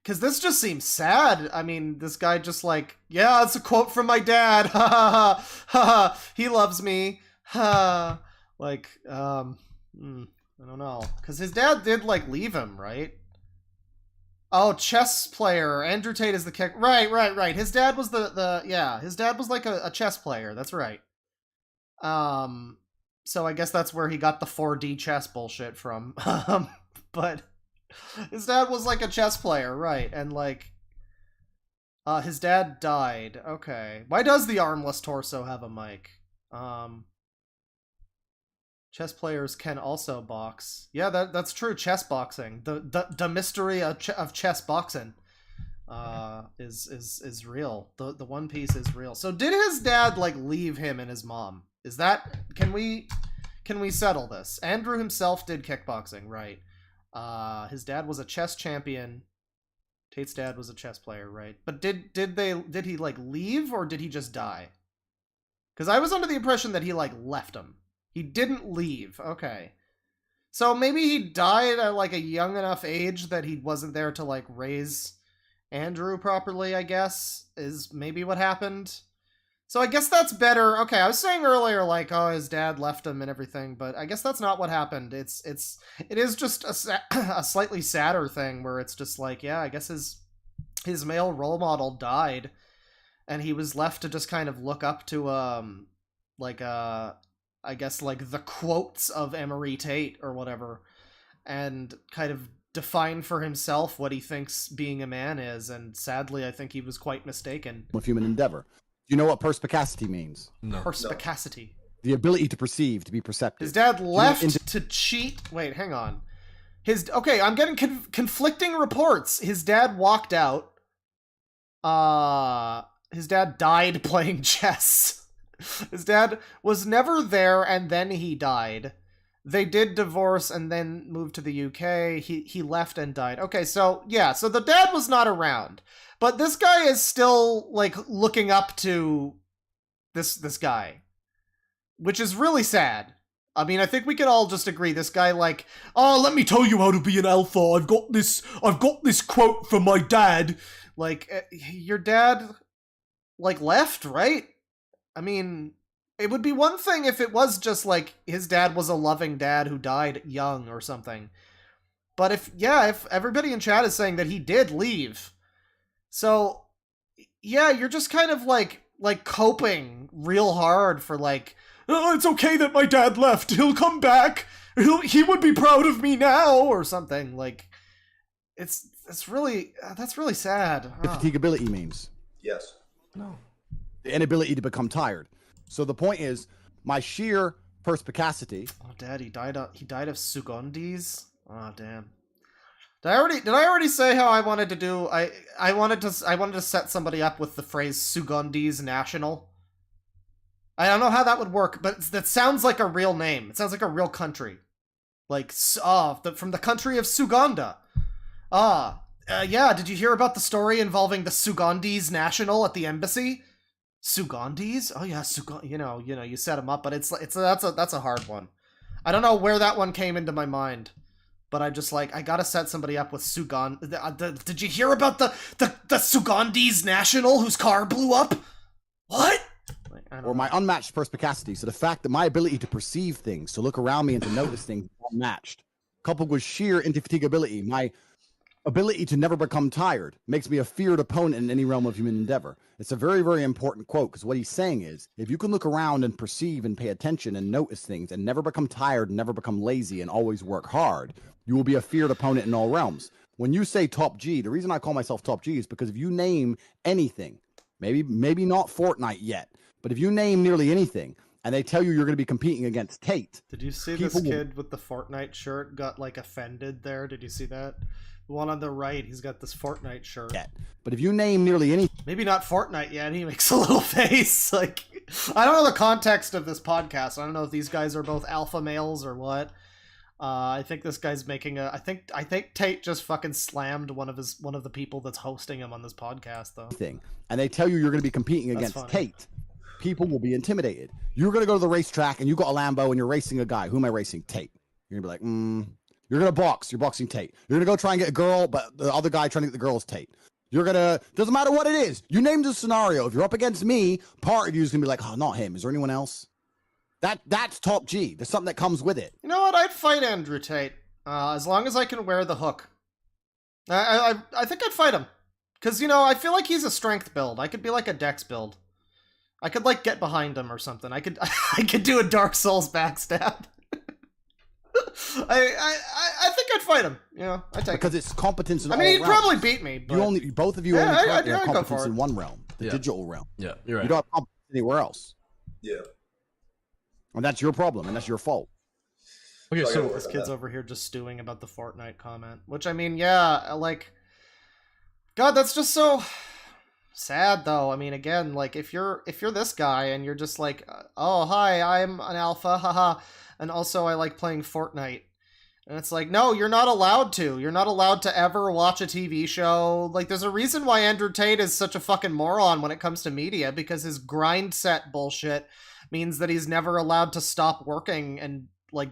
because this just seems sad. I mean, this guy just like, yeah, it's a quote from my dad. Ha ha ha ha. He loves me. Ha. Like, I don't know. Because his dad did, like, leave him, right? Oh, chess player. Andrew Tate is the kick. Right. His dad was his dad was like a chess player. That's right. So I guess that's where he got the 4D chess bullshit from. But his dad was like a chess player, right? And like, his dad died. Okay. Why does the armless torso have a mic? Chess players can also box. Yeah, that's true. Chess boxing. The mystery of chess boxing is real. The One Piece is real. So did his dad like leave him and his mom? Is that can we settle this? Andrew himself did kickboxing, right? His dad was a chess champion. Tate's dad was a chess player, right? But did he like leave or did he just die? Because I was under the impression that he like left him. He didn't leave. Okay. So maybe he died at like a young enough age that he wasn't there to like raise Andrew properly, I guess, is maybe what happened. So I guess that's better. Okay, I was saying earlier like, oh, his dad left him and everything, but I guess that's not what happened. It is just a slightly sadder thing where it's just like, yeah, I guess his male role model died and he was left to just kind of look up to I guess, like, the quotes of Emery Tate or whatever, and kind of define for himself what he thinks being a man is, and sadly, I think he was quite mistaken. With human endeavor. Do you know what perspicacity means? No. Perspicacity. The ability to perceive, to be perceptive. His dad left to cheat. Wait, hang on. Okay, I'm getting conflicting reports. His dad walked out. His dad died playing chess. His dad was never there, and then he died. They did divorce and then moved to the UK. He left and died. Okay, so yeah, so the dad was not around, but this guy is still like looking up to this guy, which is really sad. I mean, I think we can all just agree this guy like, oh, let me tell you how to be an alpha. I've got this quote from my dad. Like, your dad like left, right? I mean, it would be one thing if it was just like his dad was a loving dad who died young or something. But if everybody in chat is saying that he did leave, so yeah, you're just kind of like coping real hard for like, oh, it's okay that my dad left. He'll come back. He would be proud of me now or something. Like, that's really sad. The fatigability means. Yes. No. The inability to become tired. So the point is, my sheer perspicacity. Oh, Dad, he died of Sugondis. Oh, damn. Did I already say how I wanted to do? I wanted to set somebody up with the phrase Sugondis National. I don't know how that would work, but that sounds like a real name. It sounds like a real country, like from the country of Suganda. Yeah. Did you hear about the story involving the Sugondis National at the embassy? Sugondis? Oh yeah, you know, you set them up, but that's a hard one. I don't know where that one came into my mind, but I just like, I gotta set somebody up with did you hear about the Sugondis National whose car blew up? What? Or my unmatched perspicacity. So the fact that my ability to perceive things, to look around me and to notice things, is unmatched, coupled with sheer indefatigability, my ability to never become tired makes me a feared opponent in any realm of human endeavor. It's a very, very important quote, because what he's saying is, if you can look around and perceive and pay attention and notice things and never become tired and never become lazy and always work hard, you will be a feared opponent in all realms. When you say top G, the reason I call myself top G is because if you name anything, maybe not Fortnite yet, but if you name nearly anything and they tell you you're going to be competing against Tate. Did you see this kid with the Fortnite shirt got like offended there? Did you see that? The one on the right, he's got this Fortnite shirt. Yeah. But if you name nearly anything... Maybe not Fortnite yet, he makes a little face. Like, I don't know the context of this podcast. I don't know if these guys are both alpha males or what. I think this guy's making I think Tate just fucking slammed one of the people that's hosting him on this podcast, though. And they tell you you're going to be competing against Tate. People will be intimidated. You're going to go to the racetrack and you got a Lambo and you're racing a guy. Who am I racing? Tate. You're going to be like, You're going to box. You're boxing Tate. You're going to go try and get a girl, but the other guy trying to get the girl is Tate. You're going to, doesn't matter what it is. You named the scenario. If you're up against me, part of you is going to be like, oh, not him. Is there anyone else? That's top G. There's something that comes with it. You know what? I'd fight Andrew Tate. As long as I can wear the hook. I think I'd fight him. Because, you know, I feel like he's a strength build. I could be like a dex build. I could, like, get behind him or something. I could do a Dark Souls backstab. I think I'd fight him. You know, I take because it's competence in all he'd realms. probably beat me. But... both of you only have I'd go competence for in it. one realm, the Yeah. digital realm. Yeah, you're right. You don't have competence anywhere else, Yeah. and that's your problem, and that's your fault. Okay, So this kid's over here just stewing about the Fortnite comment, which I mean, yeah, like, God, that's just so sad, though. I mean, again, like, if you're this guy and you're just like, oh, hi, I'm an alpha, haha, and also I like playing Fortnite. And it's like, no, you're not allowed to. You're not allowed to ever watch a TV show. Like, there's a reason why Andrew Tate is such a fucking moron when it comes to media, because his grind set bullshit means that he's never allowed to stop working and, like,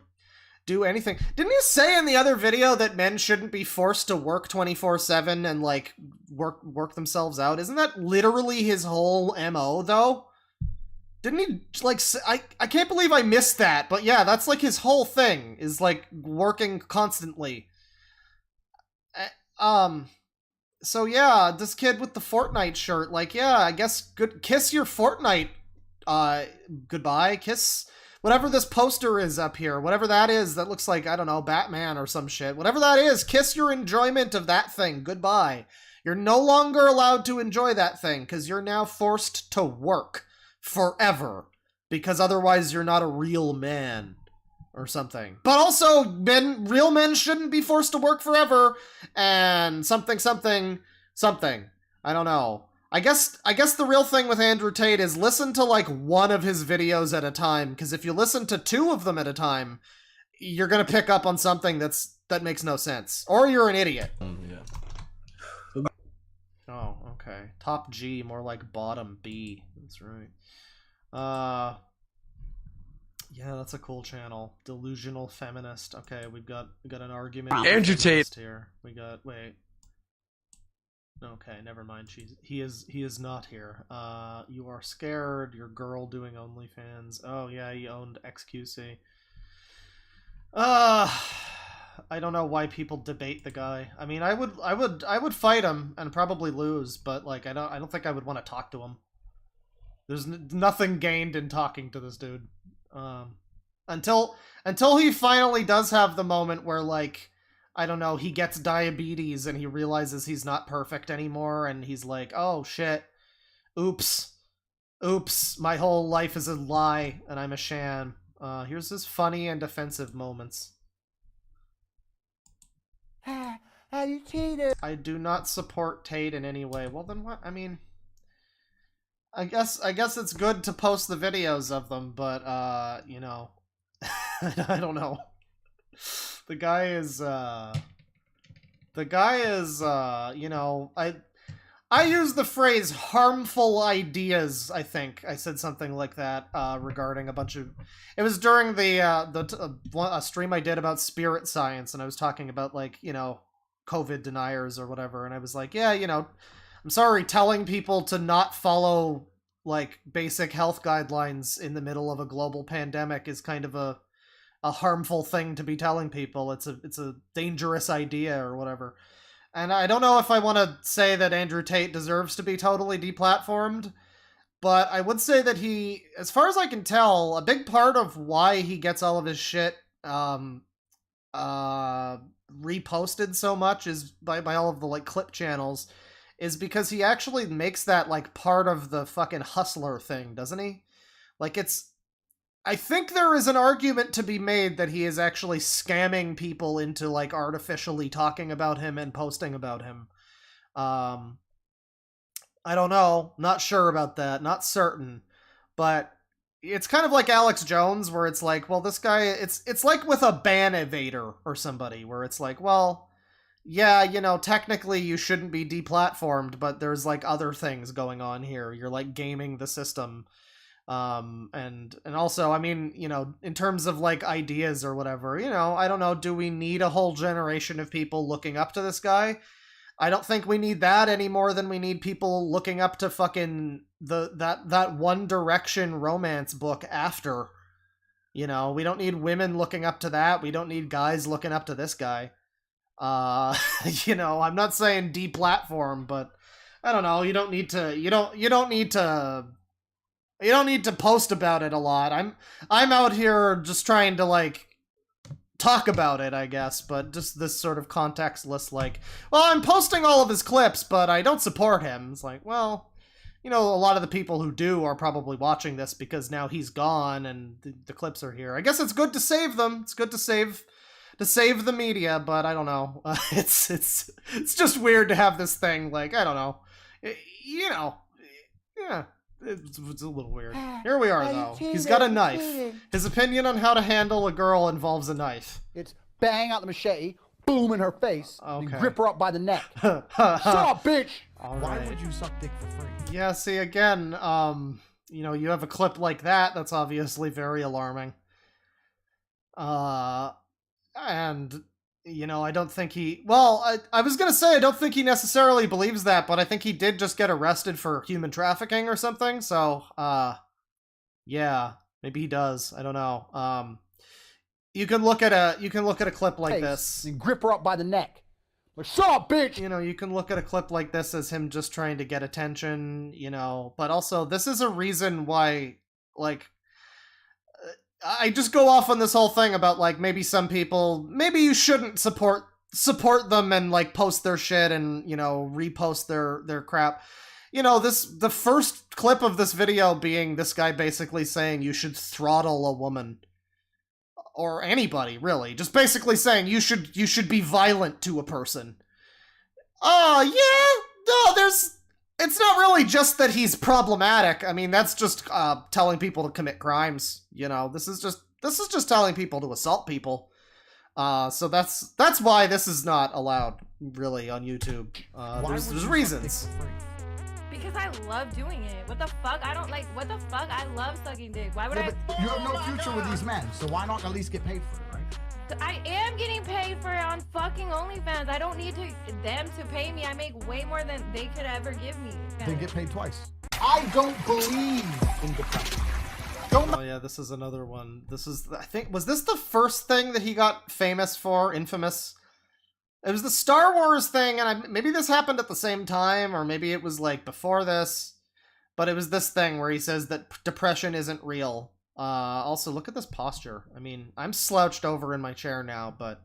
do anything. Didn't you say in the other video that men shouldn't be forced to work 24/7 and, like, work themselves out? Isn't that literally his whole MO, though? Didn't he, like, I can't believe I missed that, but yeah, that's, like, his whole thing, is, like, working constantly. So yeah, this kid with the Fortnite shirt, like, yeah, I guess, kiss your Fortnite, goodbye, kiss whatever this poster is up here, whatever that is, that looks like, I don't know, Batman or some shit, whatever that is, kiss your enjoyment of that thing, goodbye. You're no longer allowed to enjoy that thing, because you're now forced to work. Forever, because otherwise you're not a real man or something. But also, real men shouldn't be forced to work forever, and something. I don't know. I guess the real thing with Andrew Tate is listen to like one of his videos at a time, because if you listen to two of them at a time, you're gonna pick up on something that makes no sense, or you're an idiot. Yeah. Oh, okay. Top G, more like bottom B. That's right. Yeah, that's a cool channel. Delusional feminist. Okay, we got an argument. Andrew Tate here. We got Okay, never mind. He is not here. You are scared. Your girl doing OnlyFans. Oh yeah, he owned XQC. I don't know why people debate the guy. I mean, I would fight him and probably lose, but like I don't think I would want to talk to him. There's nothing gained in talking to this dude. Until he finally does have the moment where, like, I don't know, he gets diabetes and he realizes he's not perfect anymore, and he's like, oh shit, oops, my whole life is a lie and I'm a sham. Here's his funny and offensive moments. You cheated. I do not support Tate in any way. Well then what? I mean, I guess it's good to post the videos of them, but you know, I don't know. The guy is you know, I use the phrase harmful ideas, I think. I said something like that regarding a bunch of... It was during a stream I did about spirit science, and I was talking about, like, you know, COVID deniers or whatever, and I was like, yeah, you know, I'm sorry, telling people to not follow, like, basic health guidelines in the middle of a global pandemic is kind of a harmful thing to be telling people. It's a dangerous idea or whatever. And I don't know if I want to say that Andrew Tate deserves to be totally deplatformed, but I would say that he, as far as I can tell, a big part of why he gets all of his shit reposted so much is by all of the, like, clip channels, is because he actually makes that, like, part of the fucking hustler thing, doesn't he? Like, I think there is an argument to be made that he is actually scamming people into, like, artificially talking about him and posting about him. I don't know. Not sure about that. Not certain. But it's kind of like Alex Jones, where it's like, well, this guy, it's like with a ban evader or somebody, where it's like, well, yeah, you know, technically you shouldn't be deplatformed, but there's, like, other things going on here. You're, like, gaming the system. And also, I mean, you know, in terms of, like, ideas or whatever, you know, I don't know, do we need a whole generation of people looking up to this guy? I don't think we need that any more than we need people looking up to fucking that One Direction romance book After. You know, we don't need women looking up to that. We don't need guys looking up to this guy. You know, I'm not saying deplatform, but I don't know, you don't need to post about it a lot. I'm out here just trying to, like, talk about it, I guess, but just this sort of contextless, like, well, I'm posting all of his clips, but I don't support him. It's like, well, you know, a lot of the people who do are probably watching this because now he's gone and the clips are here. I guess it's good to save them. It's good to save the media, but I don't know. It's just weird to have this thing, like, I don't know. You know, yeah. It's a little weird. Here we are, though. He's got a knife. His opinion on how to handle a girl involves a knife. It's bang out the machete, boom in her face, okay. and grip her up by the neck. Shut up, bitch! Why would you suck dick for free? Yeah, see, again, you know, you have a clip like that, that's obviously very alarming. And, you know, I don't think he... Well, I was gonna say I don't think he necessarily believes that, but I think he did just get arrested for human trafficking or something, so, yeah, maybe he does. I don't know. You can look at a clip like this. And grip her up by the neck. Like, shut up, bitch! You know, you can look at a clip like this as him just trying to get attention, you know, but also, this is a reason why, like... I just go off on this whole thing about, like, maybe some people, maybe you shouldn't support them and, like, post their shit and, you know, repost their crap. You know, the first clip of this video being this guy basically saying you should throttle a woman. Or anybody, really. Just basically saying you should be violent to a person. Oh, yeah? No, it's not really just that he's problematic. I mean, that's just telling people to commit crimes. You know, this is just telling people to assault people. So that's why this is not allowed, really, on YouTube. There's reasons. Because I love doing it. What the fuck? I don't like. What the fuck? I love sucking dick. Why would Yeah, but you have no future with these men, so why not at least get paid for it, right? I am getting paid for it on fucking fucking OnlyFans. I don't need them to pay me. I make way more than they could ever give me. They get paid twice. I don't believe in depression. Oh yeah, this is another one. This is, I think, was this the first thing that he got famous for, infamous? It was the Star Wars thing, and maybe this happened at the same time, or maybe it was like before this, but it was this thing where he says that depression isn't real. Also, look at this posture. I mean, I'm slouched over in my chair now, but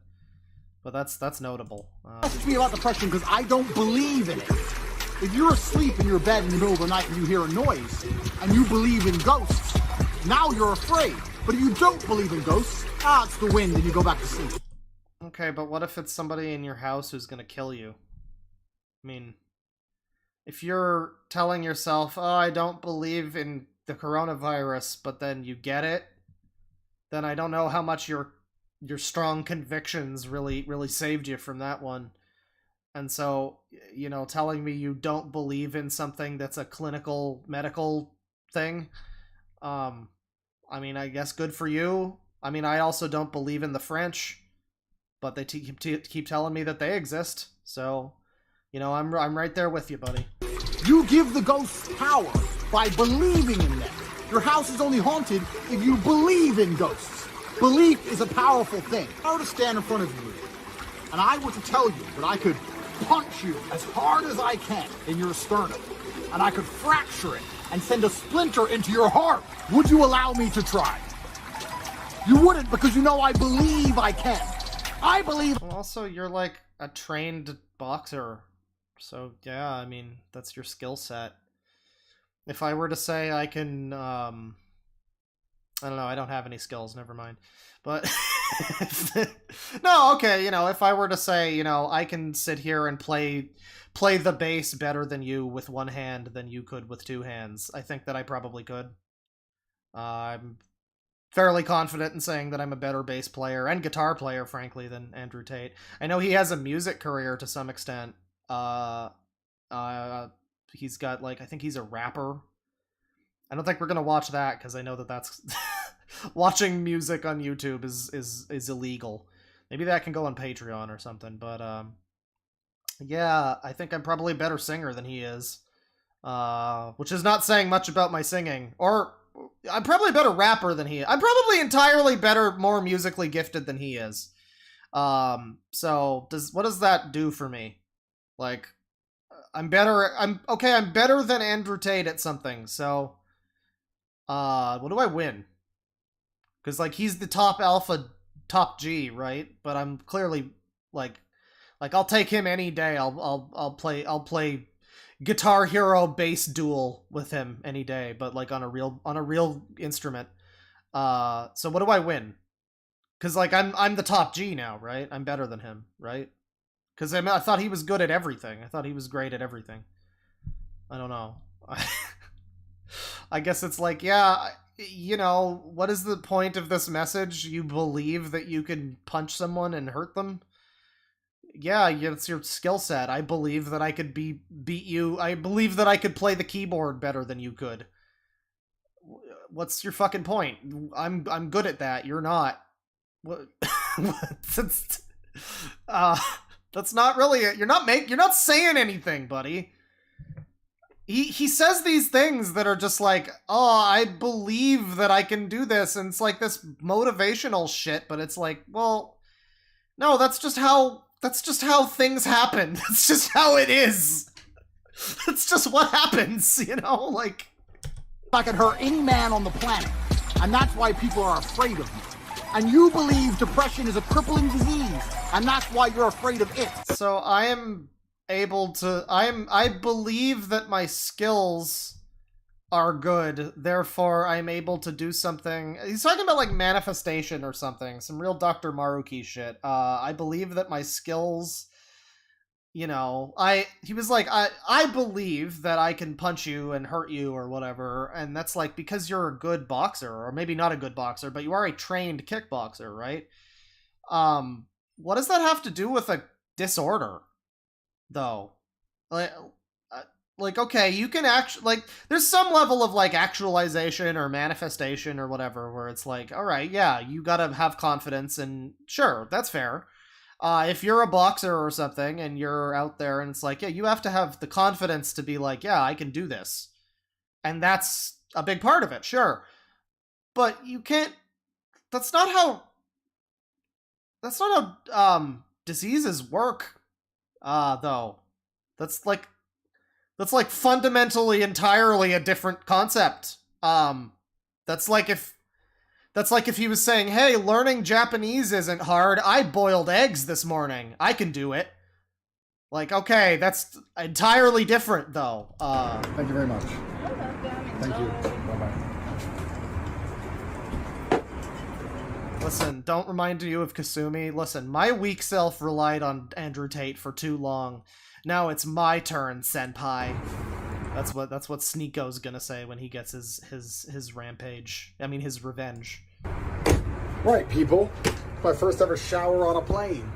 that's notable. Message me about depression because I don't believe in it. If you're asleep in your bed in the middle of the night and you hear a noise, and you believe in ghosts, now you're afraid. But if you don't believe in ghosts, it's the wind and you go back to sleep. Okay, but what if it's somebody in your house who's gonna kill you? I mean, if you're telling yourself, oh, I don't believe in the coronavirus, but then you get it, then I don't know how much your strong convictions really saved you from that one. And so, you know, telling me you don't believe in something that's a clinical medical thing, I mean, I guess good for you. I mean, I also don't believe in the French, but they keep telling me that they exist. So, you know, I'm right there with you, buddy. You give the ghosts power by believing in them. Your house is only haunted if you believe in ghosts. Belief is a powerful thing. If I were to stand in front of you, and I were to tell you that I could punch you as hard as I can in your sternum, and I could fracture it and send a splinter into your heart, would you allow me to try? You wouldn't, because you know I believe I can. I believe. Well, also, you're like a trained boxer, so yeah, I mean, that's your skill set. If I were to say I can, I don't know, I don't have any skills, never mind. But, no, okay, you know, if I were to say, you know, I can sit here and play the bass better than you with one hand than you could with two hands, I think that I probably could. I'm fairly confident in saying that I'm a better bass player and guitar player, frankly, than Andrew Tate. I know he has a music career to some extent. He's got, like, I think he's a rapper. I don't think we're gonna watch that, because I know that that's... watching music on YouTube is illegal. Maybe that can go on Patreon or something, but, yeah, I think I'm probably a better singer than he is. Which is not saying much about my singing. Or, I'm probably a better rapper than he is. I'm probably entirely better, more musically gifted than he is. So, what does that do for me? Like, I'm better than Andrew Tate at something, so, what do I win? Because, like, he's the top alpha, top G, right? But I'm clearly, like, I'll take him any day. I'll play Guitar Hero bass duel with him any day, but, like, on a real instrument. So what do I win? Because, like, I'm the top G now, right? I'm better than him, right? Because I thought he was good at everything. I thought he was great at everything. I don't know. I guess it's like, yeah, you know, what is the point of this message? You believe that you can punch someone and hurt them? Yeah, it's your skill set. I believe that I could beat you. I believe that I could play the keyboard better than you could. What's your fucking point? I'm good at that. You're not. What? That's not really it. You're not saying anything, buddy. He says these things that are just like, oh, I believe that I can do this, and it's like this motivational shit, but it's like, well, no, that's just how things happen. That's just how it is. That's just what happens, you know? Like, I could hurt any man on the planet, and that's why people are afraid of me. And you believe depression is a crippling disease, and that's why you're afraid of it. So I am able to, I believe that my skills are good, therefore I'm able to do something. He's talking about, like, manifestation or something, some real Dr. Maruki shit. I believe that my skills, you know, he was like, I believe that I can punch you and hurt you or whatever, and that's like because you're a good boxer, or maybe not a good boxer, but you are a trained kickboxer, right? What does that have to do with a disorder, though? Like, okay, you can actually, like, there's some level of, like, actualization or manifestation or whatever where it's like, all right, yeah, you gotta have confidence, and sure, that's fair. If you're a boxer or something and you're out there and it's like, yeah, you have to have the confidence to be like, yeah, I can do this. And that's a big part of it, sure. But you can't, that's not how diseases work, though. That's like fundamentally entirely a different concept. That's like if he was saying, hey, learning Japanese isn't hard. I boiled eggs this morning. I can do it. Like, okay, that's entirely different, though. Thank you very much. Thank you. Bye-bye. Listen, don't remind you of Kasumi. Listen, my weak self relied on Andrew Tate for too long. Now it's my turn, senpai. That's what Sneako's gonna say when he gets his rampage. I mean, his revenge. Right, people. My first ever shower on a plane.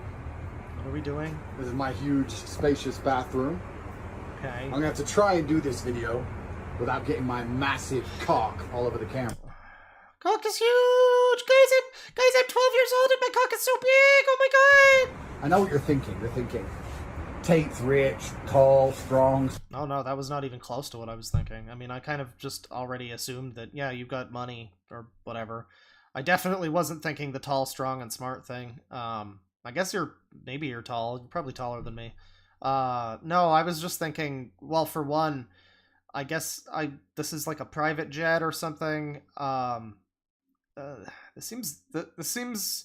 What are we doing? This is my huge, spacious bathroom. Okay. I'm gonna have to try and do this video without getting my massive cock all over the camera. Cock is huge! Guys, I'm 12 years old and my cock is so big! Oh my god! I know what you're thinking. You're thinking, Tate's rich, tall, strong. Oh no, that was not even close to what I was thinking. I mean, I kind of just already assumed that, yeah, you've got money, or whatever. I definitely wasn't thinking the tall, strong, and smart thing. I guess maybe you're tall. You're probably taller than me. No, I was just thinking, well, for one, I guess this is like a private jet or something. This seems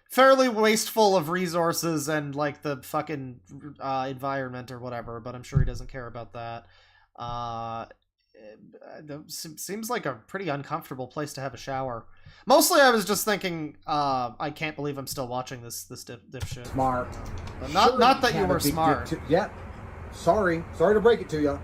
fairly wasteful of resources and like the fucking environment or whatever, but I'm sure he doesn't care about that. It seems like a pretty uncomfortable place to have a shower. Mostly I was just thinking, I can't believe I'm still watching this dipshit. Smart. But not that you were smart. Yeah. Sorry to break it to you.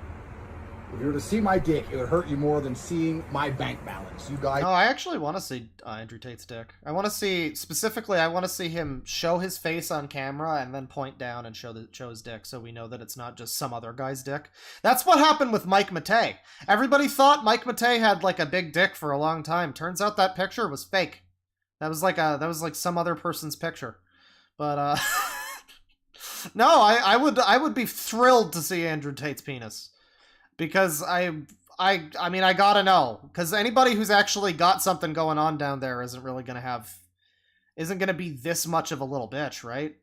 If you were to see my dick, it would hurt you more than seeing my bank balance. You guys. No, I actually want to see Andrew Tate's dick. I want to see, specifically, I want to see him show his face on camera and then point down and show his dick so we know that it's not just some other guy's dick. That's what happened with Mike Matei. Everybody thought Mike Matei had like a big dick for a long time. Turns out that picture was fake. That was like some other person's picture. But no, I would be thrilled to see Andrew Tate's penis. Because I mean, I gotta know. Because anybody who's actually got something going on down there isn't gonna be this much of a little bitch, right?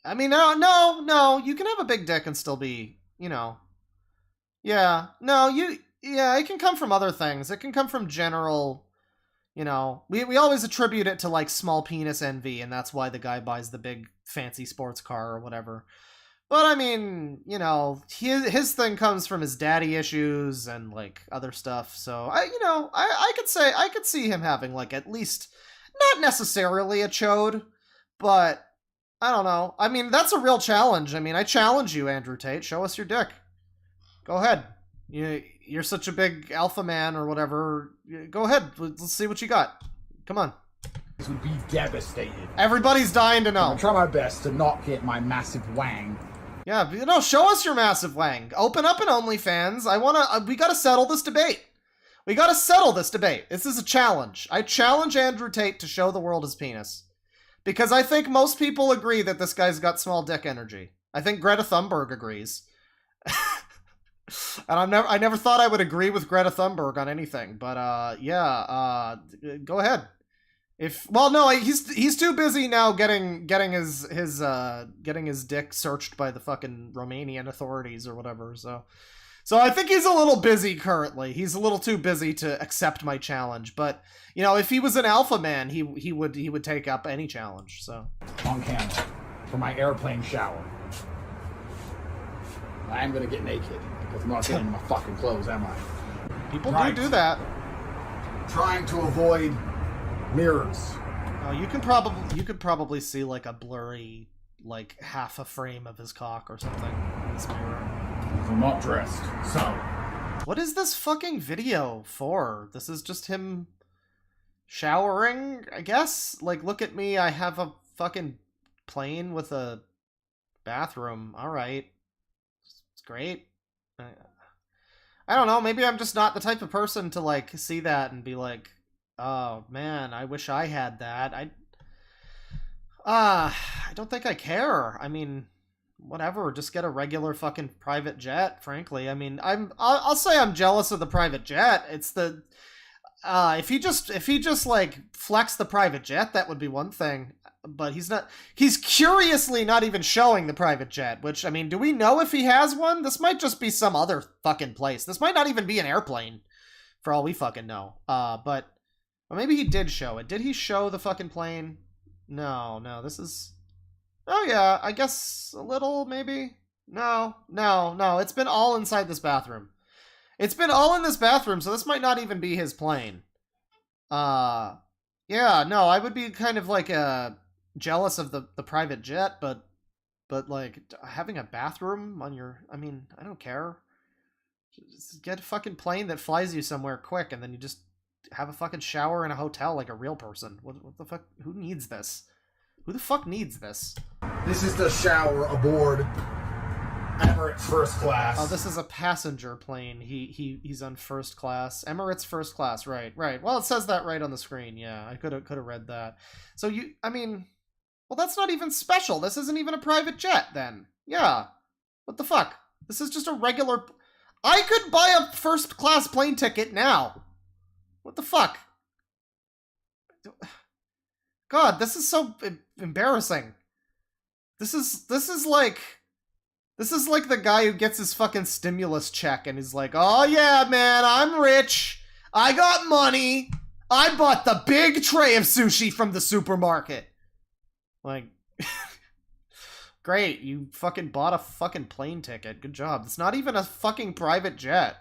I mean, no, you can have a big dick and still be, yeah, it can come from other things. It can come from general, we always attribute it to like small penis envy, and that's why the guy buys the big fancy sports car or whatever. But I mean, his thing comes from his daddy issues and like other stuff. So I could see him having like at least not necessarily a chode, but I don't know. I mean, that's a real challenge. I mean, I challenge you, Andrew Tate. Show us your dick. Go ahead. You're such a big alpha man or whatever. Go ahead. Let's see what you got. Come on. This would be devastated. Everybody's dying to know. I'm gonna try my best to not get my massive wang. Yeah, show us your massive wang. Open up an OnlyFans. We gotta settle this debate. This is a challenge. I challenge Andrew Tate to show the world his penis. Because I think most people agree that this guy's got small dick energy. I think Greta Thunberg agrees. And I never thought I would agree with Greta Thunberg on anything, but go ahead. He's too busy now getting his dick searched by the fucking Romanian authorities or whatever. So I think he's a little busy currently. He's a little too busy to accept my challenge. But if he was an alpha man, he would take up any challenge. So on camera for my airplane shower. I am gonna get naked because I'm not getting my fucking clothes, am I? People do that. Trying to avoid mirrors. Oh, you could probably see like a blurry, like half a frame of his cock or something in this mirror. I'm not dressed, so. What is this fucking video for? This is just him showering, I guess? Like, look at me, I have a fucking plane with a bathroom. Alright. It's great. I don't know, maybe I'm just not the type of person to, like, see that and be like, oh, man, I wish I had that. I don't think I care. I mean, whatever. Just get a regular fucking private jet. Frankly, I mean, I'll say I'm jealous of the private jet. It's the if he just like flexed the private jet, that would be one thing. But he's not. He's curiously not even showing the private jet. Which, I mean, do we know if he has one? This might just be some other fucking place. This might not even be an airplane, for all we fucking know. But maybe he did show it. Did he show the fucking plane? No. This is. Oh yeah, I guess a little maybe. No. It's been all inside this bathroom. It's been all in this bathroom, so this might not even be his plane. Yeah, no, I would be kind of like jealous of the private jet, but like having a bathroom on your, I mean, I don't care. Just get a fucking plane that flies you somewhere quick, and then you just have a fucking shower in a hotel like a real person. What the fuck? Who needs this? Who the fuck needs this? This is the shower aboard Emirates First Class. Oh, this is a passenger plane. He's on first class. Emirates First Class. Right. Well, it says that right on the screen. Yeah, I could have read that. So I mean, well, that's not even special. This isn't even a private jet then. Yeah. What the fuck? This is just a regular. I could buy a first class plane ticket now. What the fuck? God, this is so embarrassing. This is like the guy who gets his fucking stimulus check and is like, oh yeah, man, I'm rich. I got money. I bought the big tray of sushi from the supermarket. Like, great, you fucking bought a fucking plane ticket. Good job. It's not even a fucking private jet.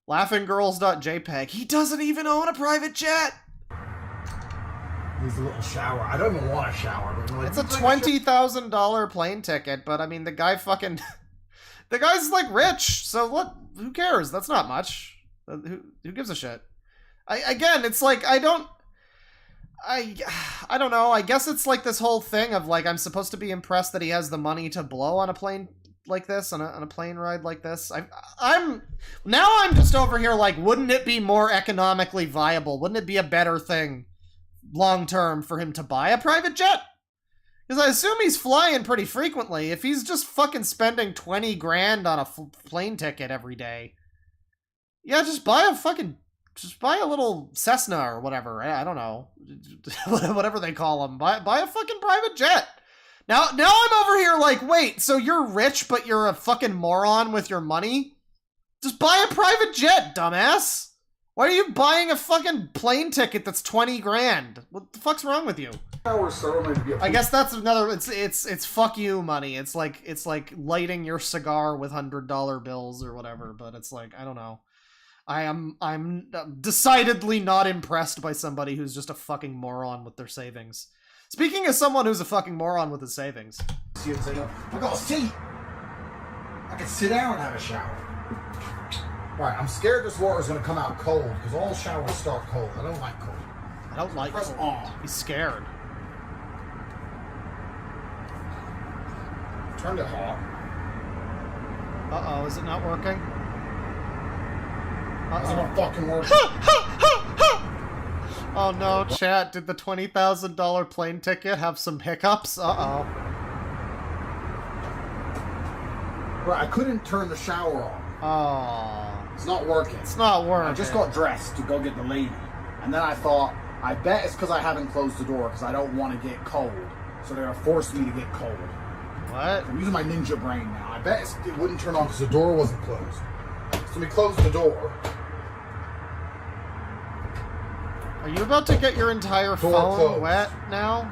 Laughinggirls.jpg. He doesn't even own a private jet. Needs a little shower. I don't even want a shower. But like, It's a $20,000 plane ticket, but I mean, the guy fucking... the guy's like rich, so what? Who cares? That's not much. Who gives a shit? Again, it's like, I don't know. I guess it's like this whole thing of like, I'm supposed to be impressed that he has the money to blow on a plane like this, on a plane ride like this. I'm just over here like, wouldn't it be more economically viable? Wouldn't it be a better thing long term for him to buy a private jet? Because I assume he's flying pretty frequently. If he's just fucking spending 20 grand on a plane ticket every day, yeah, just buy a little Cessna or whatever. I don't know, whatever they call them. Buy a fucking private jet. Now I'm over here like, wait, so you're rich but you're a fucking moron with your money? Just buy a private jet, dumbass. Why are you buying a fucking plane ticket that's 20 grand? What the fuck's wrong with you? I guess that's another. It's fuck you money. It's like lighting your cigar with $100 bills or whatever. But it's like, I don't know. I'm decidedly not impressed by somebody who's just a fucking moron with their savings. Speaking as someone who's a fucking moron with his savings. I got a seat. I can sit down and have a shower. Alright, I'm scared this water's gonna come out cold, because all showers start cold. I don't like cold. I don't like Press cold. on. He's scared. Turned it hot. Uh-oh, is it not working? It's not fucking working. Oh no, chat, did the $20,000 plane ticket have some hiccups? Uh-oh. Right, I couldn't turn the shower on. Oh. It's not working. It's not working. I just got dressed to go get the lady. And then I thought, I bet it's because I haven't closed the door because I don't want to get cold. So they're going to force me to get cold. What? I'm using my ninja brain now. I bet it wouldn't turn on because the door wasn't closed. So we closed the door. Are you about to get your entire Door phone closed. wet now?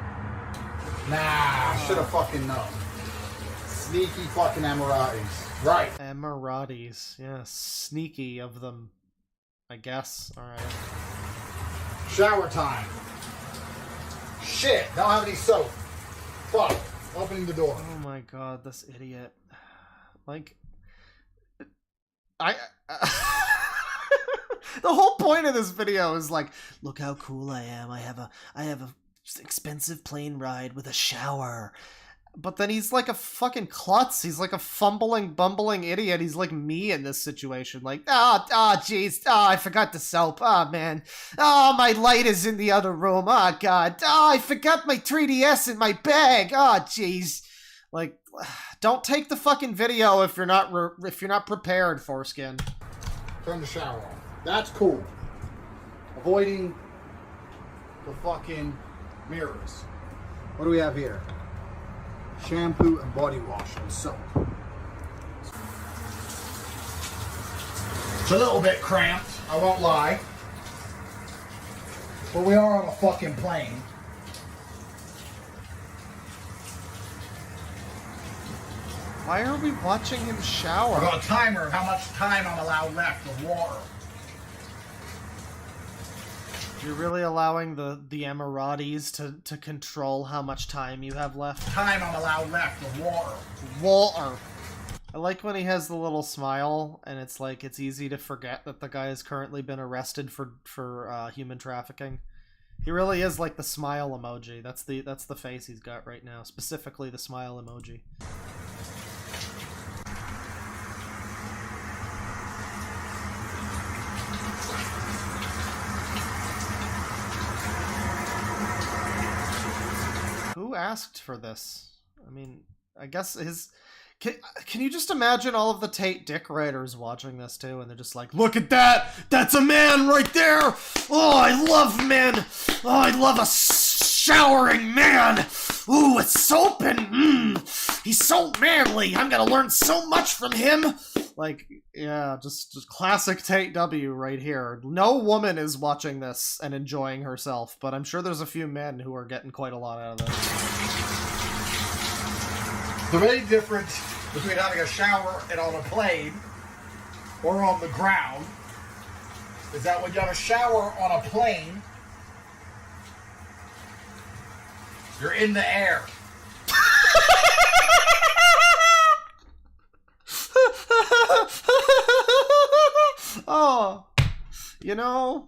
Nah, I should have fucking known. Sneaky fucking Emiratis. Right. Emiratis. Yeah, sneaky of them, I guess. Alright. Shower time. Shit, don't have any soap. Fuck. Opening the door. Oh my god, this idiot. Like, the whole point of this video is like, look how cool I am. I have a expensive plane ride with a shower. But then he's like a fucking klutz. He's like a fumbling, bumbling idiot. He's like me in this situation. Like, jeez. I forgot the soap. Man. My light is in the other room. God. I forgot my 3DS in my bag. Jeez. Like, don't take the fucking video if you're not prepared, Foreskin. Turn the shower off. That's cool. Avoiding the fucking mirrors. What do we have here? Shampoo and body wash and soap. It's a little bit cramped, I won't lie. But we are on a fucking plane. Why are we watching him shower? I've got a timer of how much time I'm allowed left of water. You're really allowing the Emiratis to control how much time you have left? Time I'm allowed left of water. Water. I like when he has the little smile, and it's like it's easy to forget that the guy has currently been arrested for human trafficking. He really is like the smile emoji. That's the face he's got right now. Specifically the smile emoji. Who asked for this? I mean, I guess his... Can you just imagine all of the Tate dick writers watching this too, and they're just like, look at that! That's a man right there! Oh, I love men! Oh, I love a showering man! Ooh, with soap and he's so manly! I'm gonna learn so much from him! Like, yeah, just classic Tate W right here. No woman is watching this and enjoying herself, but I'm sure there's a few men who are getting quite a lot out of this. The main difference between having a shower and on a plane or on the ground is that when you have a shower on a plane, you're in the air. Oh, you know,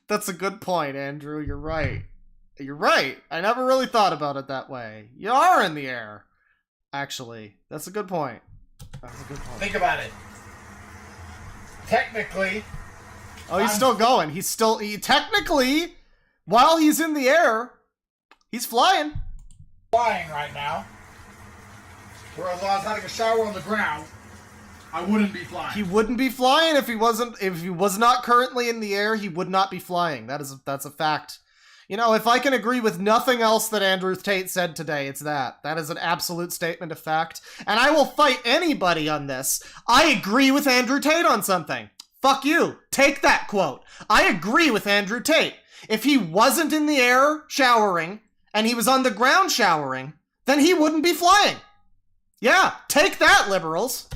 that's a good point, Andrew. You're right. You're right. I never really thought about it that way. You are in the air. Actually, that's a good point. That's a good point. Think about it. Technically. Oh, he's still going. He technically, while he's in the air, he's flying. Flying right now. Whereas I was having a shower on the ground, I wouldn't be flying. He wouldn't be flying if he was not currently in the air. He would not be flying. That's a fact. You know, if I can agree with nothing else that Andrew Tate said today, it's that. That is an absolute statement of fact. And I will fight anybody on this. I agree with Andrew Tate on something. Fuck you. Take that quote. I agree with Andrew Tate. If he wasn't in the air showering, and he was on the ground showering, then he wouldn't be flying. Yeah, take that, liberals.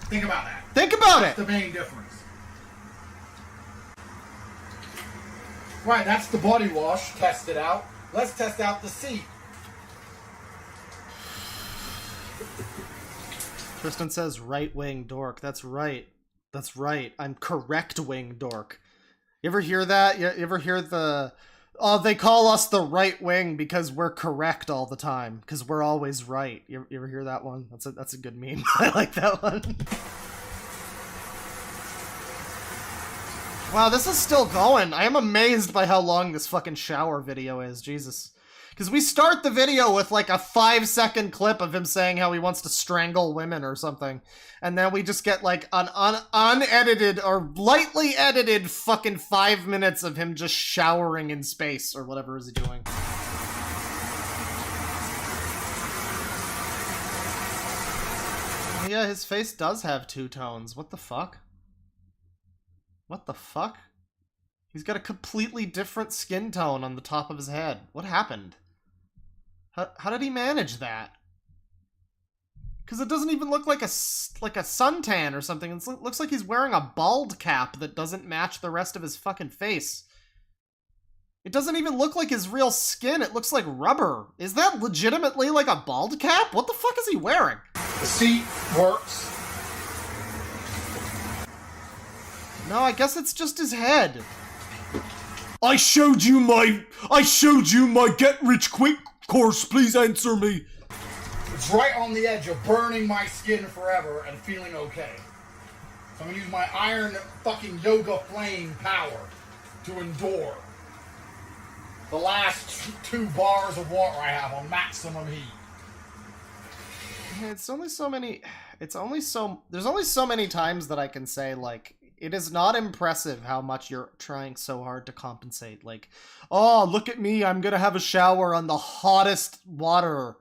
Think about that. Think about it. That's the main difference. Right, that's the body wash. Test it out. Let's test out the seat. Tristan says right-wing dork. That's right. That's right. I'm correct-wing dork. You ever hear that? You ever hear the... Oh, they call us the right wing because we're correct all the time. Because we're always right. You ever hear that one? That's a good meme. I like that one. Wow, this is still going. I am amazed by how long this fucking shower video is. Jesus. Because we start the video with like a 5-second clip of him saying how he wants to strangle women or something. And then we just get like an unedited or lightly edited fucking 5 minutes of him just showering in space or whatever is he doing. Yeah, his face does have two tones. What the fuck? What the fuck? He's got a completely different skin tone on the top of his head. What happened? How did he manage that? Because it doesn't even look like a suntan or something. It looks like he's wearing a bald cap that doesn't match the rest of his fucking face. It doesn't even look like his real skin. It looks like rubber. Is that legitimately like a bald cap? What the fuck is he wearing? The seat works. No, I guess it's just his head. I showed you my get rich quick course. Please answer me. It's right on the edge of burning my skin forever and feeling okay. So I'm gonna use my iron fucking yoga flame power to endure the last 2 bars of water I have on maximum heat. There's only so many times that I can say, like, it is not impressive how much you're trying so hard to compensate. Like, oh, look at me, I'm gonna have a shower on the hottest water.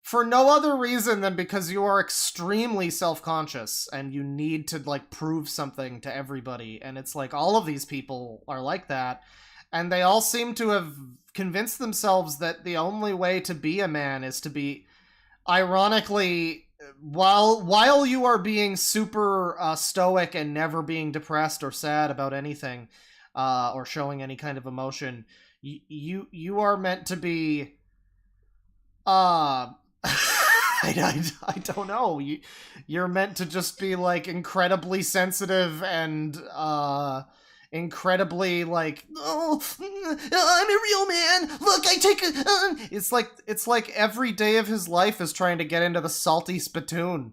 For no other reason than because you are extremely self-conscious and you need to, like, prove something to everybody. And it's like, all of these people are like that. And they all seem to have convinced themselves that the only way to be a man is to be, ironically, while you are being super stoic and never being depressed or sad about anything, or showing any kind of emotion, you are meant to be, I don't know. You're meant to just be, like, incredibly sensitive and incredibly, like, oh, I'm a real man. Look, I take a. It's like every day of his life is trying to get into the salty spittoon.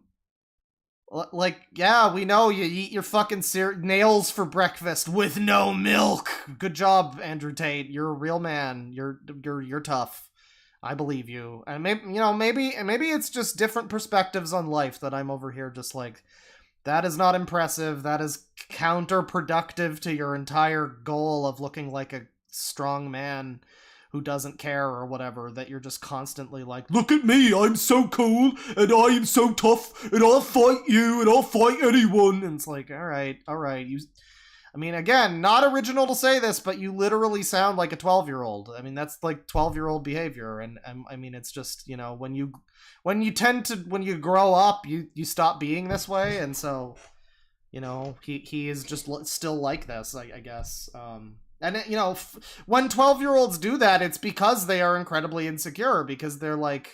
Like, yeah, we know you eat your fucking nails for breakfast with no milk. Good job, Andrew Tate. You're a real man. You're tough. I believe you. And maybe it's just different perspectives on life that I'm over here just like, that is not impressive. That is counterproductive to your entire goal of looking like a strong man who doesn't care or whatever, that you're just constantly like, look at me, I'm so cool, and I am so tough, and I'll fight you, and I'll fight anyone. And it's like, all right. I mean, again, not original to say this, but you literally sound like a 12-year-old. I mean, that's like 12-year-old behavior. And I mean, it's just, when you grow up, you stop being this way. And so, he is just still like this, I guess. And when 12-year-olds do that, it's because they are incredibly insecure, because they're like,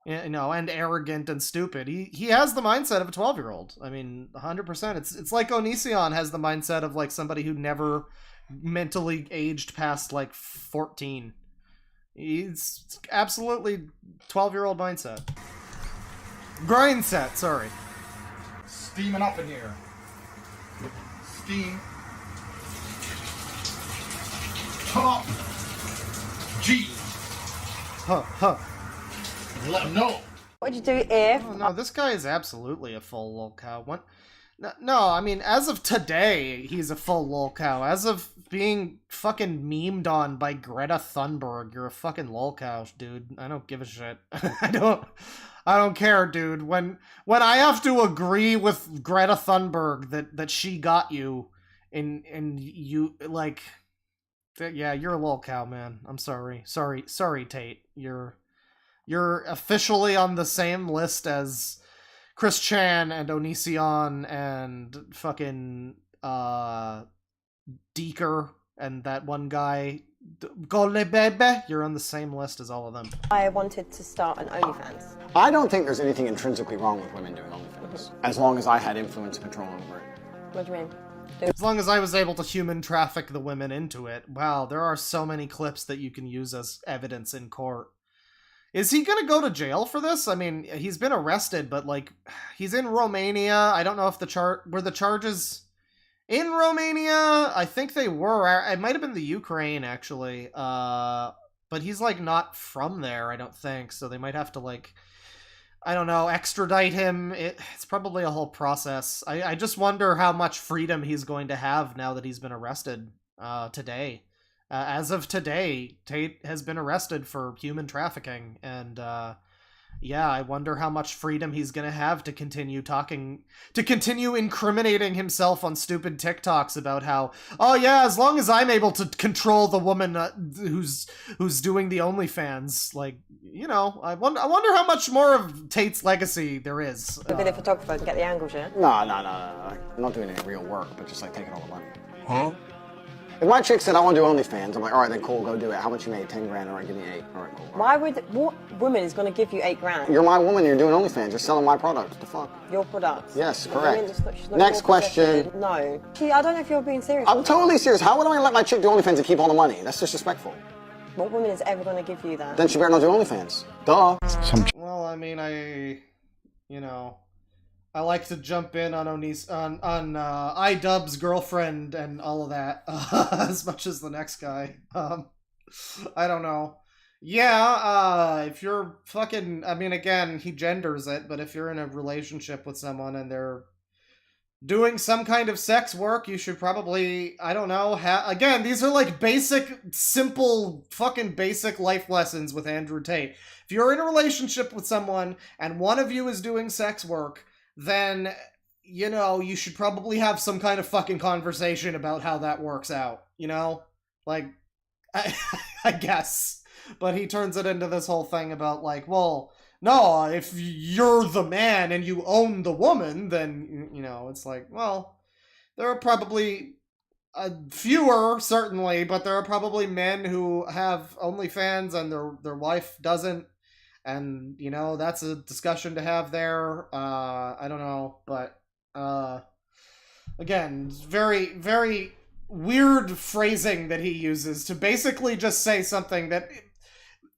and arrogant and stupid. He has the mindset of a 12-year-old. I mean, 100%. It's like Onision has the mindset of, like, somebody who never mentally aged past, like, 14. It's absolutely 12-year-old mindset. Grind set, sorry. Steaming up in here. Steam. Top G. Huh. Let him know. What'd you do here? Oh, no, this guy is absolutely a full lol cow. What? No, I mean, as of today, he's a full lol cow. As of being fucking memed on by Greta Thunberg, you're a fucking lol cow, dude. I don't give a shit. I don't care, dude. When I have to agree with Greta Thunberg that she got you, and you, like, yeah, you're a lol cow, man. I'm sorry. Sorry, Tate. You're officially on the same list as Chris Chan and Onision and fucking Deeker and that one guy. Gole Bebe. You're on the same list as all of them. I wanted to start an OnlyFans. I don't think there's anything intrinsically wrong with women doing OnlyFans, as long as I had influence and control over it. What do you mean? As long as I was able to human traffic the women into it. Wow, there are so many clips that you can use as evidence in court. Is he gonna go to jail for this? I mean, he's been arrested, but, like, he's in Romania. I don't know if were the charges in Romania? I think they were. It might have been the Ukraine, actually. But he's, like, not from there, I don't think. So they might have to, like, I don't know, extradite him. It's probably a whole process. I just wonder how much freedom he's going to have now that he's been arrested today. As of today, Tate has been arrested for human trafficking, and yeah, I wonder how much freedom he's gonna have to continue incriminating himself on stupid TikToks about how, oh yeah, as long as I'm able to control the woman who's doing the OnlyFans, like, I wonder how much more of Tate's legacy there is. You'll be the photographer to get the angles, yeah? No. I'm not doing any real work, but just, like, taking all the money. Huh? If my chick said I want to do OnlyFans, I'm like, all right, then cool, go do it. How much you made? 10 grand. All right, give me 8. All right, cool. Why would what woman is going to give you 8 grand? You're my woman. You're doing OnlyFans. You're selling my product. What the fuck? Your product. Yes, The correct. woman is not- she's not Next your question. possession. No. Gee, I don't know if you're being serious. I'm totally serious. How would I let my chick do OnlyFans and keep all the money? That's disrespectful. What woman is ever going to give you that? Then she better not do OnlyFans. Duh. Well, I mean, I like to jump in on iDubbbz's girlfriend and all of that as much as the next guy. I don't know. Yeah, if you're fucking, I mean, again, he genders it, but if you're in a relationship with someone and they're doing some kind of sex work, you should probably, I don't know, again, these are like simple, fucking basic life lessons with Andrew Tate. If you're in a relationship with someone and one of you is doing sex work, then, you should probably have some kind of fucking conversation about how that works out, Like, I guess. But he turns it into this whole thing about, like, well, no, if you're the man and you own the woman, then, it's like, well, there are probably fewer, certainly, but there are probably men who have OnlyFans and their wife doesn't. And, that's a discussion to have there. I don't know, but, again, very, very weird phrasing that he uses to basically just say something that,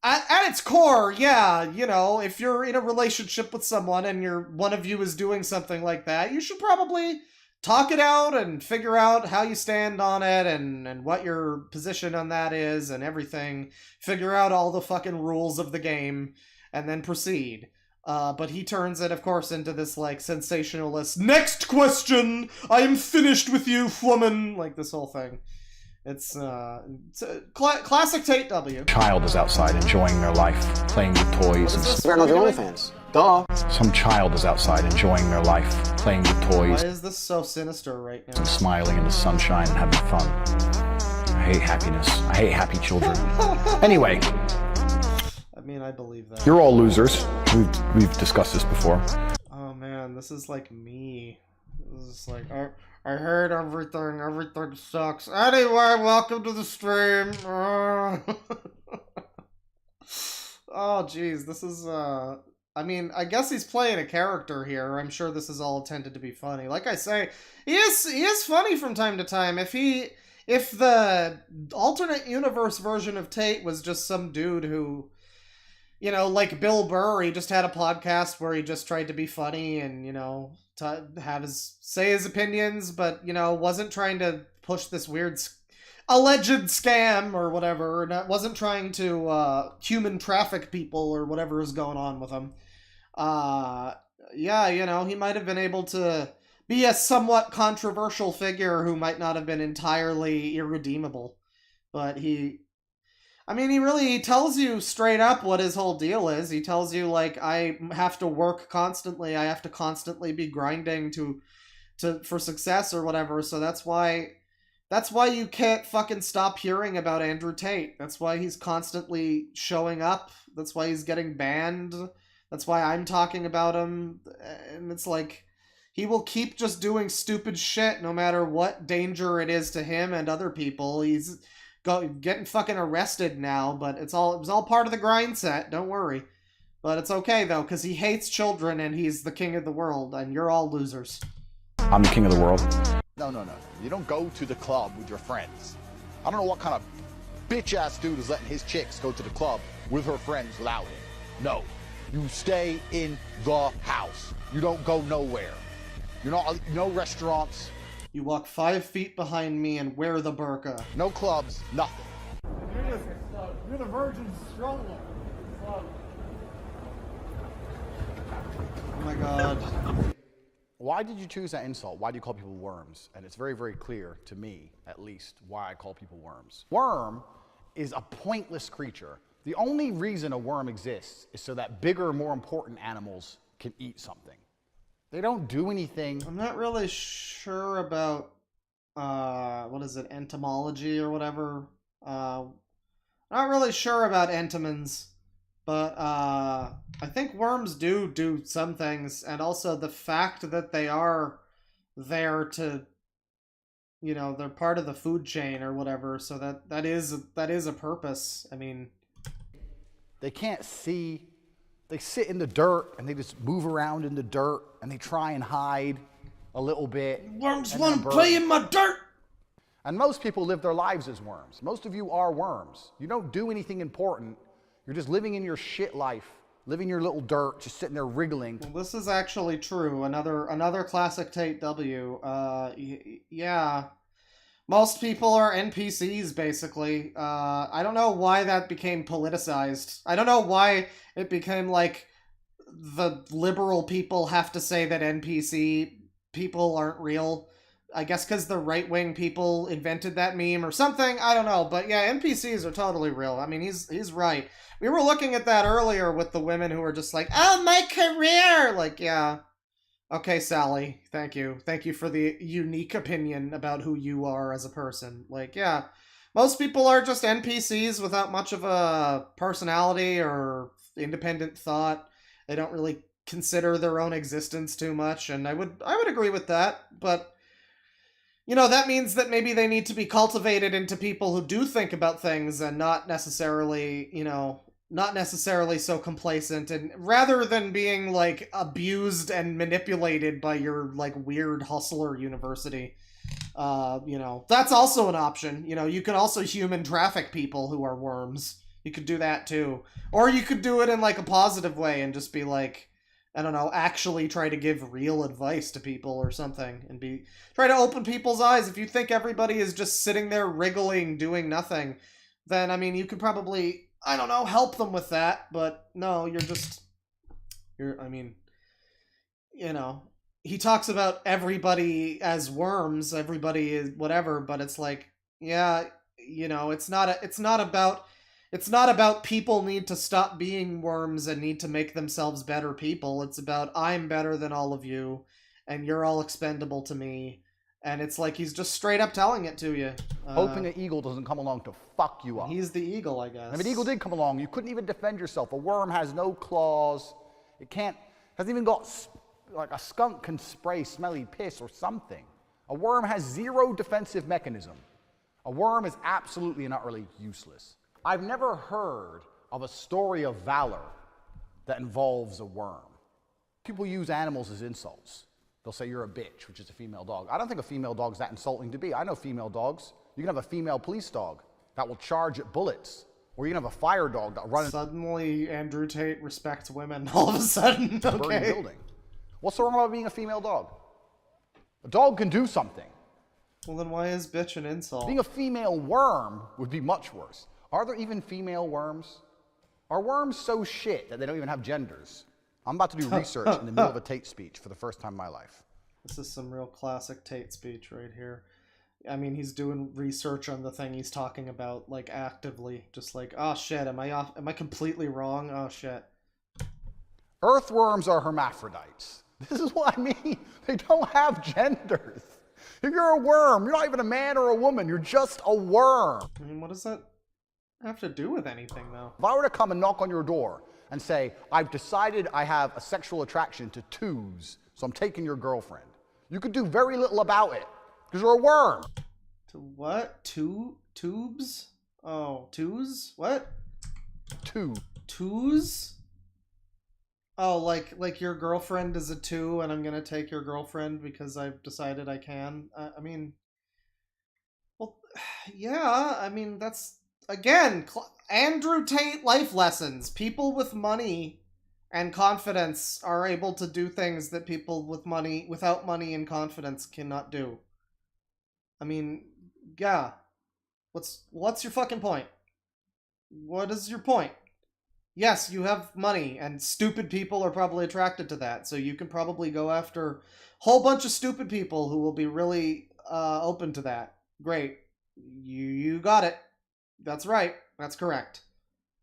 at its core, yeah, if you're in a relationship with someone and one of you is doing something like that, you should probably talk it out and figure out how you stand on it and what your position on that is and everything. Figure out all the fucking rules of the game. And then proceed. But he turns it, of course, into this, like, sensationalist, next question! I am finished with you, woman! Like, this whole thing. It's a classic Tate W. Child is outside enjoying their life, playing with toys. Better not do OnlyFans. Duh. Some child is outside enjoying their life, playing with toys. Why is this so sinister right now? And smiling in the sunshine and having fun. I hate happiness. I hate happy children. Anyway. I mean, I believe that. You're all losers. We've discussed this before. Oh man, this is like me. This is like, I heard everything sucks. Anyway, welcome to the stream. Oh jeez, this is, I mean, I guess he's playing a character here. I'm sure this is all intended to be funny. Like I say, he is funny from time to time. If the alternate universe version of Tate was just some dude who, like Bill Burr, he just had a podcast where he just tried to be funny and, to have say his opinions, but, wasn't trying to push this weird alleged scam or whatever, and wasn't trying to human traffic people or whatever is going on with him. Yeah, he might have been able to be a somewhat controversial figure who might not have been entirely irredeemable, but he tells you straight up what his whole deal is. He tells you, like, I have to work constantly. I have to constantly be grinding for success or whatever. So that's why you can't fucking stop hearing about Andrew Tate. That's why he's constantly showing up. That's why he's getting banned. That's why I'm talking about him. And it's like, he will keep just doing stupid shit no matter what danger it is to him and other people. He's getting fucking arrested now, but it was all part of the grind set, don't worry. But it's okay, though, because he hates children and he's the king of the world, and you're all losers. I'm the king of the world. No. You don't go to the club with your friends. I don't know what kind of bitch-ass dude is letting his chicks go to the club with her friends without him. No. You stay in the house. You don't go nowhere. No restaurants. You walk 5 feet behind me and wear the burqa. No clubs, nothing. You're the virgin stroller. Oh my god. Why did you choose that insult? Why do you call people worms? And it's very, very clear to me, at least, why I call people worms. Worm is a pointless creature. The only reason a worm exists is so that bigger, more important animals can eat something. They don't do anything. I'm not really sure about, entomology or whatever. Not really sure about entomans, but I think worms do some things, and also the fact that they are there to you know, they're part of the food chain or whatever. So that is a purpose. I mean, they can't see. They sit in the dirt and they just move around in the dirt and they try and hide a little bit. Worms want to play in my dirt. And most people live their lives as worms. Most of you are worms. You don't do anything important. You're just living in your shit life, living your little dirt, just sitting there wriggling. Well, this is actually true. Another classic Tate W. Yeah. Most people are NPCs, basically. I don't know why that became politicized. I don't know why it became like the liberal people have to say that NPC people aren't real. I guess because the right-wing people invented that meme or something. I don't know. But yeah, NPCs are totally real. I mean, he's right. We were looking at that earlier with the women who were just like, oh, my career! Like, yeah. Okay, Sally, thank you. Thank you for the unique opinion about who you are as a person. Like, yeah, most people are just NPCs without much of a personality or independent thought. They don't really consider their own existence too much, and I would agree with that, but, you know, that means that maybe they need to be cultivated into people who do think about things and not necessarily, you know, not necessarily so complacent, and rather than being, like, abused and manipulated by your, like, weird hustler university, you know, that's also an option. You know, you can also human traffic people who are worms. You could do that, too. Or you could do it in, like, a positive way and just be, like, I don't know, actually try to give real advice to people or something, and try to open people's eyes. If you think everybody is just sitting there wriggling, doing nothing, then, I mean, you could probably, I don't know, help them with that, but no, I mean, you know, he talks about everybody as worms, everybody is whatever, but it's like, yeah, you know, it's not about people need to stop being worms and need to make themselves better people. It's about, I'm better than all of you, and you're all expendable to me. And it's like he's just straight up telling it to you. Hoping an eagle doesn't come along to fuck you up. He's the eagle, I guess. If an eagle did come along, you couldn't even defend yourself. A worm has no claws. It hasn't even got, like a skunk can spray smelly piss or something. A worm has zero defensive mechanism. A worm is absolutely and utterly useless. I've never heard of a story of valor that involves a worm. People use animals as insults. They'll say you're a bitch, which is a female dog. I don't think a female dog's that insulting to be. I know female dogs. You can have a female police dog that will charge at bullets. Or you can have a fire dog that runs. Suddenly, Andrew Tate respects women all of a sudden. Okay. Burning building. What's wrong about being a female dog? A dog can do something. Well, then why is bitch an insult? Being a female worm would be much worse. Are there even female worms? Are worms so shit that they don't even have genders? I'm about to do research in the middle of a Tate speech for the first time in my life. This is some real classic Tate speech right here. I mean, he's doing research on the thing he's talking about, like, actively. Just like, oh shit, am I completely wrong? Oh shit. Earthworms are hermaphrodites. This is what I mean. They don't have genders. If you're a worm, you're not even a man or a woman. You're just a worm. I mean, what does that have to do with anything, though? If I were to come and knock on your door and say, I've decided I have a sexual attraction to twos, so I'm taking your girlfriend, you could do very little about it, because you're a worm. To what? Tubes? Oh, twos? What? Twos? Oh, like your girlfriend is a two, and I'm gonna take your girlfriend because I've decided I can? I mean, well, yeah, I mean, that's, again, Andrew Tate life lessons. People with money and confidence are able to do things that people with money, without money and confidence, cannot do. I mean, yeah. What's your fucking point? What is your point? Yes, you have money, and stupid people are probably attracted to that, so you can probably go after a whole bunch of stupid people who will be really open to that. Great. You got it. That's right. That's correct.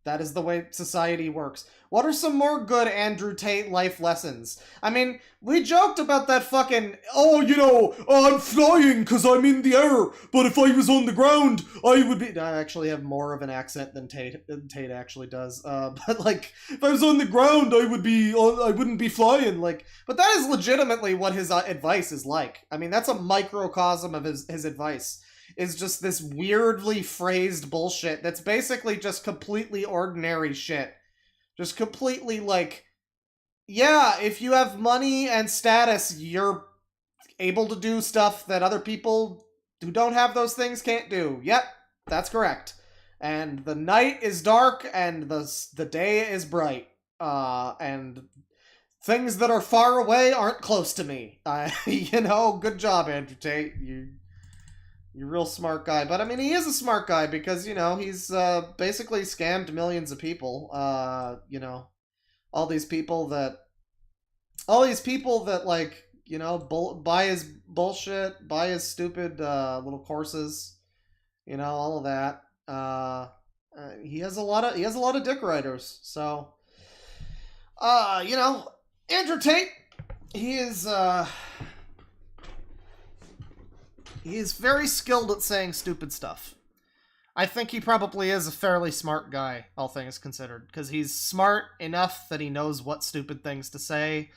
That is the way society works. What are some more good Andrew Tate life lessons? I mean, we joked about that fucking, I'm flying because I'm in the air, but if I was on the ground, I would be... I actually have more of an accent than Tate actually does. But, like, if I was on the ground, I wouldn't be flying. Like, but that is legitimately what his advice is like. I mean, that's a microcosm of his advice. Is just this weirdly phrased bullshit that's basically just completely ordinary shit. Just completely like, yeah, if you have money and status, you're able to do stuff that other people who don't have those things can't do. Yep, that's correct. And the night is dark and the day is bright. And things that are far away aren't close to me. Good job, Andrew Tate. You're a real smart guy. But, I mean, he is a smart guy because, he's basically scammed millions of people. All these people that, like, buy his bullshit, buy his stupid little courses, all of that. He has a lot of dick riders. So, Andrew Tate, he is very skilled at saying stupid stuff. I think he probably is a fairly smart guy, all things considered, because he's smart enough that he knows what stupid things to say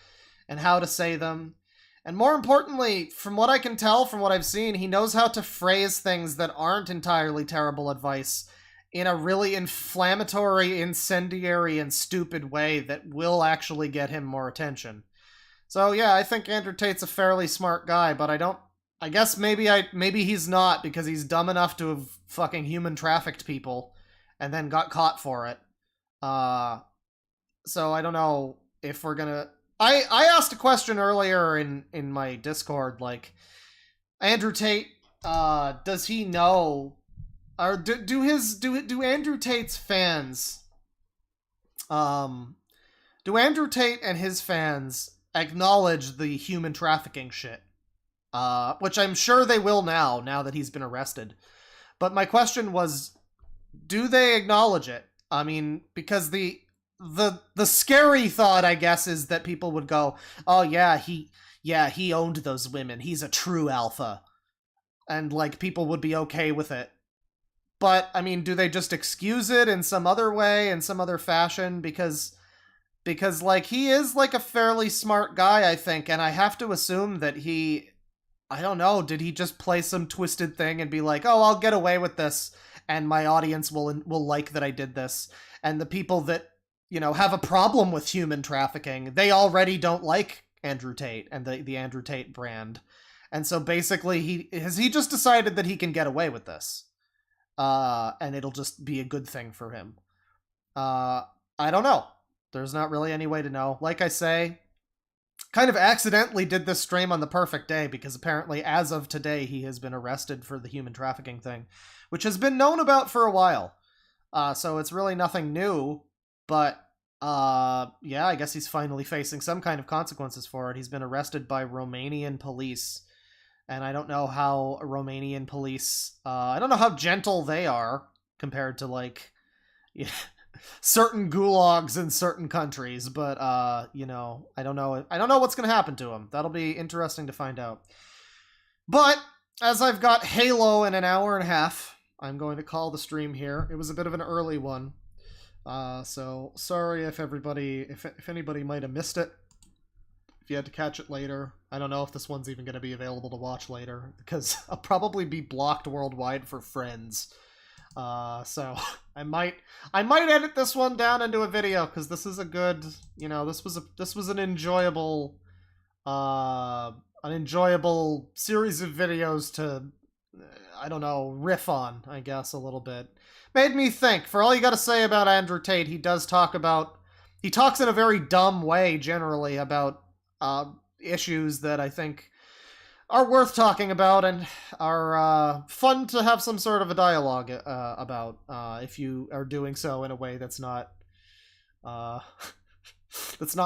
and how to say them. And more importantly, from what I can tell, from what I've seen, he knows how to phrase things that aren't entirely terrible advice in a really inflammatory, incendiary, and stupid way that will actually get him more attention. So yeah, I think Andrew Tate's a fairly smart guy, but I guess maybe he's not because he's dumb enough to have fucking human trafficked people and then got caught for it. So I don't know if we're gonna... I asked a question earlier in my Discord, like, Andrew Tate, does he know, or do Andrew Tate's fans, do Andrew Tate and his fans acknowledge the human trafficking shit? Which I'm sure they will now that he's been arrested. But my question was, do they acknowledge it? I mean, because the scary thought, I guess, is that people would go, oh yeah, he owned those women. He's a true alpha. And, like, people would be okay with it. But, I mean, do they just excuse it in some other way, in some other fashion? Because like, he is, like, a fairly smart guy, I think, and I have to assume that I don't know, did he just play some twisted thing and be like, oh, I'll get away with this, and my audience will like that I did this, and the people that, have a problem with human trafficking, they already don't like Andrew Tate and the Andrew Tate brand. And so basically, he just decided that he can get away with this, and it'll just be a good thing for him. I don't know. There's not really any way to know. Like I say, kind of accidentally did this stream on the perfect day because apparently as of today he has been arrested for the human trafficking thing, which has been known about for a while. So it's really nothing new, but yeah, I guess he's finally facing some kind of consequences for it. He's been arrested by Romanian police, and I don't know how Romanian police, I don't know how gentle they are compared to, like, certain gulags in certain countries, but I don't know what's gonna happen to him. That'll be interesting to find out. But as I've got Halo in an hour and a half, I'm going to call the stream here. It was a bit of an early one, so sorry if anybody might have missed it, if you had to catch it later. I don't know if this one's even going to be available to watch later because I'll probably be blocked worldwide for friends. So I might edit this one down into a video because this is a good, this was an enjoyable series of videos to, I don't know, riff on, I guess, a little bit. Made me think. For all you got to say about Andrew Tate, he talks in a very dumb way generally about issues that I think are worth talking about and are fun to have some sort of a dialogue about, if you are doing so in a way that's not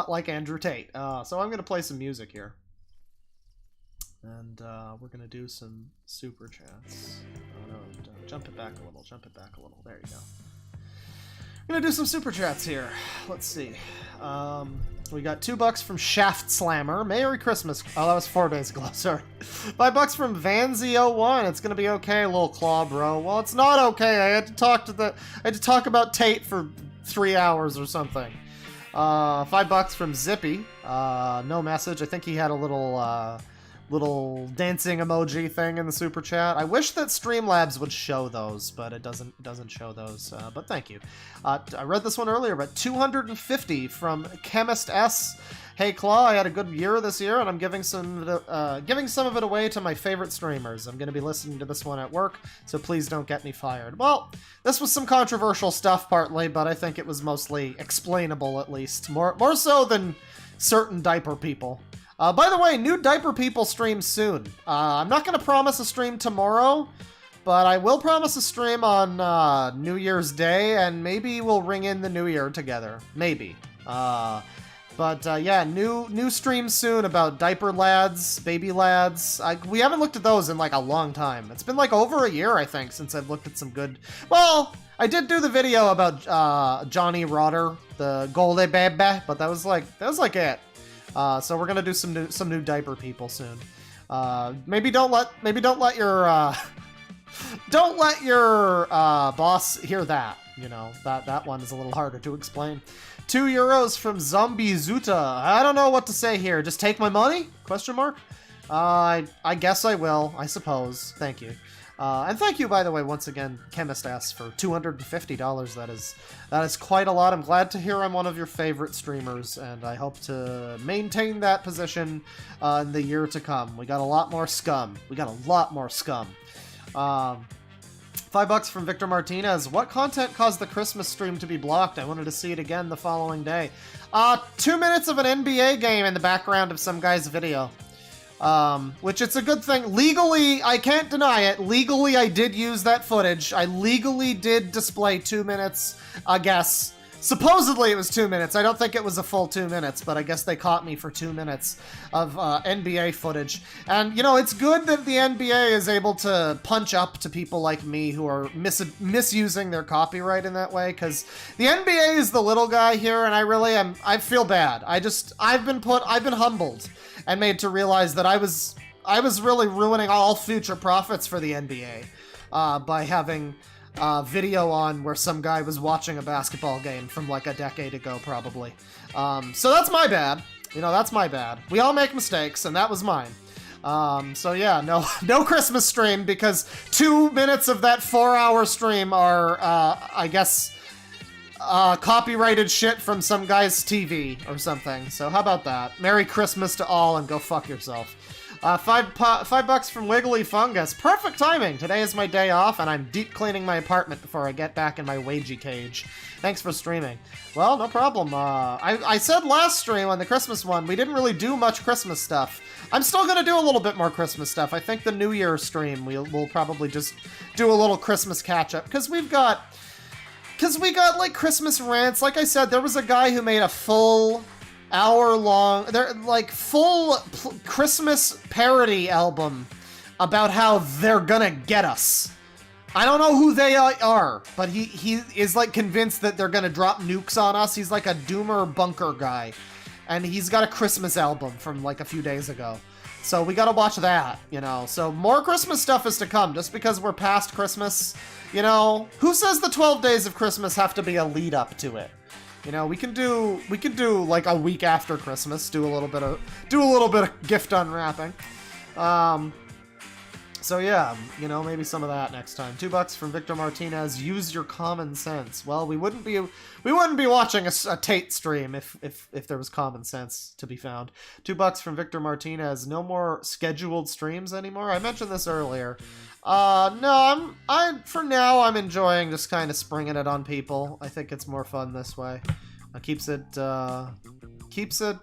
like Andrew Tate. So I'm going to play some music here. And we're going to do some super chats. Oh no, jump it back a little, There you go. gonna do some super chats here. Let's see. We got $2 from Shaft Slammer. Merry Christmas. Oh, that was 4 days ago. Sorry. $5 from Vanzy01. It's gonna be okay, little claw bro. Well, it's not okay. I had to talk about Tate for 3 hours or something. $5 from Zippy. No message. I think he had a little dancing emoji thing in the super chat. I wish that Streamlabs would show those, but it doesn't show those. But thank you. I read this one earlier, but 250 from Chemist S. Hey Claw, I had a good year this year, and I'm giving some of it away to my favorite streamers. I'm going to be listening to this one at work, so please don't get me fired. Well, this was some controversial stuff partly, but I think it was mostly explainable at least. More so than certain diaper people. By the way, new diaper people stream soon. I'm not going to promise a stream tomorrow, but I will promise a stream on New Year's Day, and maybe we'll ring in the new year together. Maybe. Yeah, new stream soon about diaper lads, baby lads. We haven't looked at those in like a long time. It's been like over a year, I think, since I've looked at some good... Well, I did do the video about Johnny Rotter, the Golde Bebe, but that was like it. So we're gonna do some new diaper people soon. Maybe don't let your boss hear that. You know, that one is a little harder to explain. €2 from Zombie Zuta. I don't know what to say here. Just take my money? ? I guess I will, I suppose. Thank you. And thank you, by the way, once again, Chemist S, for $250. That is quite a lot. I'm glad to hear I'm one of your favorite streamers, and I hope to maintain that position in the year to come. We got a lot more scum. $5 from Victor Martinez. What content caused the Christmas stream to be blocked? I wanted to see it again the following day. 2 minutes of an NBA game in the background of some guy's video. Which it's a good thing. Legally, I can't deny it. Legally, I did use that footage. I legally did display 2 minutes, I guess. Supposedly it was 2 minutes. I don't think it was a full 2 minutes, but I guess they caught me for 2 minutes of NBA footage. And, you know, it's good that the NBA is able to punch up to people like me who are misusing their copyright in that way, because the NBA is the little guy here, and I feel bad. I've been humbled and made to realize that I was really ruining all future profits for the NBA by having video on where some guy was watching a basketball game from like a decade ago, probably. So that's my bad. You know, that's my bad. We all make mistakes, and that was mine. So yeah, no Christmas stream, because 2 minutes of that 4-hour stream are, I guess, copyrighted shit from some guy's TV or something. So how about that? Merry Christmas to all, and go fuck yourself. $5 from Wiggly Fungus. Perfect timing. Today is my day off, and I'm deep cleaning my apartment before I get back in my wagey cage. Thanks for streaming. Well, no problem. I said last stream on the Christmas one, we didn't really do much Christmas stuff. I'm still gonna do a little bit more Christmas stuff. I think the New Year stream, we'll probably just do a little Christmas catch-up, because we got like Christmas rants. Like I said, there was a guy who made a full hour-long, full Christmas parody album about how they're gonna get us. I don't know who they are, but he is like convinced that they're gonna drop nukes on us. He's like a doomer bunker guy, and he's got a Christmas album from like a few days ago. So we gotta watch that, you know. So more Christmas stuff is to come, just because we're past Christmas. You know, who says the 12 days of Christmas have to be a lead up to it? You know, we can do like a week after Christmas, do a little bit of gift unwrapping. So yeah, you know, maybe some of that next time. $2 from Victor Martinez. Use your common sense. Well, we wouldn't be watching a Tate stream if there was common sense to be found. $2 from Victor Martinez. No more scheduled streams anymore. I mentioned this earlier. No, for now I'm enjoying just kind of springing it on people. I think it's more fun this way. Keeps it,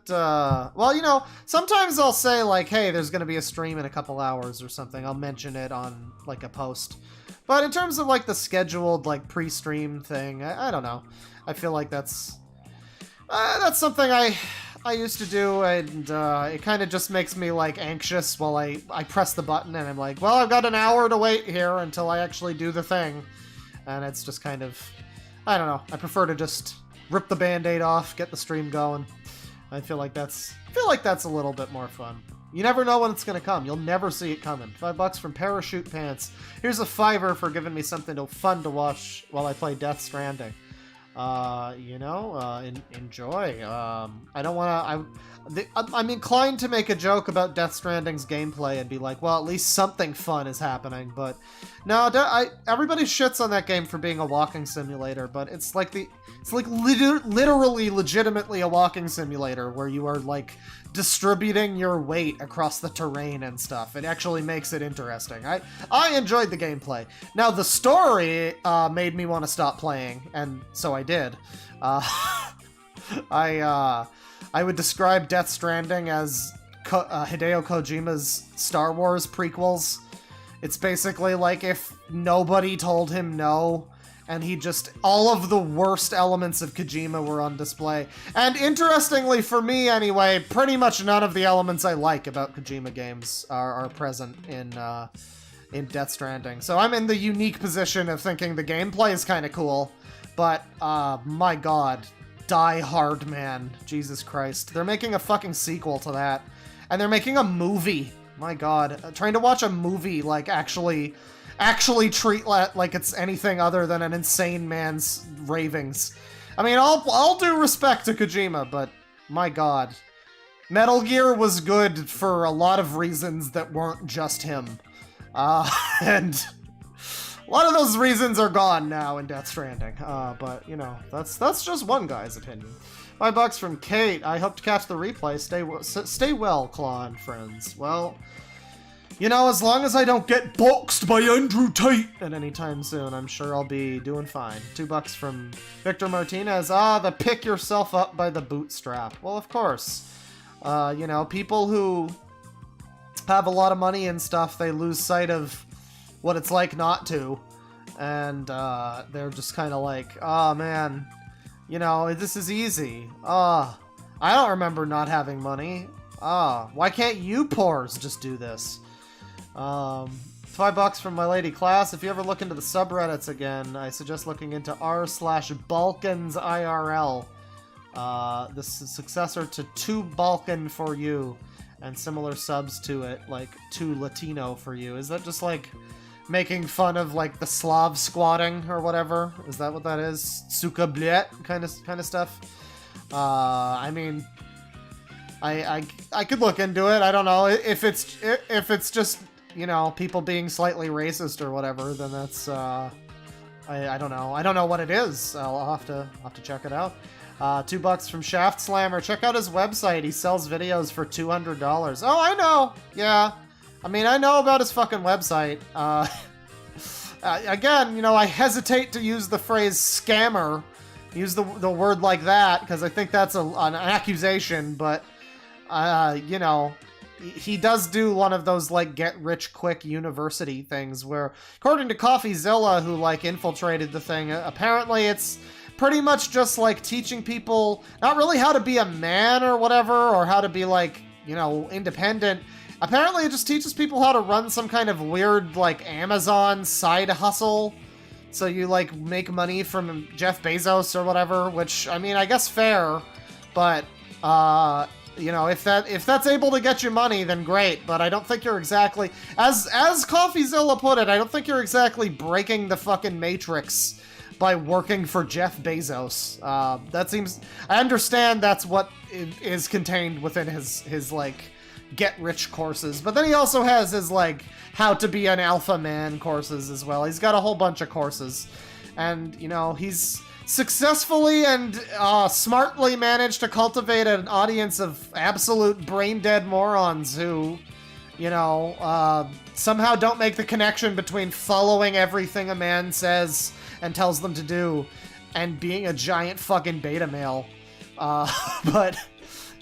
well, you know, sometimes I'll say like, hey, there's gonna be a stream in a couple hours or something. I'll mention it on like a post. But in terms of like the scheduled like pre-stream thing, I don't know. I feel like that's something I used to do, and it kind of just makes me like anxious while I press the button, and I'm like, well, I've got an hour to wait here until I actually do the thing, and it's just kind of, I don't know. I prefer to just rip the Band-Aid off, get the stream going. I feel like that's a little bit more fun. You never know when it's gonna come. You'll never see it coming. $5 from Parachute Pants. Here's a $5 for giving me something fun to watch while I play Death Stranding. Enjoy. I don't want to. I'm inclined to make a joke about Death Stranding's gameplay and be like, well, at least something fun is happening. But no, everybody shits on that game for being a walking simulator, but it's like literally, legitimately a walking simulator where you are like distributing your weight across the terrain and stuff. It actually makes it interesting. I enjoyed the gameplay. Now the story made me want to stop playing, and so I did. I would describe Death Stranding as Hideo Kojima's Star Wars prequels. It's basically like if nobody told him no, and all of the worst elements of Kojima were on display. And interestingly, for me anyway, pretty much none of the elements I like about Kojima games are present in Death Stranding. So I'm in the unique position of thinking the gameplay is kind of cool, but my god, Die Hard, man. Jesus Christ. They're making a fucking sequel to that. And they're making a movie. My god. Trying to watch a movie, like, actually treat like it's anything other than an insane man's ravings. I mean, I'll do respect to Kojima, but my god. Metal Gear was good for a lot of reasons that weren't just him. And a lot of those reasons are gone now in Death Stranding. But, you know, that's just one guy's opinion. $5 from Kate. I hope to catch the replay. Stay well, Claw and friends. Well, you know, as long as I don't get boxed by Andrew Tate at any time soon, I'm sure I'll be doing fine. $2 from Victor Martinez. The pick yourself up by the bootstrap. Well, of course. You know, people who have a lot of money and stuff, they lose sight of what it's like not to. And they're just kind of like, oh man, you know, this is easy. I don't remember not having money. Why can't you poors just do this? $5 from my lady class. If you ever look into the subreddits again, I suggest looking into r/BalkansIRL. This is successor to 2Balkan for you, and similar subs to it, like 2 Latino for you. Is that just like making fun of like the Slav squatting or whatever? Is that what that is? Suka blet kind of stuff. I mean, I could look into it. I don't know if it's just, you know, people being slightly racist or whatever. Then that's I don't know. I don't know what it is. I'll have to check it out. $2 from Shaft Slammer. Check out his website. He sells videos for $200. Oh, I know. Yeah. I mean, I know about his fucking website. Again, you know, I hesitate to use the phrase scammer, use the word like that, because I think that's an accusation, but, you know, he does do one of those, like, get-rich-quick university things where, according to CoffeeZilla, who, like, infiltrated the thing, apparently it's pretty much just, like, teaching people not really how to be a man or whatever, or how to be, like, you know, independent. Apparently it just teaches people how to run some kind of weird, like, Amazon side hustle. So you, like, make money from Jeff Bezos or whatever, which, I mean, I guess fair. But, you know, if that's able to get you money, then great. But I don't think you're exactly, as CoffeeZilla put it, I don't think you're exactly breaking the fucking matrix by working for Jeff Bezos. That seems, I understand that's what is contained within his like, get-rich courses, but then he also has his, like, how to be an alpha man courses as well. He's got a whole bunch of courses, and, you know, he's successfully and smartly managed to cultivate an audience of absolute brain-dead morons who, you know, somehow don't make the connection between following everything a man says and tells them to do and being a giant fucking beta male. But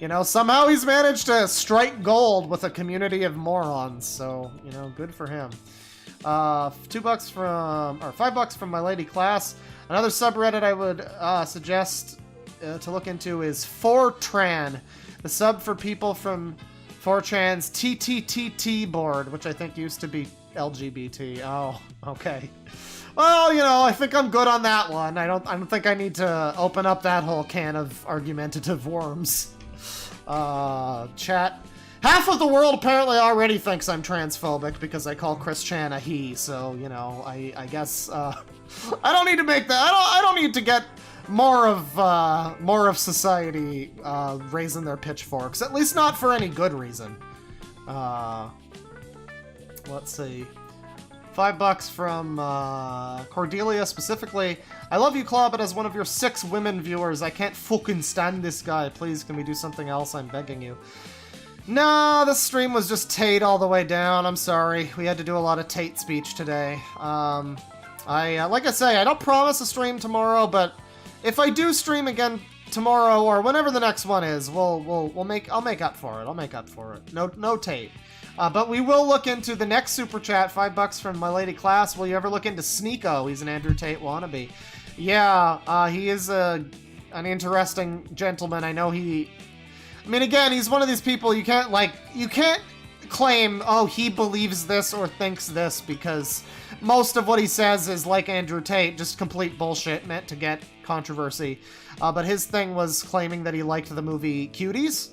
you know, somehow he's managed to strike gold with a community of morons, so, you know, good for him. $5 from my lady class. Another subreddit I would suggest to look into is 4chan, the sub for people from 4chan's TTTT board, which I think used to be LGBT. Oh, okay. Well, you know, I think I'm good on that one. I don't think I need to open up that whole can of argumentative worms. Chat. Half of the world apparently already thinks I'm transphobic because I call Chris Chan a he, so, you know, I guess, I don't need to make that, I don't need to get more of society, raising their pitchforks, at least not for any good reason. Let's see. $5 from, Cordelia specifically. I love you, Claw, but as one of your 6 women viewers, I can't fucking stand this guy. Please, can we do something else? I'm begging you. Nah, this stream was just Tate all the way down. I'm sorry. We had to do a lot of Tate speech today. Like I say, I don't promise a stream tomorrow, but if I do stream again tomorrow or whenever the next one is, I'll make up for it. I'll make up for it. No Tate. But we will look into the next super chat. $5 from my lady class. Will you ever look into Sneeko? He's an Andrew Tate wannabe. Yeah, he is an interesting gentleman. I know I mean, again, he's one of these people you can't claim, oh, he believes this or thinks this, because most of what he says is like Andrew Tate, just complete bullshit meant to get controversy. But his thing was claiming that he liked the movie Cuties,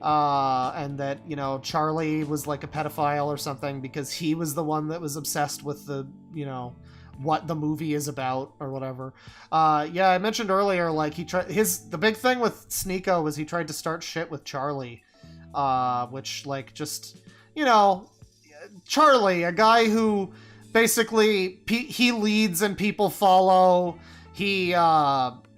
and that, you know, Charlie was like a pedophile or something because he was the one that was obsessed with the, you know, what the movie is about or whatever. Yeah, I mentioned earlier, like, the big thing with Sneeko was he tried to start shit with Charlie, which, like, just, you know, Charlie, a guy who basically, he leads and people follow. He,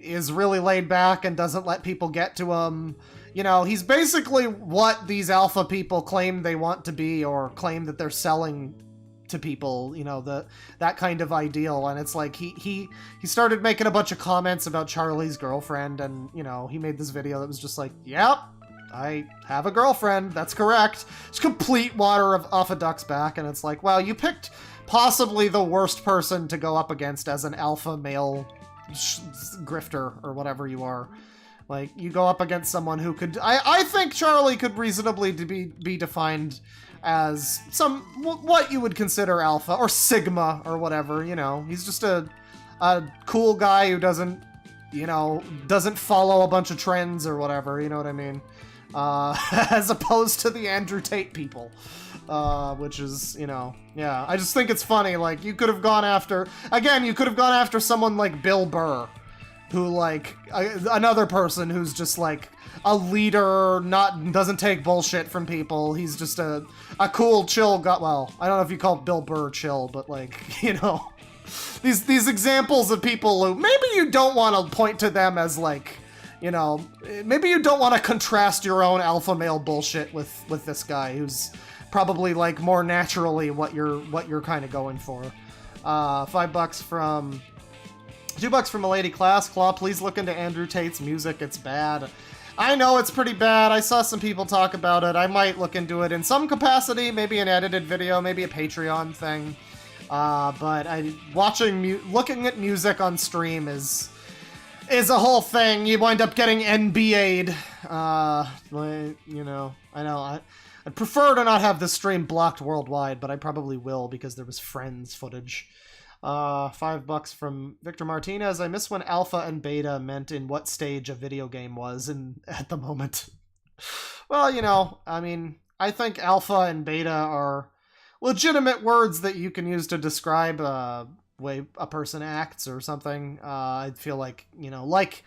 is really laid back and doesn't let people get to him. You know, he's basically what these alpha people claim they want to be or claim that they're selling to people, you know, that kind of ideal. And it's like he started making a bunch of comments about Charlie's girlfriend, and, you know, he made this video that was just like, yep, I have a girlfriend, that's correct. It's complete water off a duck's back. And it's like, well, you picked possibly the worst person to go up against as an alpha male grifter or whatever you are. Like, you go up against someone who could, I think Charlie could reasonably be defined as what you would consider alpha or sigma or whatever, you know. He's just a cool guy who doesn't follow a bunch of trends or whatever, you know what I mean? As opposed to the Andrew Tate people, which is, you know, yeah. I just think it's funny, like, you could have gone after someone like Bill Burr, who, like, another person who's just, like, a leader, doesn't take bullshit from people. He's just a cool, chill guy. Well, I don't know if you call Bill Burr chill, but, like, you know, these examples of people who maybe you don't want to point to them as, like, you know, maybe you don't want to contrast your own alpha male bullshit with this guy who's probably, like, more naturally what you're kind of going for. $5 from $2 from a lady class. Claw, please look into Andrew Tate's music. It's bad. I know it's pretty bad. I saw some people talk about it. I might look into it in some capacity, maybe an edited video, maybe a Patreon thing. But looking at music on stream is a whole thing. You wind up getting NBA'd. You know, I know. I'd prefer to not have this stream blocked worldwide, but I probably will because there was Friends footage. $5 from Victor Martinez. I miss when alpha and beta meant in what stage a video game was at the moment. Well, you know, I mean, I think alpha and beta are legitimate words that you can use to describe the way a person acts or something. I feel like, you know, like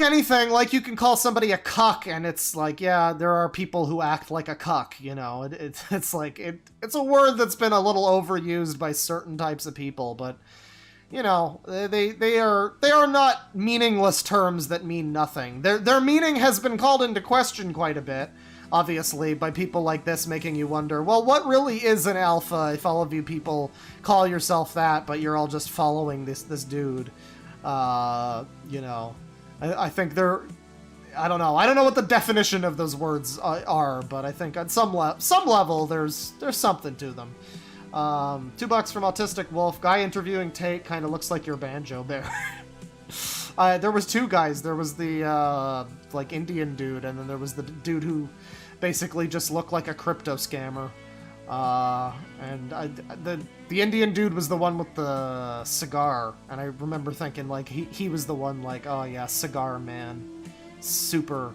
anything, like you can call somebody a cuck, and it's like, yeah, there are people who act like a cuck, you know. It's like, it's a word that's been a little overused by certain types of people, but, you know, they are not meaningless terms that mean nothing. Their meaning has been called into question quite a bit, obviously, by people like this, making you wonder, well, what really is an alpha if all of you people call yourself that, but you're all just following this dude, you know. I think I don't know what the definition of those words are, but I think on some level there's something to them. $2 from Autistic Wolf. Guy interviewing Tate kind of looks like your banjo bear. There was two guys. There was the like Indian dude, and then there was the dude who basically just looked like a crypto scammer. And the Indian dude was the one with the cigar, and I remember thinking like he was the one like, oh yeah, cigar man, super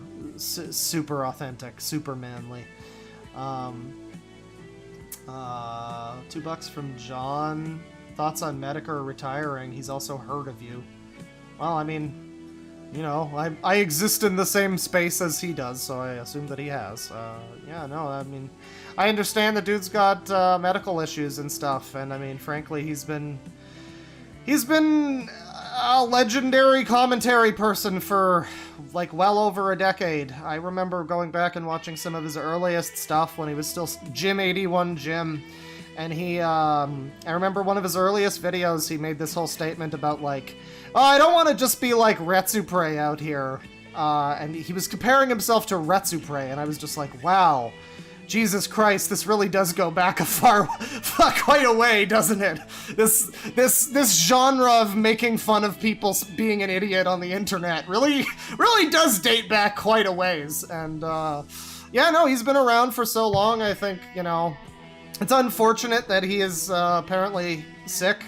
authentic, super manly. $2 from John. Thoughts on Medicare retiring? He's also heard of you. Well, I mean, you know, I exist in the same space as he does, so I assume that he has. Yeah, no, I mean, I understand the dude's got medical issues and stuff, and I mean, frankly, he's been a legendary commentary person for like well over a decade. I remember going back and watching some of his earliest stuff when he was still Jim81 Jim. And I remember one of his earliest videos, he made this whole statement about like, oh, I don't want to just be like Retsupre out here. And he was comparing himself to Retsupre, and I was just like, wow, Jesus Christ, this really does go back quite a way, doesn't it? This genre of making fun of people being an idiot on the internet really does date back quite a ways. And yeah, no, he's been around for so long. I think, you know, it's unfortunate that he is apparently sick,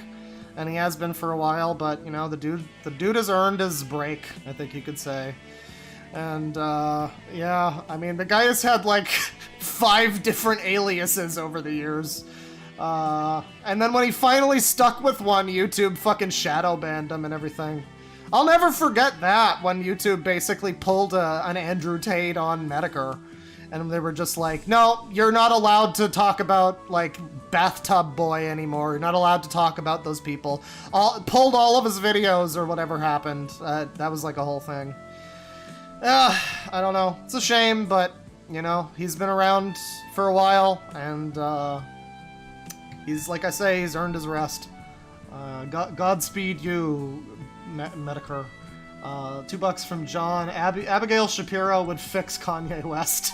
and he has been for a while. But you know, the dude has earned his break, I think you could say. And yeah, I mean, the guy has had like 5 different aliases over the years. And then when he finally stuck with one, YouTube fucking shadow banned him and everything. I'll never forget that, when YouTube basically pulled an Andrew Tate on Medicare. And they were just like, no, you're not allowed to talk about, like, Bathtub Boy anymore. You're not allowed to talk about those people. Pulled all of his videos or whatever happened. That was like a whole thing. I don't know. It's a shame, but, you know, he's been around for a while, and he's, like I say, he's earned his rest. Godspeed you, Medicare. $2 from John. Abigail Shapiro would fix Kanye West.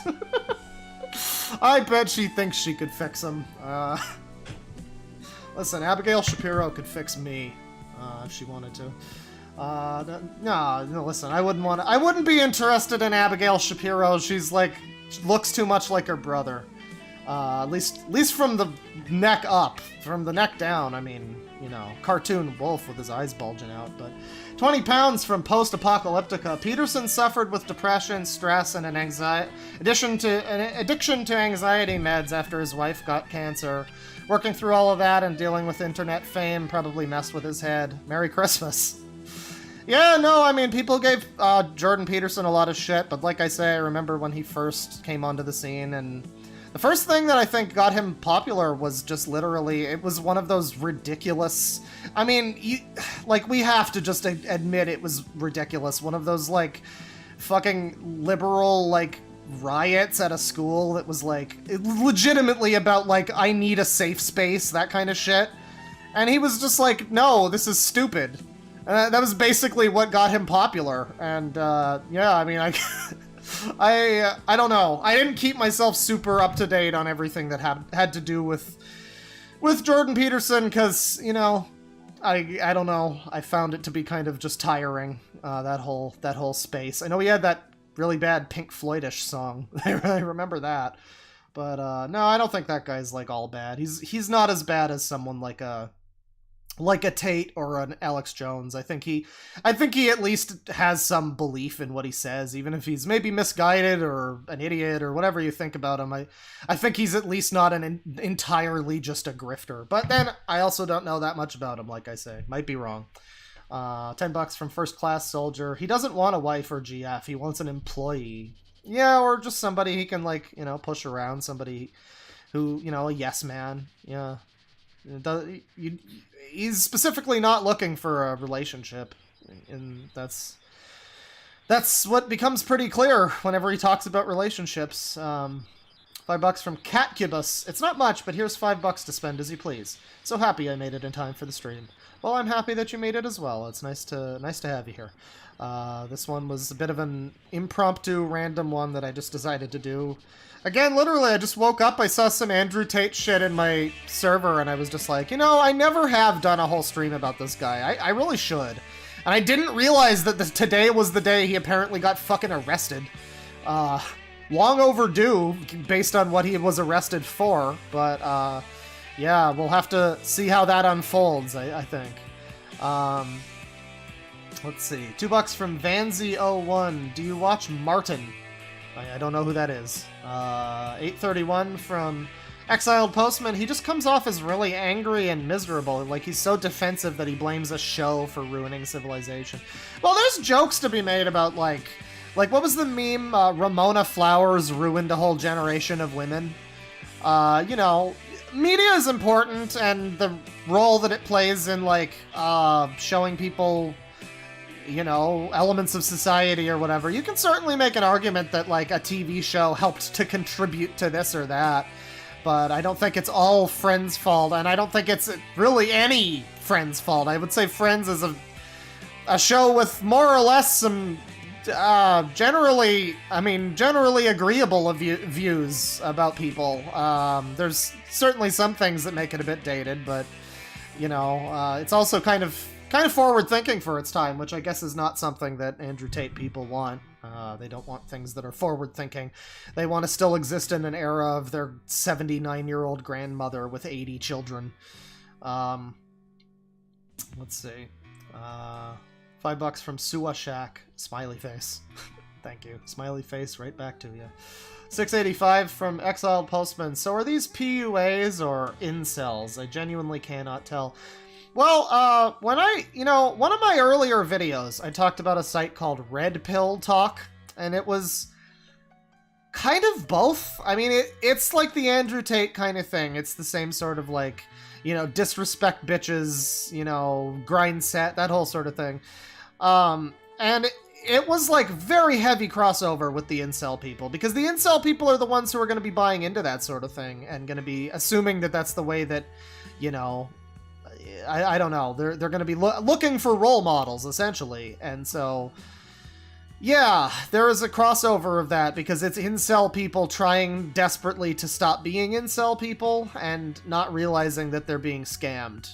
I bet she thinks she could fix him. Listen, Abigail Shapiro could fix me if she wanted to. No, listen, I wouldn't be interested in Abigail Shapiro. She's like, looks too much like her brother. At least from the neck up. From the neck down, I mean, you know, cartoon wolf with his eyes bulging out. But 20 pounds from Post-Apocalyptica. Peterson suffered with depression, stress, and an addiction to anxiety meds after his wife got cancer. Working through all of that and dealing with internet fame probably messed with his head. Merry Christmas. Yeah, no, I mean, people gave Jordan Peterson a lot of shit, but like I say, I remember when he first came onto the scene, and the first thing that I think got him popular was just literally, it was one of those ridiculous, I mean, we have to just admit it was ridiculous. One of those, like, fucking liberal, like, riots at a school that was, like, legitimately about, like, I need a safe space, that kind of shit. And he was just like, no, this is stupid. That was basically what got him popular. And, yeah, I mean, I don't know. I didn't keep myself super up to date on everything that had to do with Jordan Peterson, because, you know, I don't know. I found it to be kind of just tiring, that whole space. I know he had that really bad Pink Floyd-ish song. I remember that. But no, I don't think that guy's like all bad. He's not as bad as someone like a Tate or an Alex Jones. I think he at least has some belief in what he says, even if he's maybe misguided or an idiot or whatever you think about him. I think he's at least not entirely just a grifter. But then I also don't know that much about him, like I say. Might be wrong. $10 from First Class Soldier. He doesn't want a wife or GF. He wants an employee. Yeah, or just somebody he can, like, you know, push around. Somebody who, you know, a yes man. Yeah. He's specifically not looking for a relationship, and that's what becomes pretty clear whenever he talks about relationships. $5 from Catcubus. It's not much, but here's $5 to spend as you please. So happy I made it in time for the stream. Well, I'm happy that you made it as well. It's nice to have you here. This one was a bit of an impromptu, random one that I just decided to do. Again, literally, I just woke up, I saw some Andrew Tate shit in my server, and I was just like, you know, I never have done a whole stream about this guy. I really should. And I didn't realize that today was the day he apparently got fucking arrested. long overdue based on what he was arrested for. But yeah, we'll have to see how that unfolds, I think. Let's see. $2 from Vanzy01. Do you watch Martin? I don't know who that is. 831 from Exiled Postman. He just comes off as really angry and miserable. Like, he's so defensive that he blames a show for ruining civilization. Well, there's jokes to be made about, like what was the meme? Ramona Flowers ruined a whole generation of women. You know, media is important, and the role that it plays in, like, showing people, you know, elements of society or whatever. You can certainly make an argument that, like, a TV show helped to contribute to this or that. But I don't think it's all Friends' fault, and I don't think it's really any Friends' fault. I would say Friends is a show with more or less some generally agreeable views about people. There's certainly some things that make it a bit dated, but, you know, it's also kind of forward-thinking for its time, which I guess is not something that Andrew Tate people want. They don't want things that are forward-thinking. They want to still exist in an era of their 79-year-old grandmother with 80 children. Let's see. $5 from Suashak. Smiley face. Thank you. Smiley face right back to you. 685 from Exiled Postman. So are these PUAs or incels? I genuinely cannot tell. Well, one of my earlier videos, I talked about a site called Red Pill Talk, and it was kind of both. I mean, it's like the Andrew Tate kind of thing. It's the same sort of, like, you know, disrespect bitches, you know, grind set, that whole sort of thing. And it was, like, very heavy crossover with the incel people, because the incel people are the ones who are going to be buying into that sort of thing and going to be assuming that that's the way that, you know, I don't know. They're going to be looking for role models, essentially. And so, yeah, there is a crossover of that, because it's incel people trying desperately to stop being incel people and not realizing that they're being scammed,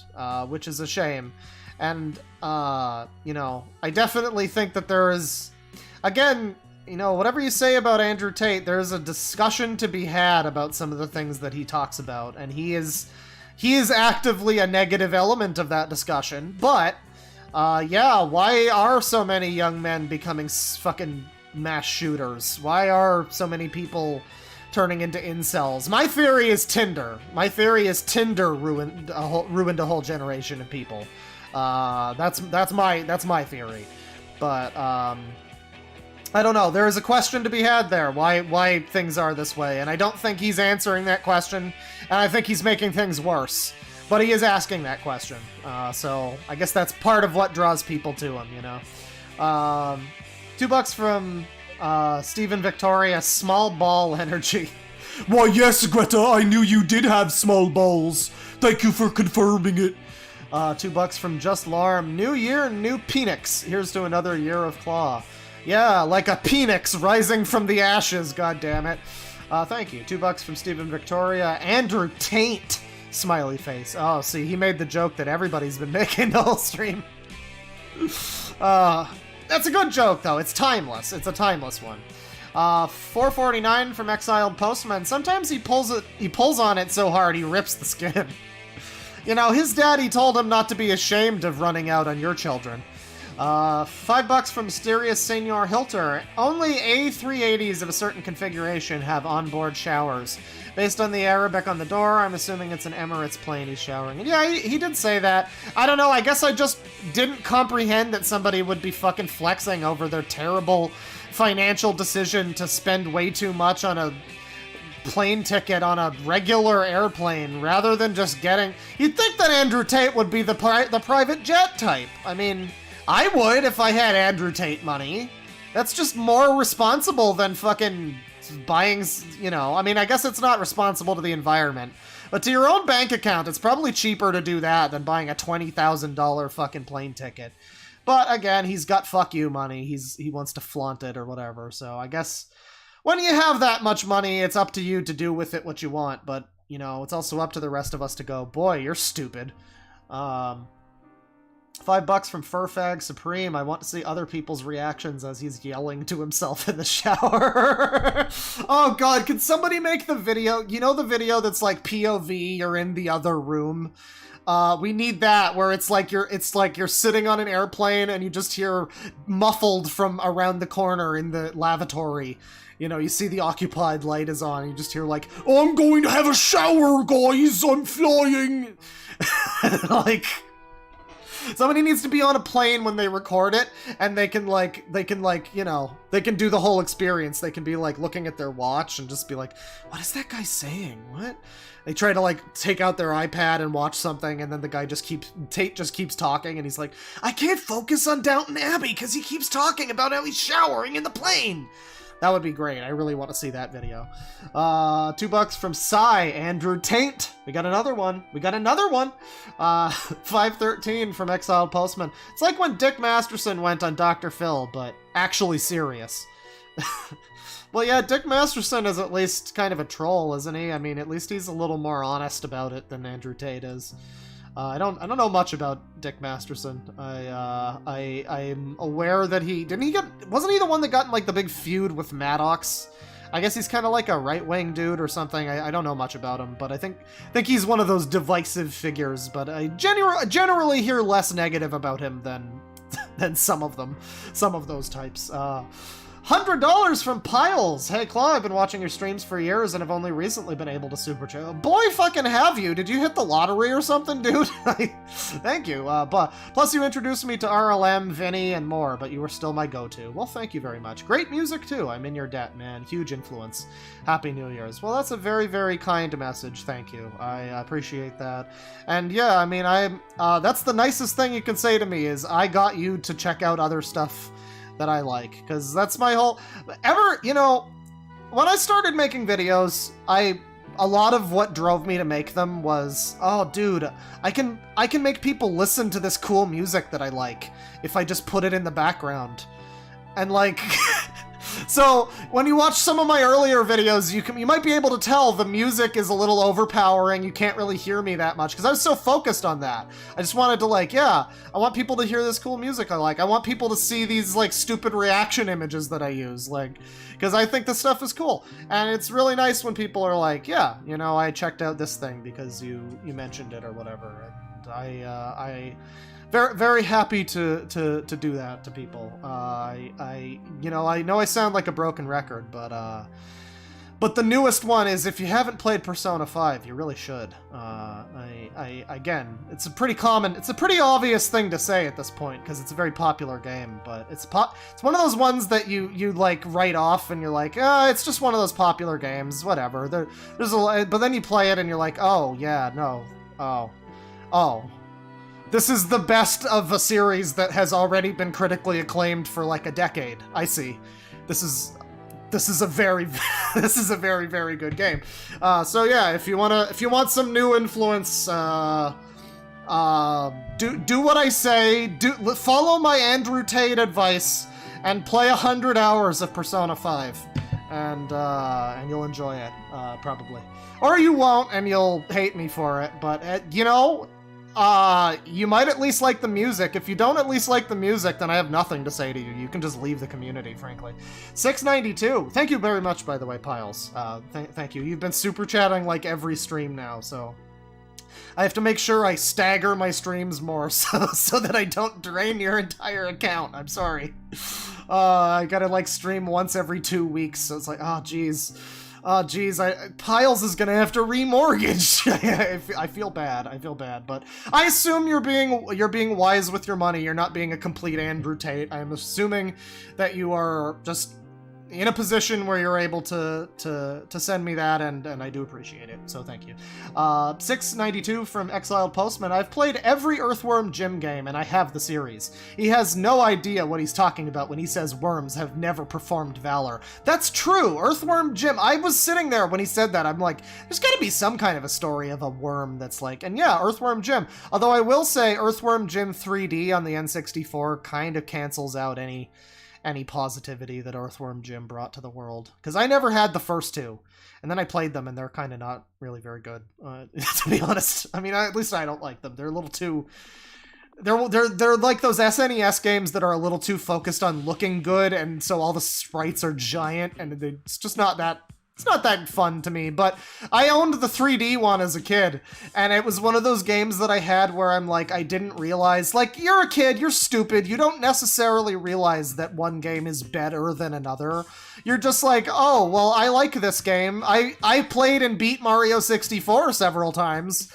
which is a shame. And, you know, I definitely think that there is, again, you know, whatever you say about Andrew Tate, there's a discussion to be had about some of the things that he talks about, and he is actively a negative element of that discussion. But, yeah, why are so many young men becoming fucking mass shooters? Why are so many people turning into incels? My theory is Tinder. My theory is Tinder ruined a whole generation of people. That's my theory. But, I don't know. There is a question to be had there. Why things are this way? And I don't think he's answering that question. And I think he's making things worse. But he is asking that question. So I guess that's part of what draws people to him, you know. $2 from Stephen Victoria. Small ball energy. Why, yes, Greta. I knew you did have small balls. Thank you for confirming it. $2 from Just Larm. New year, new Penix. Here's to another year of Claw. Yeah, like a Penix rising from the ashes, goddammit. Thank you. $2 from Stephen Victoria. Andrew Tate. Smiley face. Oh, see, he made the joke that everybody's been making the whole stream. That's a good joke, though. It's timeless. It's a timeless one. 449 from Exiled Postman. Sometimes he pulls on it so hard he rips the skin. You know, his daddy told him not to be ashamed of running out on your children. $5 from Mysterious Senor Hilter. Only A380s of a certain configuration have onboard showers. Based on the Arabic on the door, I'm assuming it's an Emirates plane he's showering in. Yeah, he did say that. I don't know, I guess I just didn't comprehend that somebody would be fucking flexing over their terrible financial decision to spend way too much on a plane ticket on a regular airplane rather than just getting... You'd think that Andrew Tate would be the private jet type. I mean, I would if I had Andrew Tate money. That's just more responsible than fucking buying, you know... I mean, I guess it's not responsible to the environment. But to your own bank account, it's probably cheaper to do that than buying a $20,000 fucking plane ticket. But again, he's got fuck you money. He wants to flaunt it or whatever. So I guess when you have that much money, it's up to you to do with it what you want. But, you know, it's also up to the rest of us to go, boy, you're stupid. $5 from Furfag Supreme. I want to see other people's reactions as he's yelling to himself in the shower. Oh god, can somebody make the video? You know the video that's like POV, you're in the other room? We need that, where it's like you're sitting on an airplane and you just hear muffled from around the corner in the lavatory. You know, you see the occupied light is on, and you just hear like, "Oh, I'm going to have a shower, guys, I'm flying." Like, somebody needs to be on a plane when they record it, and they can you know, they can do the whole experience. They can be like looking at their watch and just be like, "What is that guy saying? What?" They try to like take out their iPad and watch something, and then the guy Tate just keeps talking, and he's like, "I can't focus on Downton Abbey because he keeps talking about how he's showering in the plane." That would be great. I really want to see that video. $2 from Psy, Andrew Tate. We got another one. 513 from Exiled Postman. It's like when Dick Masterson went on Dr. Phil, but actually serious. Well, yeah, Dick Masterson is at least kind of a troll, isn't he? I mean, at least he's a little more honest about it than Andrew Tate is. I don't know much about Dick Masterson. I'm aware that wasn't he the one that got in like the big feud with Maddox? I guess he's kind of like a right-wing dude or something. I don't know much about him, but I think he's one of those divisive figures. But I generally hear less negative about him than some of those types. $100 from Piles. Hey, Claw, I've been watching your streams for years and have only recently been able to super chat. Boy, fucking have you. Did you hit the lottery or something, dude? Thank you. But plus you introduced me to RLM, Vinny, and more, but you were still my go-to. Well, thank you very much. Great music, too. I'm in your debt, man. Huge influence. Happy New Year's. Well, that's a very, very kind message. Thank you. I appreciate that. And yeah, I mean, that's the nicest thing you can say to me is I got you to check out other stuff that I like, because that's my whole you know, when I started making videos, a lot of what drove me to make them was, oh dude, I can make people listen to this cool music that I like if I just put it in the background. And like so when you watch some of my earlier videos, you might be able to tell the music is a little overpowering. You can't really hear me that much because I was so focused on that. I just wanted to like, yeah, I want people to hear this cool music I like. I want people to see these like stupid reaction images that I use, like, because I think this stuff is cool. And it's really nice when people are like, yeah, you know, I checked out this thing because you mentioned it or whatever. And I very, very happy to do that to people. You know, I know I sound like a broken record, but the newest one is, if you haven't played Persona 5, you really should. Again, it's a pretty obvious thing to say at this point because it's a very popular game, but it's one of those ones that you like write off and you're like, it's just one of those popular games, whatever. But then you play it and you're like, oh yeah, no, oh. This is the best of a series that has already been critically acclaimed for like a decade. I see. This is a very very good game. So yeah, if you want some new influence, do what I say. Follow my Andrew Tate advice and play 100 hours of Persona 5, and you'll enjoy it probably, or you won't and you'll hate me for it. But you know. You might at least like the music. If you don't at least like the music, then I have nothing to say to you. You can just leave the community, frankly. 692. Thank you very much, by the way, Piles. Thank you. You've been super chatting like every stream now, so I have to make sure I stagger my streams more so that I don't drain your entire account. I'm sorry. I gotta like stream once every 2 weeks, so it's like, oh geez. Piles is gonna have to remortgage. I feel bad, but I assume you're being wise with your money. You're not being a complete Andrew Tate. I'm assuming that you are just in a position where you're able to send me that, and I do appreciate it, so thank you. 692 from Exiled Postman. I've played every Earthworm Jim game, and I have the series. He has no idea what he's talking about when he says worms have never performed valor. That's true! Earthworm Jim, I was sitting there when he said that, I'm like, there's gotta be some kind of a story of a worm that's like, and yeah, Earthworm Jim. Although I will say Earthworm Jim 3D on the N64 kind of cancels out any positivity that Earthworm Jim brought to the world. Because I never had the first two. And then I played them, and they're kind of not really very good, to be honest. I mean, at least I don't like them. They're a little too... They're like those SNES games that are a little too focused on looking good, and so all the sprites are giant, and it's just not that. It's not that fun to me, but I owned the 3D one as a kid, and it was one of those games that I had where I'm like, I didn't realize, like, you're a kid, you're stupid, you don't necessarily realize that one game is better than another. You're just like, oh, well, I like this game. I played and beat Mario 64 several times,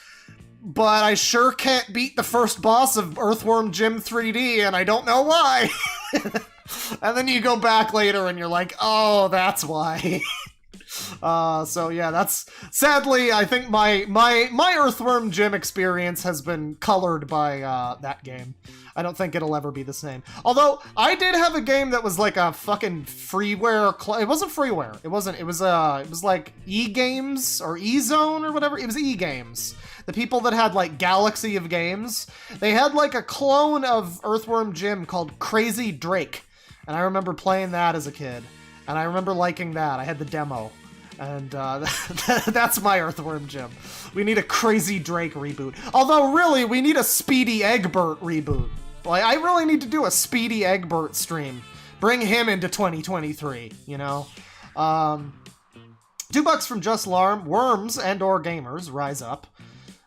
but I sure can't beat the first boss of Earthworm Jim 3D, and I don't know why. And then you go back later and you're like, oh, that's why. So yeah, that's sadly, I think my Earthworm Jim experience has been colored by that game. I don't think it'll ever be the same. Although I did have a game that was like a fucking freeware. It wasn't freeware. It wasn't. It was like E-Games or E-Zone or whatever. It was E-Games. The people that had like Galaxy of Games, they had like a clone of Earthworm Jim called Crazy Drake, and I remember playing that as a kid, and I remember liking that. I had the demo. And that's my Earthworm Jim. We need a Crazy Drake reboot. Although, really, we need a Speedy Egbert reboot. Like, I really need to do a Speedy Egbert stream. Bring him into 2023, you know? $2 from Just Larm. Worms and or gamers, rise up.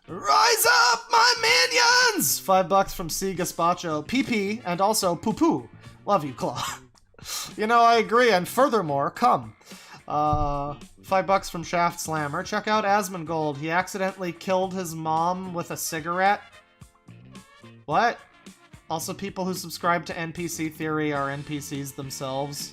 Rise up, my minions! $5 from C. Gaspacho. PP and also Poo Poo. Love you, Claw. You know, I agree, and furthermore, come. $5 from Shaft Slammer. Check out Asmongold. He accidentally killed his mom with a cigarette. What? Also, people who subscribe to NPC theory are NPCs themselves.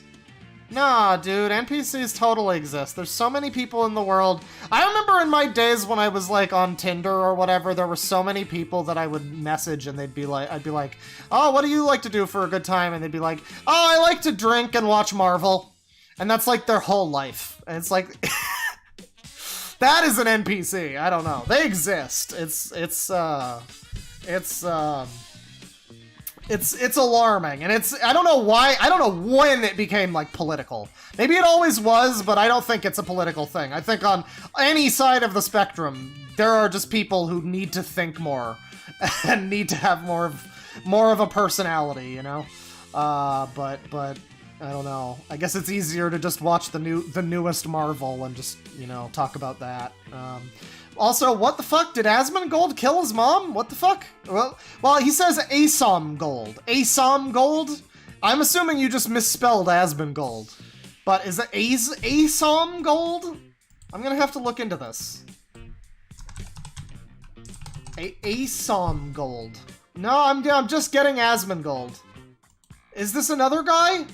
Nah, dude, NPCs totally exist. There's so many people in the world. I remember in my days when I was like on Tinder or whatever, there were so many people that I would message and they'd be like, I'd be like, oh, what do you like to do for a good time? And they'd be like, oh, I like to drink and watch Marvel. And that's like their whole life. And it's like, that is an NPC. I don't know. They exist. It's alarming. And I don't know why, I don't know when it became like political. Maybe it always was, but I don't think it's a political thing. I think on any side of the spectrum, there are just people who need to think more and need to have more of a personality, you know? But I don't know. I guess it's easier to just watch the newest Marvel and just, you know, talk about that. Also, what the fuck? Did Asmongold kill his mom? What the fuck? Well, he says Asomgold. Asomgold? I'm assuming you just misspelled Asmongold. But is it Asomgold? I'm gonna have to look into this. Asomgold. No, I'm just getting Asmongold. Is this another guy?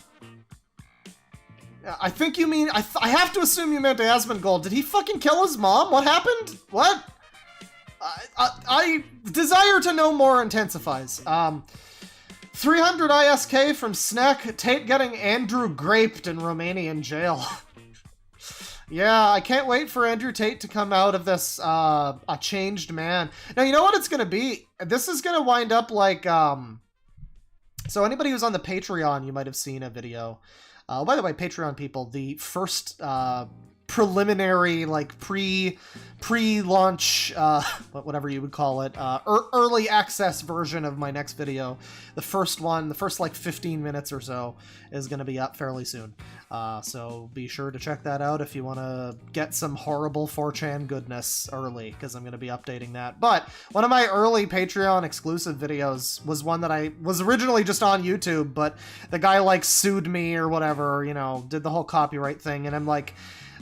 I think you mean... I have to assume you meant Asmongold. Did he fucking kill his mom? What happened? What? I desire to know more intensifies. 300 ISK from Snack. Tate getting Andrew graped in Romanian jail. Yeah, I can't wait for Andrew Tate to come out of this a changed man. Now, you know what it's going to be? This is going to wind up like... So anybody who's on the Patreon, you might have seen a video. By the way, Patreon people, the first preliminary, like pre-launch, whatever you would call it, early access version of my next video. The first one, the first like 15 minutes or so, is going to be up fairly soon. So be sure to check that out if you want to get some horrible 4chan goodness early, because I'm going to be updating that. But one of my early Patreon exclusive videos was one that I was originally just on YouTube, but the guy like sued me or whatever, you know, did the whole copyright thing, and I'm like,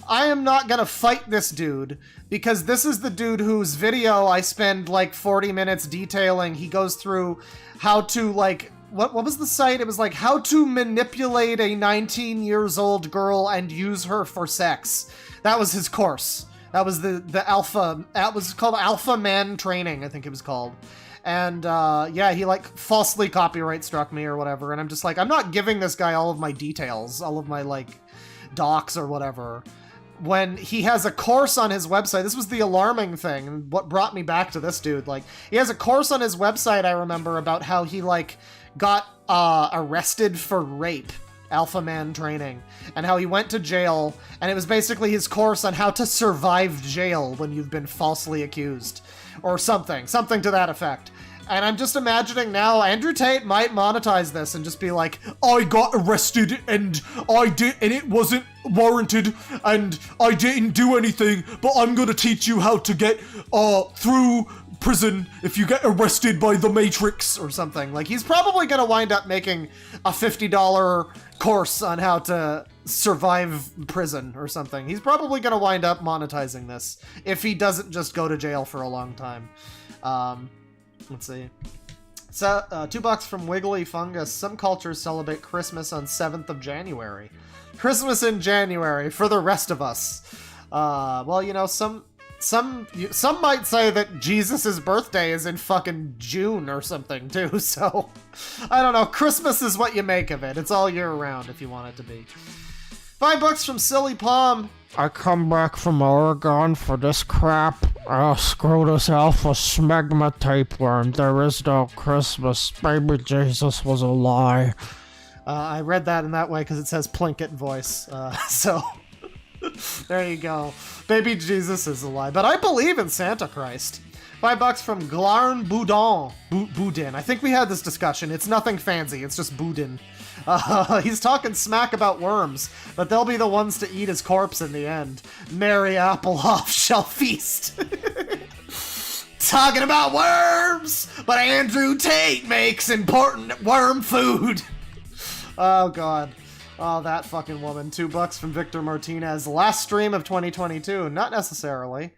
I am not gonna fight this dude, because this is the dude whose video I spend like 40 minutes detailing. He goes through how to like, what was the site? It was like how to manipulate a 19 years old girl and use her for sex. That was his course. That was the alpha, that was called Alpha Man Training, I think it was called. And yeah, he like falsely copyright struck me or whatever, and I'm just like, I'm not giving this guy all of my details, all of my like docs or whatever, when he has a course on his website. This was the alarming thing, and what brought me back to this dude. Like, he has a course on his website, I remember, about how he like got arrested for rape, Alpha Man Training, and how he went to jail, and it was basically his course on how to survive jail when you've been falsely accused, or something to that effect. And I'm just imagining now Andrew Tate might monetize this and just be like, I got arrested and it wasn't warranted and I didn't do anything, but I'm gonna teach you how to get through prison if you get arrested by the Matrix or something. Like, he's probably gonna wind up making a $50 course on how to survive prison or something. He's probably gonna wind up monetizing this if he doesn't just go to jail for a long time. Let's see. So, $2 from Wiggly Fungus. Some cultures celebrate Christmas on 7th of January. Christmas in January for the rest of us. Well, you know, some might say that Jesus' birthday is in fucking June or something too, so I don't know. Christmas is what you make of it. It's all year round if you want it to be. $5 from Silly Palm. I come back from Oregon for this crap. Screw this alpha smegma tapeworm. There is no Christmas. Baby Jesus was a lie. I read that in that way because it says Plinkett voice. So there you go. Baby Jesus is a lie. But I believe in Santa Christ. $5 from Glarn Boudin. Boudin. I think we had this discussion. It's nothing fancy. It's just Boudin. He's talking smack about worms, but they'll be the ones to eat his corpse in the end. Mary Applehoff shall feast. Talking about worms, but Andrew Tate makes important worm food. Oh, God. Oh, that fucking woman. $2 from Victor Martinez. Last stream of 2022. Not necessarily.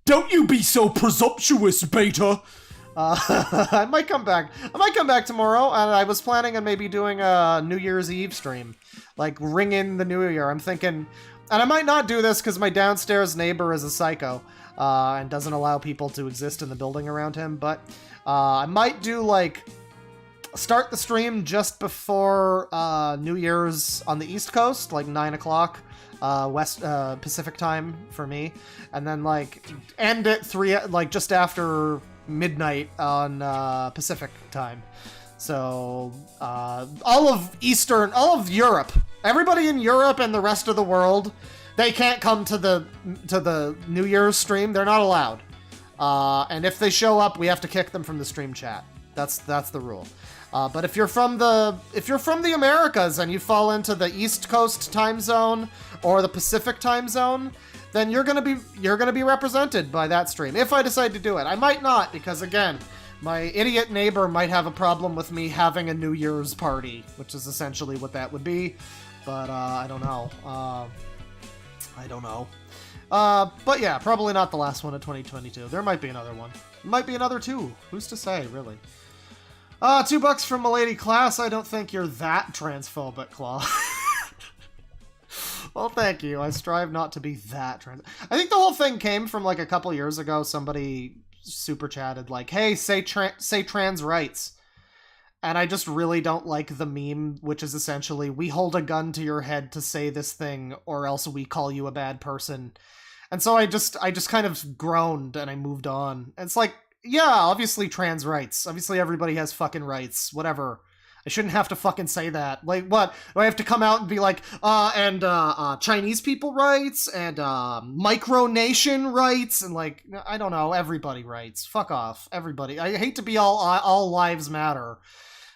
Don't you be so presumptuous, Beta. I might come back. I might come back tomorrow, and I was planning on maybe doing a New Year's Eve stream. Like, ring in the new year. I'm thinking... And I might not do this because my downstairs neighbor is a psycho, and doesn't allow people to exist in the building around him, but I might do, like... Start the stream just before New Year's on the East Coast, like 9 o'clock West Pacific time for me, and then like end at 3, like just after midnight on Pacific time. So all of Europe, everybody in Europe and the rest of the world, they can't come to the New Year's stream. They're not allowed, and if they show up, we have to kick them from the stream chat. That's the rule. But if you're from the Americas and you fall into the East Coast time zone or the Pacific time zone, then you're gonna be represented by that stream. If I decide to do it, I might not, because again, my idiot neighbor might have a problem with me having a New Year's party, which is essentially what that would be. But I don't know. But yeah, probably not the last one of 2022. There might be another one. Might be another two. Who's to say, really? $2 from Milady Class. I don't think you're that transphobic, Claw. Well, thank you. I strive not to be that trans. I think the whole thing came from like a couple years ago. Somebody super chatted like, "Hey, say trans rights," and I just really don't like the meme, which is essentially, "We hold a gun to your head to say this thing, or else we call you a bad person." And so I just kind of groaned and I moved on. And it's like, yeah, obviously trans rights. Obviously everybody has fucking rights. Whatever. I shouldn't have to fucking say that. Like, what? Do I have to come out and be like, Chinese people rights, and micronation rights, and like, I don't know, everybody rights. Fuck off. Everybody. I hate to be all lives matter.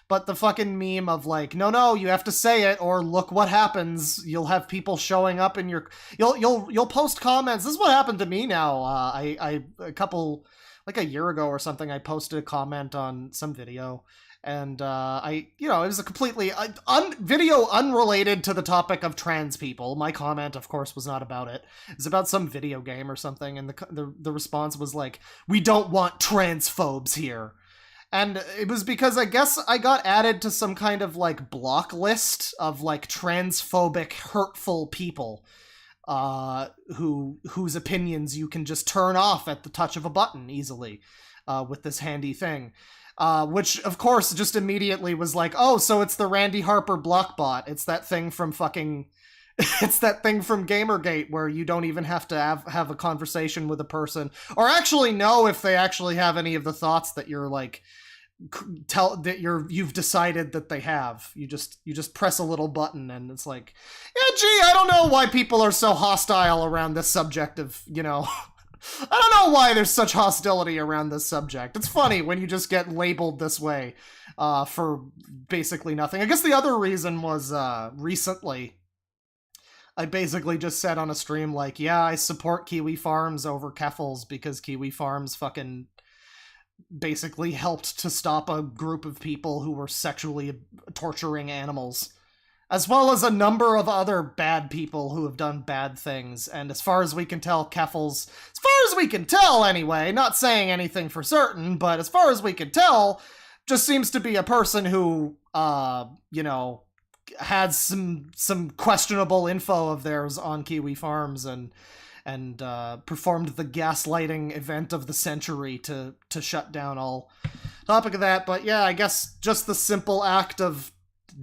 But the fucking meme of like, no, you have to say it, or look what happens. You'll have people showing up in your... You'll post comments. This is what happened to me now. Like a year ago or something, I posted a comment on some video, and it was a completely video unrelated to the topic of trans people. My comment, of course, was not about it. It was about some video game or something, and the response was like, "We don't want transphobes here." And it was because I guess I got added to some kind of like block list of like transphobic, hurtful people. Whose opinions you can just turn off at the touch of a button easily, with this handy thing. Which, of course, just immediately was like, oh, so it's the Randy Harper blockbot. It's that thing from it's that thing from Gamergate where you don't even have to have a conversation with a person, or actually know if they actually have any of the thoughts that you're like, you've decided that they have. You just press a little button and it's like, yeah, gee, I don't know why people are so hostile around this subject of, I don't know why there's such hostility around this subject. It's funny when you just get labeled this way for basically nothing. I guess the other reason was recently I basically just said on a stream like, yeah, I support Kiwi Farms over Keffels because Kiwi Farms fucking basically helped to stop a group of people who were sexually torturing animals, as well as a number of other bad people who have done bad things. And as far as we can tell, Keffels, as far as we can tell anyway, not saying anything for certain, but as far as we can tell, just seems to be a person who, you know, had some questionable info of theirs on Kiwi Farms and performed the gaslighting event of the century to shut down all topic of that. But yeah, I guess just the simple act of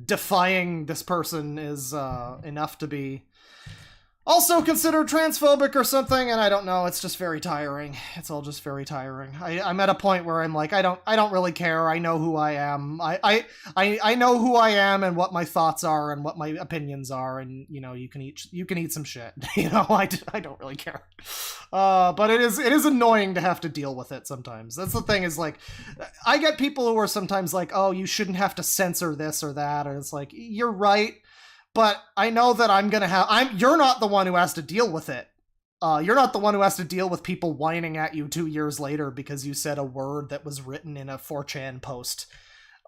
defying this person is enough to be also considered transphobic or something, and I don't know, it's just very tiring. It's all just very tiring. I'm at a point where I'm like, I don't really care. I know who I am. I know who I am and what my thoughts are and what my opinions are, and you know, you can eat some shit. You know, I don't really care. But it is annoying to have to deal with it sometimes. That's the thing, is like, I get people who are sometimes like, oh, you shouldn't have to censor this or that, and it's like, you're right. But I know that you're not the one who has to deal with it. You're not the one who has to deal with people whining at you 2 years later because you said a word that was written in a 4chan post,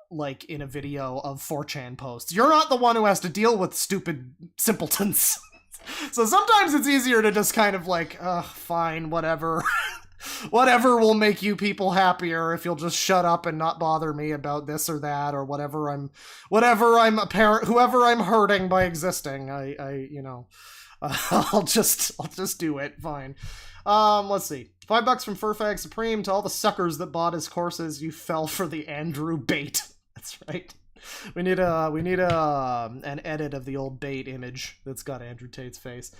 like in a video of 4chan posts. You're not the one who has to deal with stupid simpletons. So sometimes it's easier to just kind of like, fine, whatever. Whatever will make you people happier if you'll just shut up and not bother me about this or that or whatever I'm whoever I'm hurting by existing. I'll just do it. Fine. Let's see. $5 from Furfag Supreme. To all the suckers that bought his courses, you fell for the Andrew bait. That's right. We need an edit of the old bait image that's got Andrew Tate's face.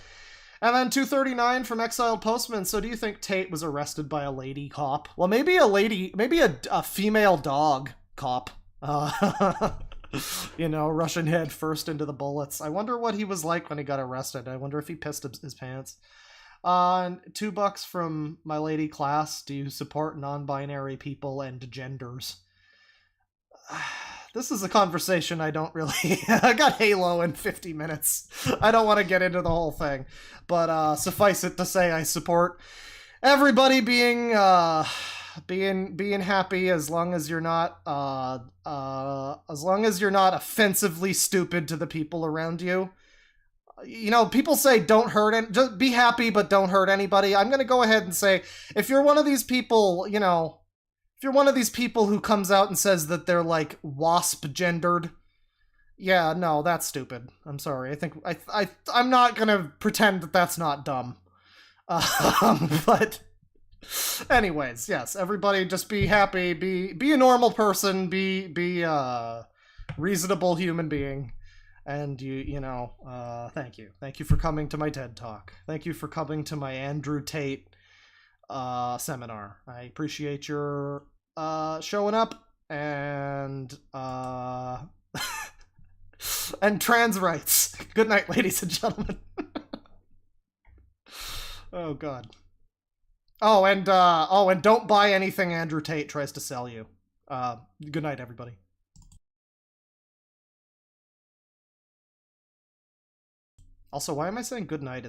And then 239 from Exiled Postman. So do you think Tate was arrested by a lady cop? Well, maybe a female dog cop. You know, rushing head first into the bullets. I wonder what he was like when he got arrested. I wonder if he pissed his pants. $2 from My Lady Class. Do you support non-binary people and genders? This is a conversation I don't really... I got Halo in 50 minutes. I don't want to get into the whole thing. But suffice it to say, I support everybody being happy as long as you're not offensively stupid to the people around you. You know, people say don't hurt just be happy but don't hurt anybody. I'm going to go ahead and say, if you're one of these people, you know, if you're one of these people who comes out and says that they're like wasp gendered, yeah, no, that's stupid. I'm sorry. I think I'm not gonna pretend that that's not dumb. But anyways, yes, everybody just be happy, be a normal person, be a reasonable human being. And thank you for coming to my TED Talk. Thank you for coming to my Andrew Tate seminar. I appreciate your showing up and and trans rights. Good night, ladies and gentlemen. Oh god. And don't buy anything Andrew Tate tries to sell you. Good night, everybody. Also, why am I saying good night?